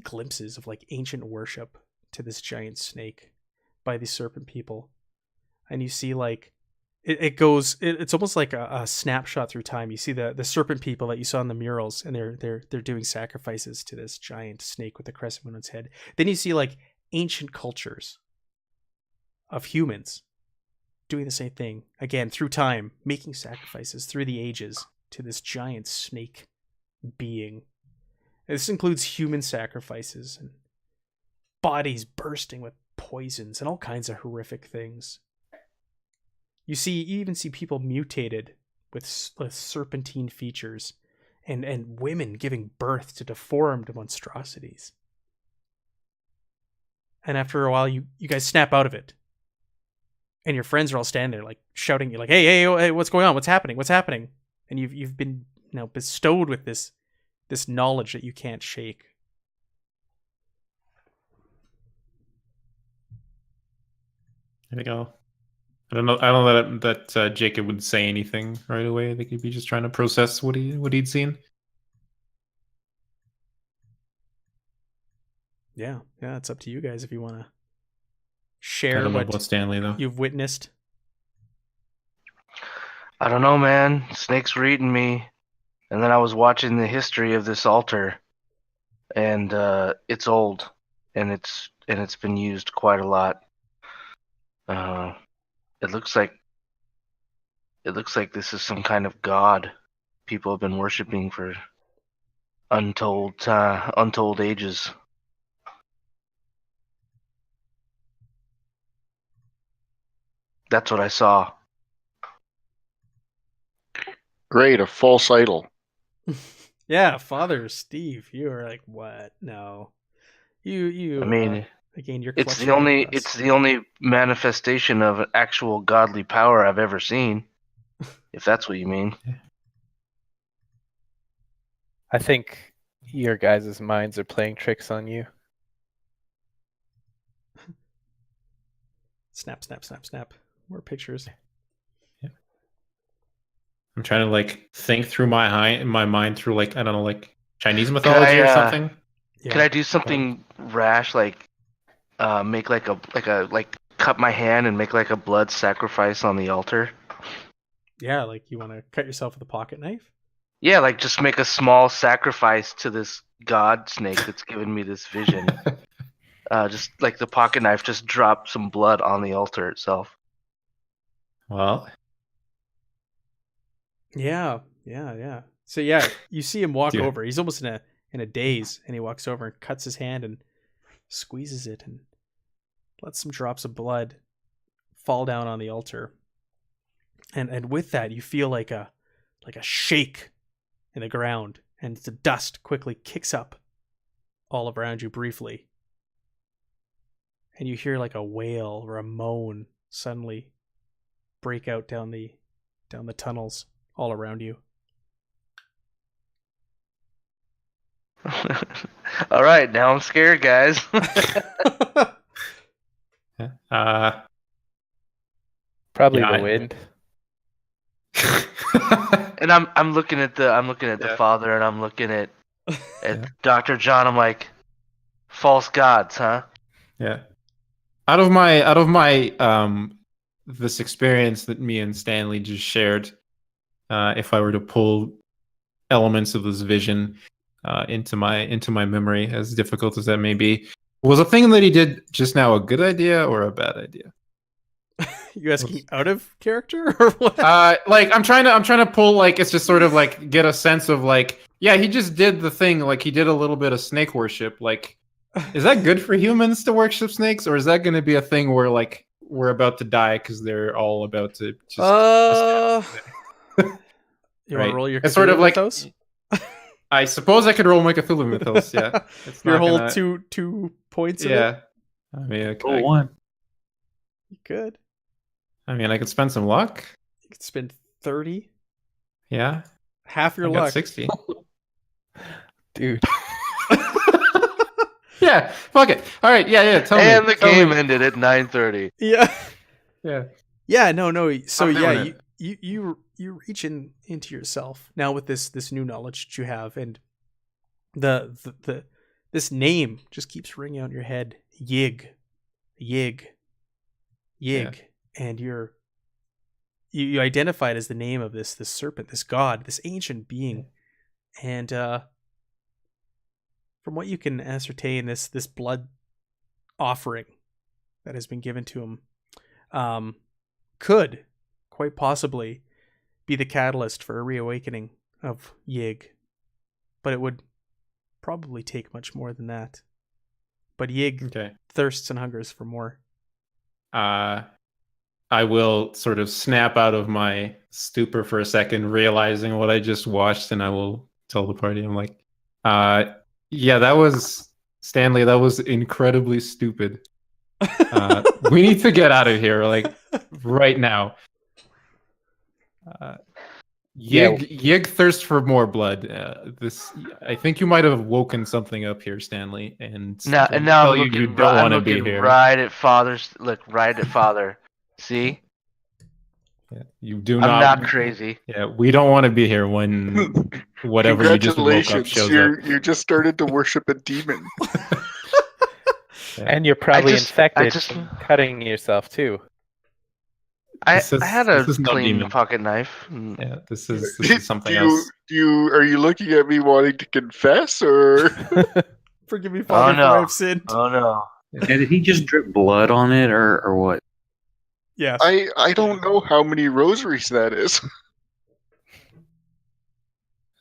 glimpses of like ancient worship to this giant snake by these serpent people, and you see like it's almost like a snapshot through time. You see the serpent people that you saw in the murals, and they're doing sacrifices to this giant snake with the crescent moon on its head. Then you see like ancient cultures of humans doing the same thing again through time, making sacrifices through the ages to this giant snake being. And this includes human sacrifices and bodies bursting with poisons and all kinds of horrific things. You even see people mutated with serpentine features, and women giving birth to deformed monstrosities. And after a while, you guys snap out of it. And your friends are all standing there, like shouting, you're like, hey, what's going on? What's happening? And you've been bestowed with this knowledge that you can't shake. There we go. I don't know that Jacob would say anything right away. I think he'd be just trying to process what he'd seen. Yeah, it's up to you guys if you want to I share don't know what about Stanley though. you've witnessed. I don't know, man. Snakes were eating me, and then I was watching the history of this altar, and it's old, and it's been used quite a lot. It looks like this is some kind of god people have been worshiping for untold ages. That's what I saw. Great, a false idol. Yeah, Father Steve, you are like, what? No, you. I mean, again, you're. it's clutching the only manifestation of an actual godly power I've ever seen. If that's what you mean. I think your guys' minds are playing tricks on you. Snap. More pictures. I'm trying to like think through my mind through like I don't know like Chinese mythology or something. Yeah. Could I do something rash like make like cut my hand and make like a blood sacrifice on the altar? Yeah, like you want to cut yourself with a pocket knife? Yeah, like just make a small sacrifice to this god snake that's given me this vision. Just like the pocket knife, just drop some blood on the altar itself. Well, Yeah. So yeah, you see him walk Yeah. over. He's almost in a daze, and he walks over and cuts his hand and squeezes it and lets some drops of blood fall down on the altar. And with that, you feel like a shake in the ground, and the dust quickly kicks up all around you briefly. And you hear like a wail or a moan suddenly break out down the tunnels all around you. All right, now I'm scared, guys. Probably Yeah, the wind. And I'm looking at the Yeah. father, and I'm looking at Yeah. Dr. John. I'm like, false gods, huh? Yeah. Out of my this experience that me and Stanley just shared, if I were to pull elements of this vision into my memory, as difficult as that may be, was the thing that he did just now a good idea or a bad idea? You asking out of character or what? Like I'm trying to pull, like, it's just sort of like get a sense of like, yeah, he just did the thing, like he did a little bit of snake worship. Like, is that good for humans to worship snakes, or is that going to be a thing where like we're about to die because they're all about to just you want Right. to roll your It's sort of Cthulhu like Mythos? I suppose I could roll my Cthulhu Mythos. Yeah, it's Your not whole gonna- 2 points. Of it? Yeah, I mean, Roll one. You could. I could spend some luck. You could spend 30. Yeah, Half your I got luck. 60. Dude. Yeah, fuck it. All right, yeah. Tell And me. the game ended at 9:30. Yeah. Yeah. Yeah. No. So I'm yeah, doing you reach into yourself now with this new knowledge that you have, and the this name just keeps ringing out in your head. Yig, and you identify it as the name of this serpent, this god, this ancient being, and from what you can ascertain, this blood offering that has been given to him could quite possibly be the catalyst for a reawakening of Yig, but it would probably take much more than that. But Yig Okay. thirsts and hungers for more. I will sort of snap out of my stupor for a second, realizing what I just watched, and I will tell the party, I'm like, yeah, that was Stanley. That was incredibly stupid. We need to get out of here, like right now. Yig thirst for more blood. I think you might have woken something up here, Stanley. And Now tell I'm you looking, don't I'm want to be looking here. right at father's. Look right at father. See, Yeah, you do I'm not. not crazy. Yeah, we don't want to be here when whatever you just woke up Congratulations, shows up. you just started to worship a demon. Yeah. And you're probably I infected just- from cutting yourself too. I This had a is not clean demon. pocket knife. Yeah, this is something do else. are you looking at me wanting to confess, or Forgive me, Father, no. for I've sinned. Oh no! And did he just drip blood on it, or what? Yes. I don't know how many rosaries that is.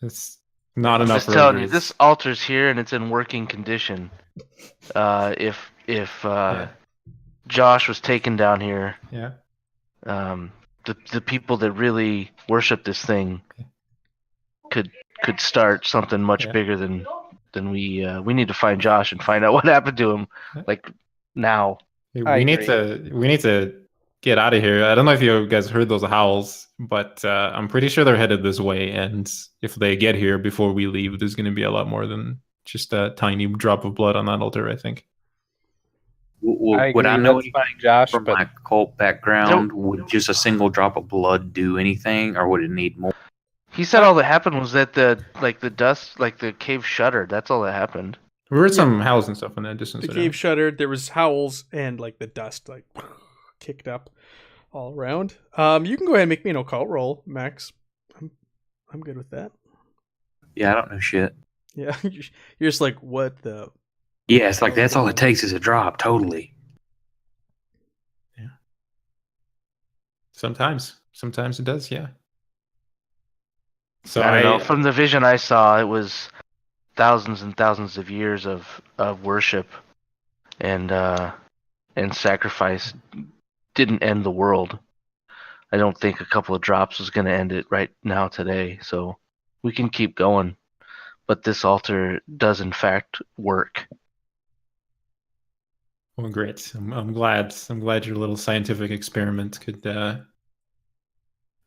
It's not I'm enough. just telling you, rosaries. this altar's here and it's in working condition. If Josh was taken down here, Yeah. the people that really worship this thing could start something much Yeah. bigger than we need to find Josh and find out what happened to him, like now. I We need to get out of here. I don't know if you guys heard those howls, but I'm pretty sure they're headed this way. And if they get here before we leave, there's going to be a lot more than just a tiny drop of blood on that altar, I think. Would I agree. know Let's anything find Josh, from but my cult background? Would just a single drop of blood do anything, or would it need more? He said all that happened was that the dust, like the cave shuddered. That's all that happened. We heard some howls and stuff in that distance. The right cave shuddered. There was howls and like the dust like kicked up all around. You can go ahead and make me an occult roll, Max. I'm good with that. Yeah, I don't know shit. Yeah, you're just like, what the? Yeah, it's like that's all it takes is a drop. Totally. Sometimes it does, yeah. So I don't know. From the vision I saw, it was thousands and thousands of years of worship and sacrifice didn't end the world. I don't think a couple of drops was going to end it right now today. So we can keep going. But this altar does in fact work. Well, great. I'm glad. I'm glad your little scientific experiment could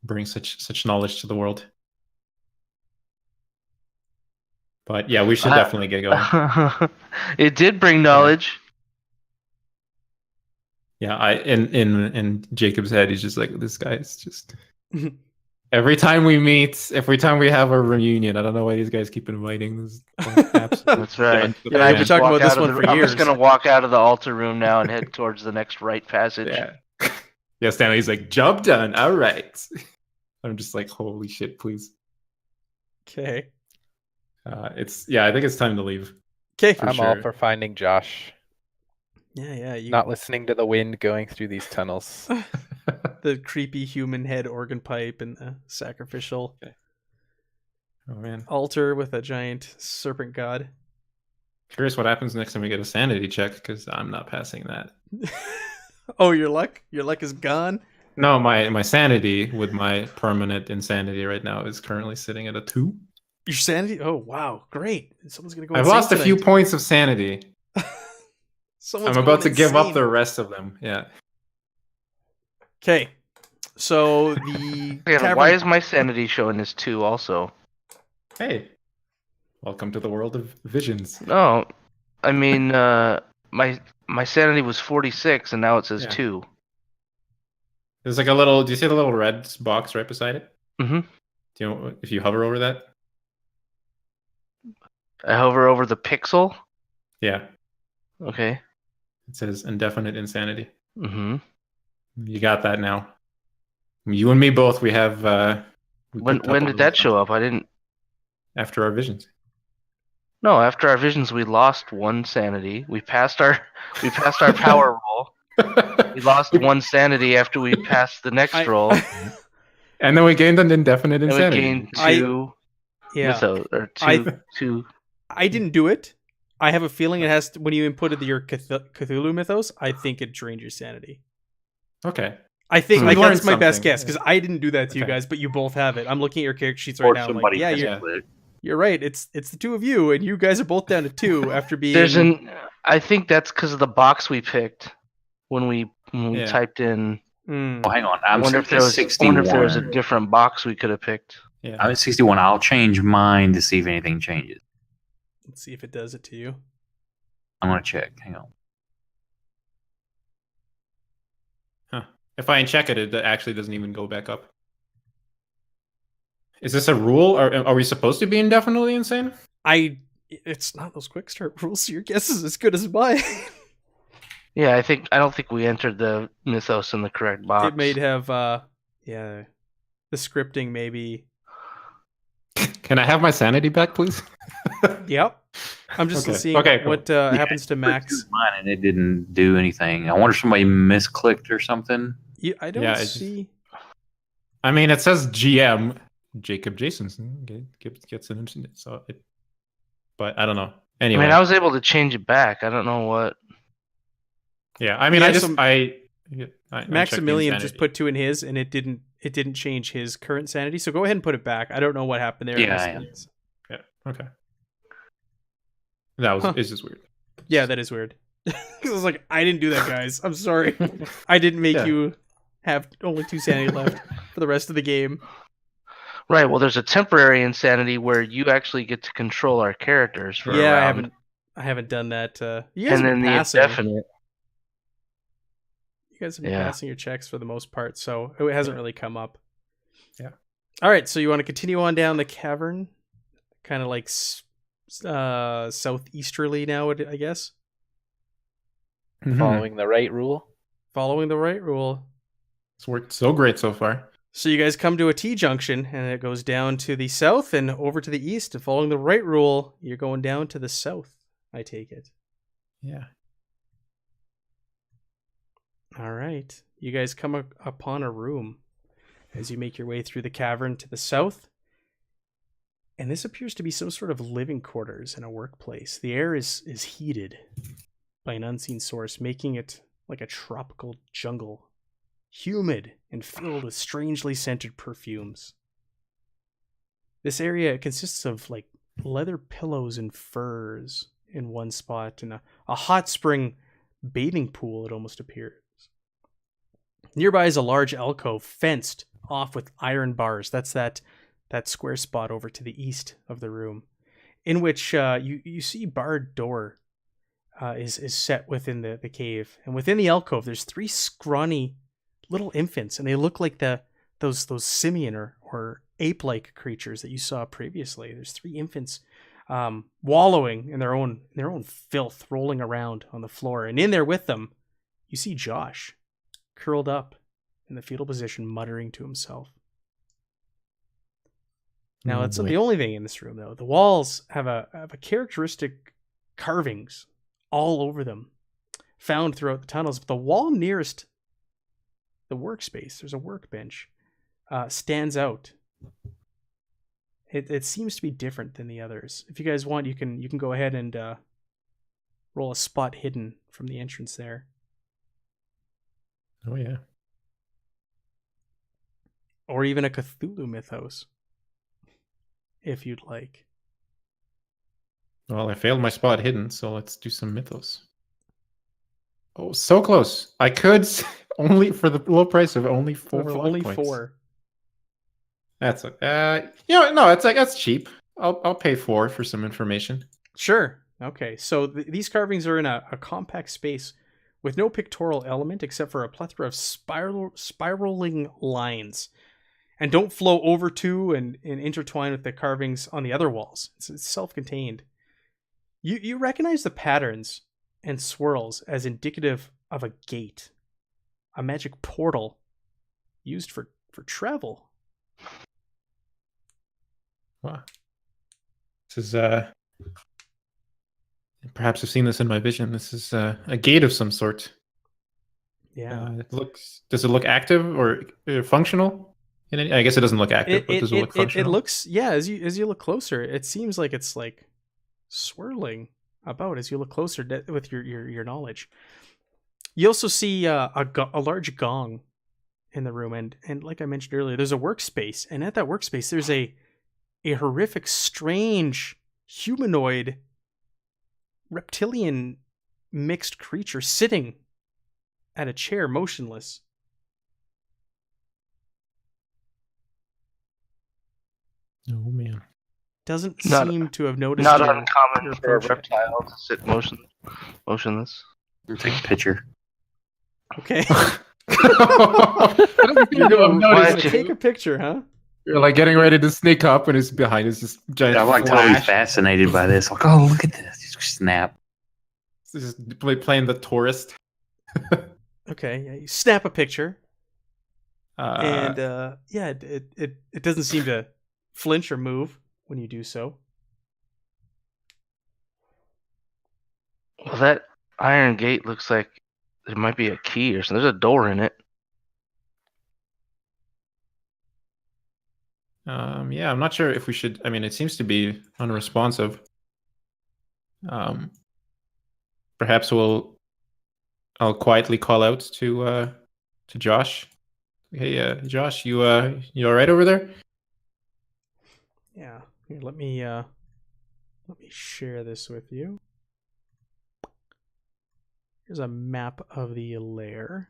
bring such knowledge to the world. But yeah, we should definitely get going. It did bring knowledge. Yeah, in Jacob's head, he's just like, this guy is just. Every time we meet, every time we have a reunion, I don't know why these guys keep inviting this. That's right. Yeah, I've been talking about this one for I'm years. just gonna walk out of the altar room now and head towards the next right passage. Yeah. Yeah, Stanley's like, job done. All right. I'm just like, holy shit, please. Okay. I think it's time to leave. Okay. I'm all for finding Josh. Yeah. You Not listening to the wind going through these tunnels. the creepy human head organ pipe and the sacrificial Oh man. altar with a giant serpent god. Curious what happens next time we get a sanity check, because I'm not passing that. Oh, your luck is gone. No, my sanity with my permanent insanity right now is currently sitting at a 2. Your sanity. Oh wow, great! Someone's gonna go. I've insane lost a few tonight. points of sanity. Someone's I'm about to going give up insane. the rest of them. Yeah. Okay, so the Man, why is my sanity showing as 2 also? Hey. Welcome to the world of visions. No, I mean my sanity was 46 and now it says Yeah. 2. There's like a little. Do you see the little red box right beside it? Mm-hmm. Do you know if you hover over that? I hover over the pixel. Yeah. Okay. It says indefinite insanity. Mm-hmm. You got that now. You and me both. We have. When did that show up? I didn't. After our visions. No, after our visions, we lost 1 sanity. We passed our power roll. We lost 1 sanity after we passed the next roll. And then we gained an indefinite And we insanity. gained 2 Yeah, mythos, or I- 2. I didn't do it. I have a feeling it has to, when you inputted your Cthulhu Mythos. I think it drained your sanity. Okay. I think So like we learned that's my best something. guess because I didn't do that to you Okay. guys, but you both have it. I'm looking at your character sheets right Or now. I'm like, somebody yeah, physically. you're right. It's the 2 of you, and you guys are both down to 2 after being. I think that's because of the box we picked when we Yeah. typed in. Hmm. Oh, hang on. I I'm wonder if there was 61. a different box we could have picked. Yeah. I'm at 61. I'll change mine to see if anything changes. Let's see if it does it to you. I'm going to check. Hang on. If I uncheck it, it actually doesn't even go back up. Is this a rule? Are we supposed to be indefinitely insane? It's not those quick start rules. So your guess is as good as mine. Yeah, I don't think we entered the mythos in the correct box. It may have, the scripting maybe. Can I have my sanity back, please? Yep. I'm just Okay. seeing Okay, cool. what happens to Max. Mine and it didn't do anything. I wonder if somebody misclicked or something. I don't Yeah, it's- see. I mean, it says GM Jacob Jasonson gets an incident, but I don't know. I Anyway, mean, I was able to change it back. I don't know what. yeah. I mean, Yeah, I just so I checked the Maximilian just insanity. put 2 in his, and it didn't change his current sanity. So go ahead and put it back. I don't know what happened there. Yeah, Yeah. Okay. That was Huh. it's just weird. Yeah, that is weird. Because I was like, I didn't do that, guys. I'm sorry. I didn't make Yeah. you have only 2 sanity left for the rest of the game. Right. Well, there's a temporary insanity where you actually get to control our characters for a Yeah, round. I haven't done that. You guys And have then been the passing. indefinite. You guys have been Yeah. passing your checks for the most part, so it hasn't really come up. Yeah. All right, so you want to continue on down the cavern, kind of like southeasterly now, I guess, Mhm. Following the right rule. following the right rule. It's worked so great so far. So you guys come to a T-junction, and it goes down to the south and over to the east. And following the right rule, you're going down to the south, I take it. Yeah. All right. You guys come upon a room as you make your way through the cavern to the south. And this appears to be some sort of living quarters in a workplace. The air is heated by an unseen source, making it like a tropical jungle. Humid and filled with strangely scented perfumes. This area consists of like leather pillows and furs in one spot, and a hot spring bathing pool, it almost appears. Nearby is a large alcove fenced off with iron bars. That's that square spot over to the east of the room, in which you see barred door is set within the cave. And within the alcove, there's 3 scrawny little infants, and they look like those simian or ape-like creatures that you saw previously. There's 3 infants wallowing in their own filth, rolling around on the floor. And in there with them, you see Josh, curled up in the fetal position, muttering to himself. Now, that's not the only thing in this room, though. The walls have a characteristic carvings all over them, found throughout the tunnels. But the wall nearest the workspace, there's a workbench, stands out. It seems to be different than the others. If you guys want, you can go ahead and roll a spot hidden from the entrance there. Oh yeah. Or even a Cthulhu Mythos, if you'd like. Well, I failed my spot hidden, so let's do some mythos. Oh, so close. I could only for the low price of only 4 life Only points. 4. That's no, it's like that's cheap. I'll pay 4 for some information. Sure. Okay. So these carvings are in a compact space with no pictorial element except for a plethora of spiraling lines, and don't flow over to and intertwine with the carvings on the other walls. It's self-contained. You recognize the patterns and swirls as indicative of a gate, a magic portal used for travel. Wow. This is perhaps I've seen this in my vision. This is a gate of some sort. Yeah. Does it look active or functional? I guess it doesn't look active, but does it look functional? It looks, yeah, as you look closer, it seems like it's like swirling about as you look closer with your knowledge. You also see a large gong in the room, and like I mentioned earlier, there's a workspace, and at that workspace there's a horrific, strange, humanoid, reptilian mixed creature sitting at a chair, motionless. Oh man. Doesn't seem to have noticed. Not your uncommon for a approach yet. reptile to sit motionless. Take a picture. Okay. You're notice it. Take a picture, huh? You're like getting ready to sneak up, and it's behind us this giant. I'm like totally fascinated by this. Like, oh, look at this! Just snap. Just playing the tourist. Okay, yeah, you snap a picture, and yeah, it doesn't seem to flinch or move when you do so. Well, that iron gate looks like there might be a key or something. There's a door in it. Yeah, I'm not sure if we should. I mean, it seems to be unresponsive. Perhaps I'll quietly call out to Josh. Hey, Josh, you all right over there? Yeah. Here, let me share this with you. Here's a map of the lair.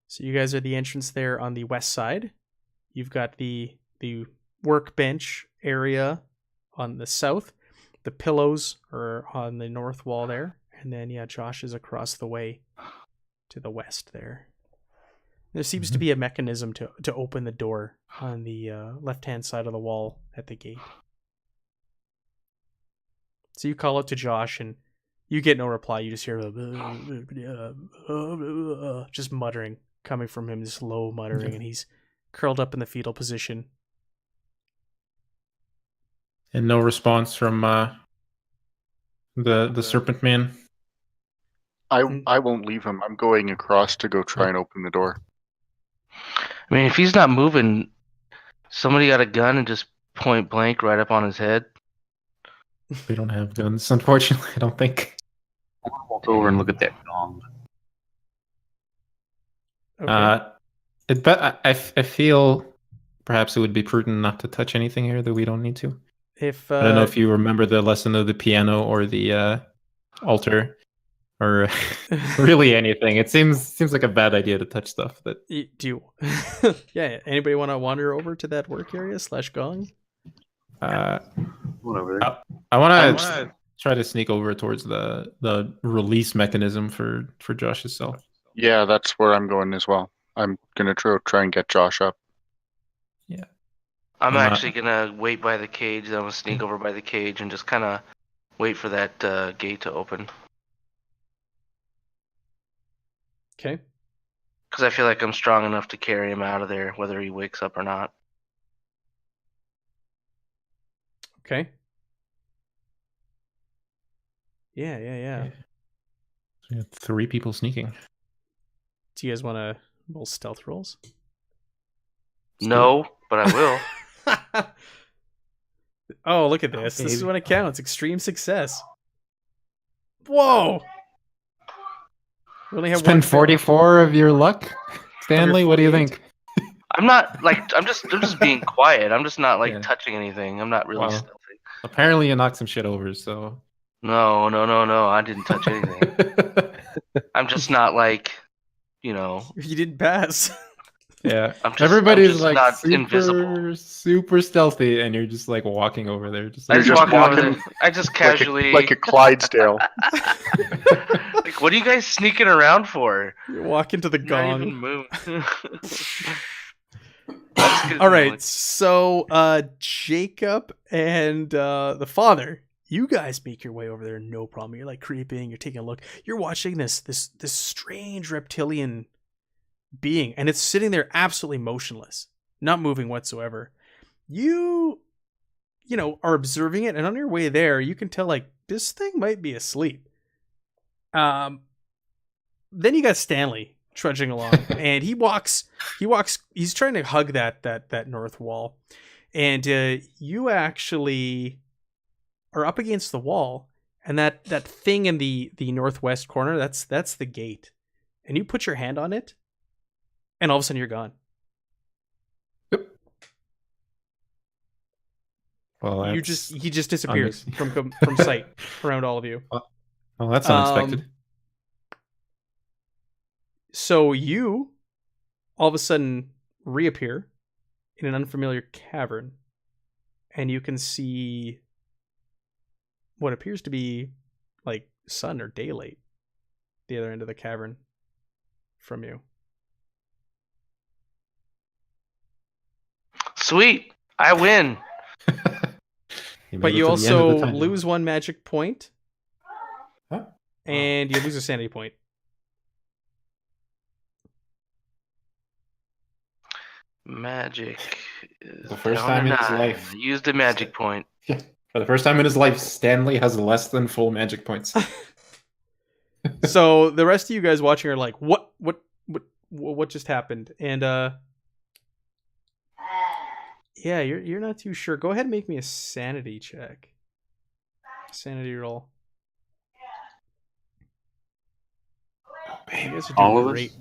So you guys are the entrance there on the west side. You've got the workbench area on the south. The pillows are on the north wall there. And then, yeah, Josh is across the way to the west there. There seems to be a mechanism to open the door on the left-hand side of the wall at the gate. So you call out to Josh, and you get no reply. You just hear just muttering coming from him, this low muttering, and he's curled up in the fetal position. And no response from the serpent man. I won't leave him. I'm going across to go try and open the door. I mean, if he's not moving, somebody got a gun and just point blank right up on his head. We don't have guns, unfortunately. I don't think. I want to walk over and look at that gong. Okay. But I feel perhaps it would be prudent not to touch anything here that we don't need to. If I don't know if you remember the lesson of the piano or the altar, or really anything. It seems like a bad idea to touch stuff that. do you, yeah. Anybody want to wander over to that work area / gong? One over there. I want to try to sneak over towards the release mechanism for Josh's cell. Yeah, that's where I'm going as well. I'm gonna try and get Josh up. Yeah. I'm I'm not- actually gonna wait by the cage. I'm gonna sneak over by the cage and just kind of wait for that gate to open. Okay. Because I feel like I'm strong enough to carry him out of there, whether he wakes up or not. Okay. Yeah. So we have 3 people sneaking. Do you guys want to roll stealth rolls? No, but I will. Oh, look at this. This is baby. when it counts. Extreme success. Whoa! We only have one Spend fail. 44 of your luck, Stanley. What do you think? I'm not like I'm just being quiet. I'm just not like Yeah. touching anything. I'm not really Wow. stealthy. Apparently, you knocked some shit over. So. No. I didn't touch anything. I'm just not like, you know. You didn't pass. Yeah, I'm just everybody's like not super, invisible. super stealthy, and you're just like walking over there. Just I like, just just walk over walking there. I just casually like a Clydesdale. like, what are you guys sneaking around for? You walk into the Not even gong. move. All right, so Jacob and the father, you guys make your way over there, no problem. You're like creeping, you're taking a look. You're watching this strange reptilian being, and it's sitting there absolutely motionless, not moving whatsoever. You are observing it, and on your way there, you can tell like this thing might be asleep. Then you got Stanley trudging along, and he's trying to hug that north wall, and you actually are up against the wall, and that thing in the northwest corner, that's the gate, and you put your hand on it, and all of a sudden you're gone. well, He that's, just disappears from sight around all of you. well, that's unexpected. So you all of a sudden reappear in an unfamiliar cavern, and you can see what appears to be like sun or daylight the other end of the cavern from you. Sweet, I win. You But made it you to the end of also the time. lose 1 magic point, Huh? and you lose a sanity point. Magic. Is The first down time to in his 9. life. I used a magic point. Yeah. For the first time in his life, Stanley has less than full magic points. So the rest of you guys watching are like, what just happened? And yeah, you're not too sure. Go ahead and make me a sanity check. Sanity roll. You guys are All doing of us? great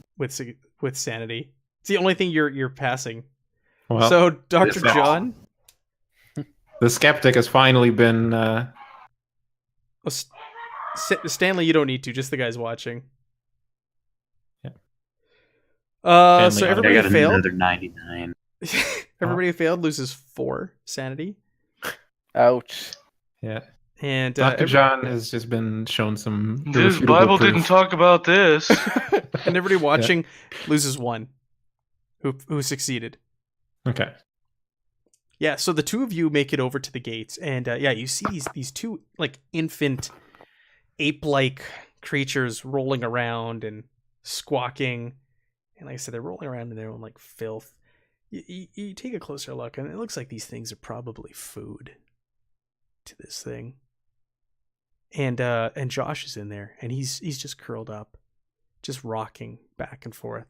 with sanity. It's the only thing you're passing. Well, So Dr. yes. John, the skeptic has finally been. Stanley, you don't need to. Just the guys watching. Yeah. So Stanley, I everybody got who failed. another 99. Everybody who failed loses 4 sanity, Ouch. Yeah. and Dr. John has just been shown some. This irrefutable Bible proof. didn't talk about this. and everybody watching loses 1. Who succeeded? Okay. Yeah. So the 2 of you make it over to the gates, and you see these 2 like infant ape-like creatures rolling around and squawking, and like I said, they're rolling around in their own like filth. You take a closer look, and it looks like these things are probably food to this thing. And Josh is in there, and he's just curled up, just rocking back and forth,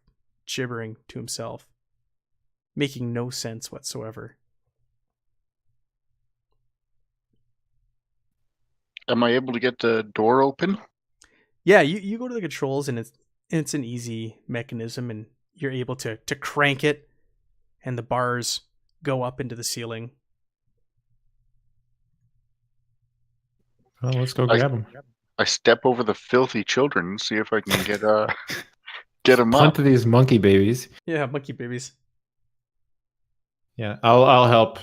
gibbering to himself, making no sense whatsoever. Am I able to get the door open? Yeah, you go to the controls, and it's an easy mechanism, and you're able to crank it, and the bars go up into the ceiling. Well, let's go I- grab him. I step over the filthy children and see if I can get them up. Punt to these monkey babies. Yeah, monkey babies. Yeah, I'll help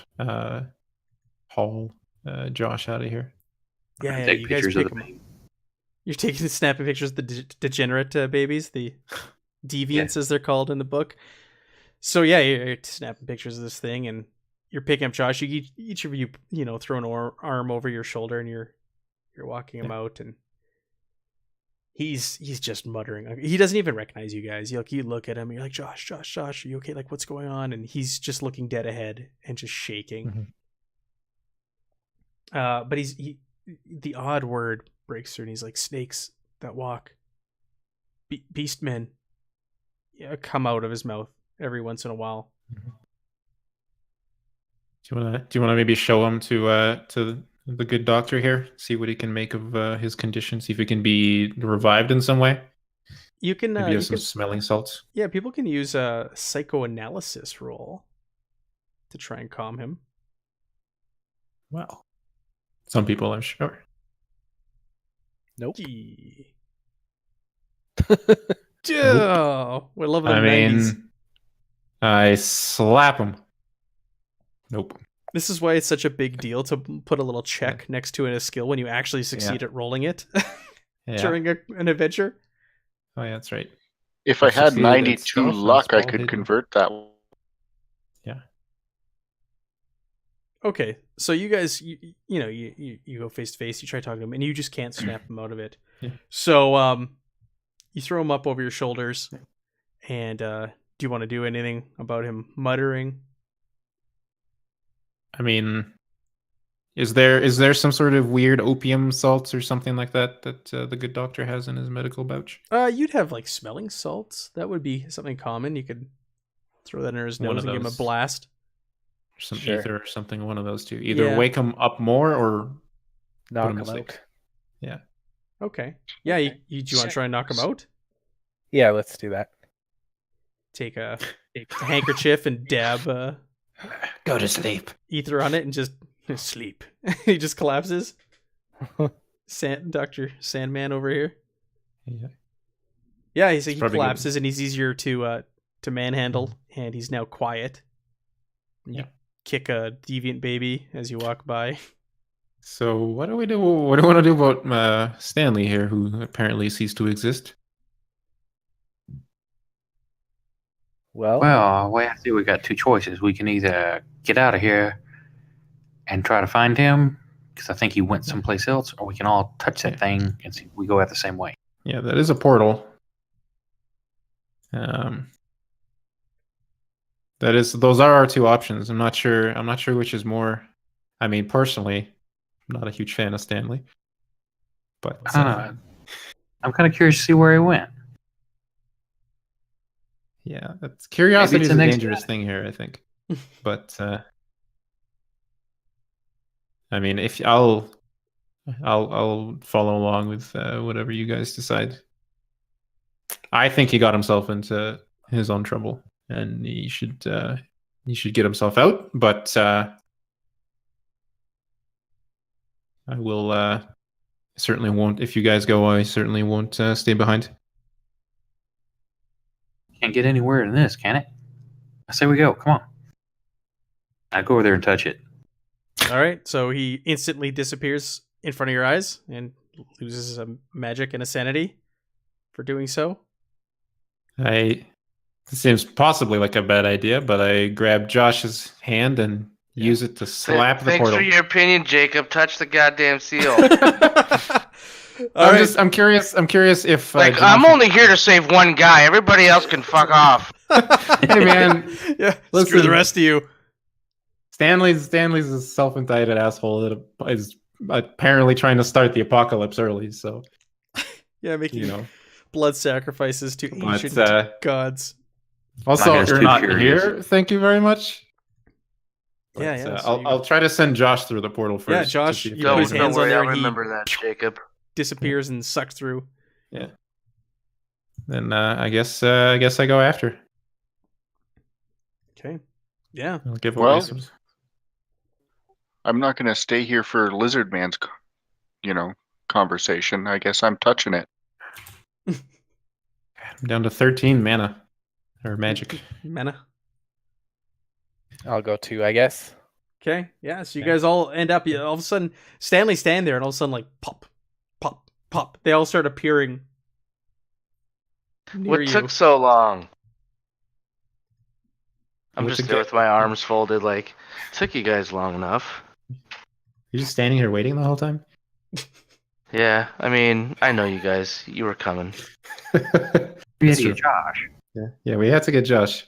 haul Josh out of here. Yeah, Take you guys pictures pick of them the up. baby. You're taking snapping pictures of the degenerate babies, the deviants as they're called in the book. So yeah, you're snapping pictures of this thing, and you're picking up Josh. You each of you, throw an arm over your shoulder, and you're walking him out, and he's just muttering. He doesn't even recognize you guys. You look at him, and you're like, Josh, are you okay? Like, what's going on? And he's just looking dead ahead and just shaking. Mhm. But the odd word breaks through, and he's like, snakes that walk, beast men, come out of his mouth every once in a while. Do you want to maybe show him to the good doctor here? See what he can make of his condition. See if he can be revived in some way. You can Maybe have some smelling salts. Yeah, people can use a psychoanalysis roll to try and calm him. Well, some people, I'm sure. Nope. Gee. Oh, we love the I 90s. mean, I slap him. Nope. This is why it's such a big deal to put a little check next to a skill when you actually succeed at rolling it Yeah. during an adventure. Oh yeah, that's right. If I had succeeded at 92 stealth and luck, I small could hidden. convert that. Okay, so you guys, you go face to face. You try talking to him, and you just can't snap him out of it. Yeah. So, you throw him up over your shoulders, and do you want to do anything about him muttering? I mean, is there some sort of weird opium salts or something like that the good doctor has in his medical pouch? You'd have like smelling salts. That would be something common. You could throw that in his One nose of and give him a those. blast. Some Sure. ether or something, one of those two. Either Yeah. wake him up more or Knock him him to sleep. out. Yeah. Okay. Yeah, do you want to try and knock him out? Yeah, let's do that. Take a handkerchief and dab Go to sleep. ether on it and just sleep. He just collapses. Dr. Sandman over here. Yeah. Yeah, he probably collapses and he's easier to manhandle, and he's now quiet. Yeah. Kick a deviant baby as you walk by. So what do we do? What do we want to do about Stanley here, who apparently ceased to exist? Well, I see we got two choices. We can either get out of here and try to find him, because I think he went someplace else, or we can all touch that thing and see if we go out the same way. Yeah, that is a portal. Those are our two options. I'm not sure which is more. I mean, personally, I'm not a huge fan of Stanley. But I don't know. I'm kind of curious to see where he went. yeah, that's curiosity Maybe is it's a the next dangerous guy. thing here, I think. But I mean, if I'll follow along with whatever you guys decide. I think he got himself into his own trouble, and he should get himself out. But I will certainly won't. If you guys go, I certainly won't stay behind. Can't get anywhere in this, can it? I say we go. Come on. I go over there and touch it. All right, so he instantly disappears in front of your eyes and loses a magic and a sanity for doing so. It seems possibly like a bad idea, but I grab Josh's hand and use it to slap the Thanks portal. for your opinion, Jacob. Touch the goddamn seal. I'm curious if I'm only here to save one guy. Everybody else can fuck off. Hey man, Yeah, screw listen. the rest of you. Stanley's a self-indicted asshole that is apparently trying to start the apocalypse early. So Yeah, making you know, blood sacrifices to but ancient gods. also guy's you're too not curious. here. Thank you very much. But, Yeah. So I'll try to send Josh through the portal first. Yeah, to Josh, see if you he put Don't, his can- hands don't on worry, there I'll and he remember that, Jacob. disappears and sucks through. Then I guess I go after. Okay. Yeah. I'll give Well- away some. I'm not going to stay here for Lizard Man's, conversation. I guess I'm touching it. I'm down to 13 mana or magic. Mana. I'll go 2, I guess. Okay. Yeah. So you Okay. guys all end up. All of a sudden, Stanley stand there, and all of a sudden, like pop, pop, pop. They all start appearing. Near What you. took so long? I'm What's just it there get- with my arms folded, like, took you guys long enough. You're just standing here waiting the whole time? Yeah, I mean, I know you guys. You were coming. That's true. Josh. Yeah, we had to get Josh.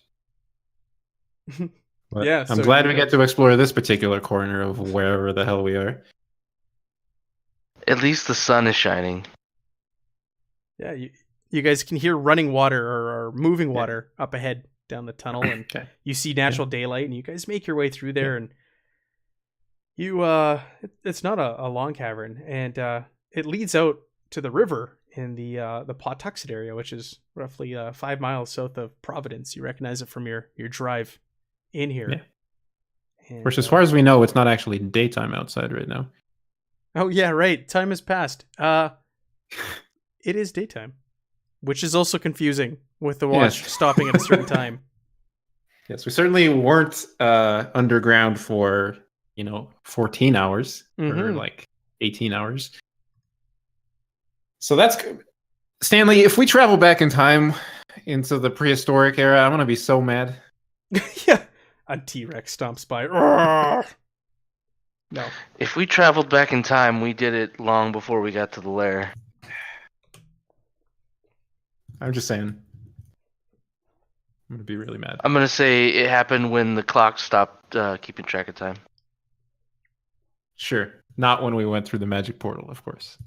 But Yeah, I'm so glad you we guys- get to explore this particular corner of wherever the hell we are. At least the sun is shining. Yeah. You guys can hear running water or moving water up ahead down the tunnel, and Okay. you see natural daylight, and you guys make your way through there, and you it's not a long cavern, and it leads out to the river in the Pawtuxet area, which is roughly 5 miles south of Providence. You recognize it from your drive in here. Yeah. And, Of course, as far as we know, it's not actually daytime outside right now. oh yeah, right. Time has passed. It is daytime, which is also confusing with the watch Yes. stopping at a certain time. Yes, we certainly weren't underground for 14 hours or Mhm. like 18 hours. So that's good. Stanley, if we travel back in time into the prehistoric era, I'm gonna be so mad. Yeah, a T-Rex stomps by. Roar! No. If we traveled back in time, we did it long before we got to the lair. I'm just saying. I'm gonna be really mad. I'm gonna say it happened when the clock stopped keeping track of time. Sure. Not when we went through the magic portal, of course.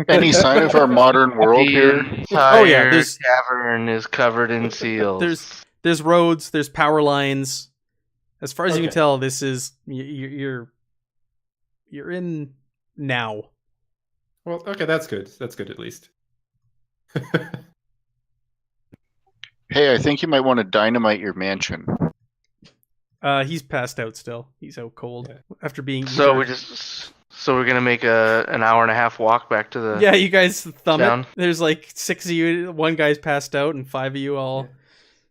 Any sign of our modern world The here? entire Oh, yeah, there's- cavern is covered in seals. There's roads, there's power lines. As far as you can Okay. tell, this is you're in now. Well, okay, that's good. That's good at least. Hey, I think you might want to dynamite your mansion. He's passed out still. He's out cold Yeah. after being. So eaten. we're gonna make an hour and a half walk back to the. Yeah, you guys thumb Down. it. There's like 6 of you. One guy's passed out, and 5 of you all Yeah.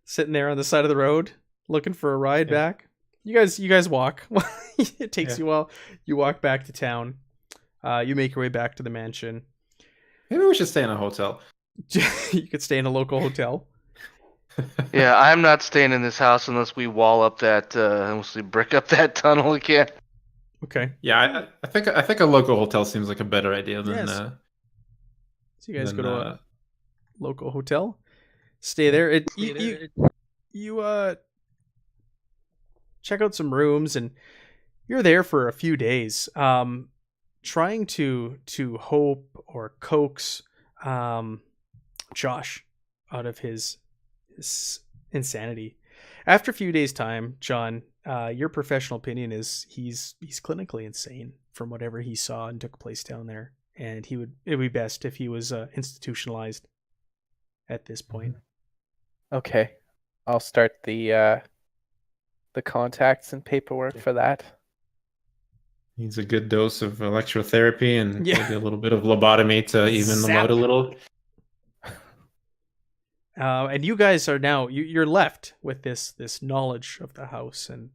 sitting there on the side of the road looking for a ride Yeah. back. You guys walk. It takes Yeah. you a while. You walk back to town. You make your way back to the mansion. Maybe we should stay in a hotel. You could stay in a local hotel. Yeah, I'm not staying in this house unless we wall up that, unless we brick up that tunnel again. Okay. Yeah, I think a local hotel seems like a better idea than Yes. So you guys go to a local hotel, stay there. You check out some rooms, and you're there for a few days, trying to hope or coax Josh out of his insanity. After a few days' time, John, your professional opinion is he's clinically insane from whatever he saw and took place down there, and it would be best if he was institutionalized at this point. Okay. I'll start the contacts and paperwork for that. Needs a good dose of electrotherapy and Yeah. maybe a little bit of lobotomy to even them out a Zap. little. And you guys are now you're left with this knowledge of the house and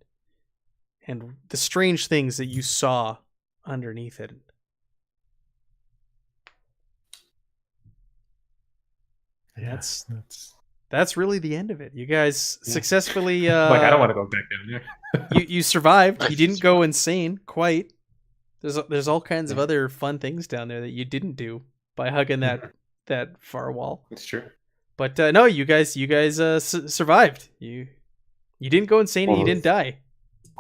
the strange things that you saw underneath it. And Yeah, that's really the end of it. You guys Yeah. successfully like I don't want to go back down there. you survived. You didn't go insane quite. There's all kinds of other fun things down there that you didn't do by hugging that far wall. It's true. But no, you guys survived. You didn't go insane and you didn't die.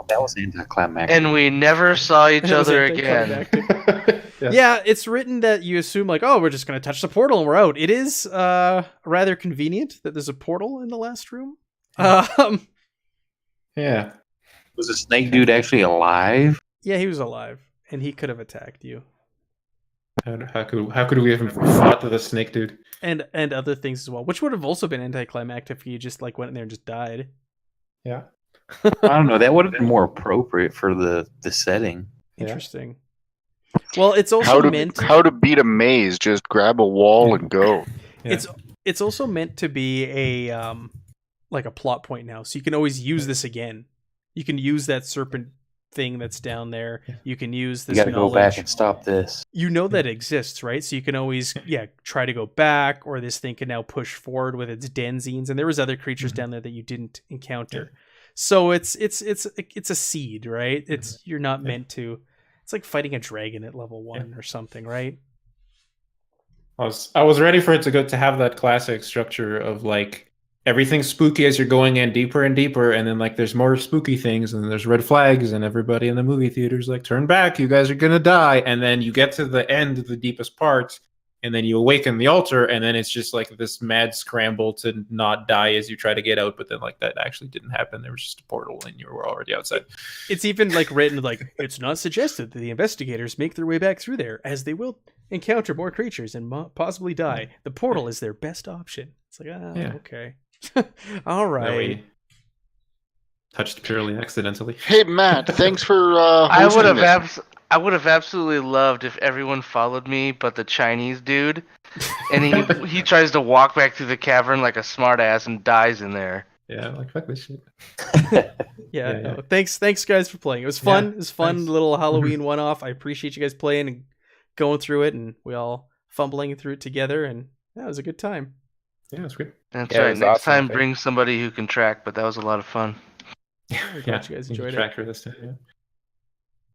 That was anticlimactic. And we never saw each That was other again. anticlimactic. Yeah. Yeah, it's written that you assume like, oh, we're just gonna touch the portal and we're out. It is rather convenient that there's a portal in the last room. Yeah. Was the snake dude actually alive? Yeah, he was alive and he could have attacked you How could we have fought the snake dude? and other things as well, which would have also been anticlimactic if you just like went in there and just died. Yeah. I don't know. That would have been more appropriate for the setting. Interesting. Well, it's also How to meant. how to beat a maze? Just grab a wall and go. Yeah. It's also meant to be a like a plot point now, so you can always use this again. You can use that serpent thing that's down there. Yeah. You can use You this got to go knowledge. back and stop this. You know that exists, right? So you can always try to go back, or this thing can now push forward with its denzines, and there was other creatures down there that you didn't encounter. So it's a seed, right? It's you're not meant to. It's like fighting a dragon at level 1 or something, right? I was ready for it to have that classic structure of like everything's spooky as you're going in deeper and deeper, and then like there's more spooky things, and there's red flags, and everybody in the movie theater's like, turn back, you guys are gonna die, and then you get to the end of the deepest part, and then you awaken the altar, and then it's just like this mad scramble to not die as you try to get out, but then like that actually didn't happen. There was just a portal, and you were already outside. It's even like written like it's not suggested that the investigators make their way back through there, as they will encounter more creatures and possibly die. The portal is their best option. It's like, okay. All That right. we touched purely accidentally. Hey Matt, thanks for I would hosting have this. I would have absolutely loved if everyone followed me, but the Chinese dude, and he tries to walk back through the cavern like a smartass and dies in there. Yeah, like fuck this shit. Yeah. Yeah. No, thanks guys for playing. It was fun. Yeah, It was fun. thanks. Little Halloween one-off. I appreciate you guys playing and going through it, and we all fumbling through it together, and it was a good time. Yeah, it's great. That's Yeah, it right. was Next awesome, time, thank- bring somebody who can track. But that was a lot of fun. I'm glad you guys enjoyed it. Tracker this time. Yeah.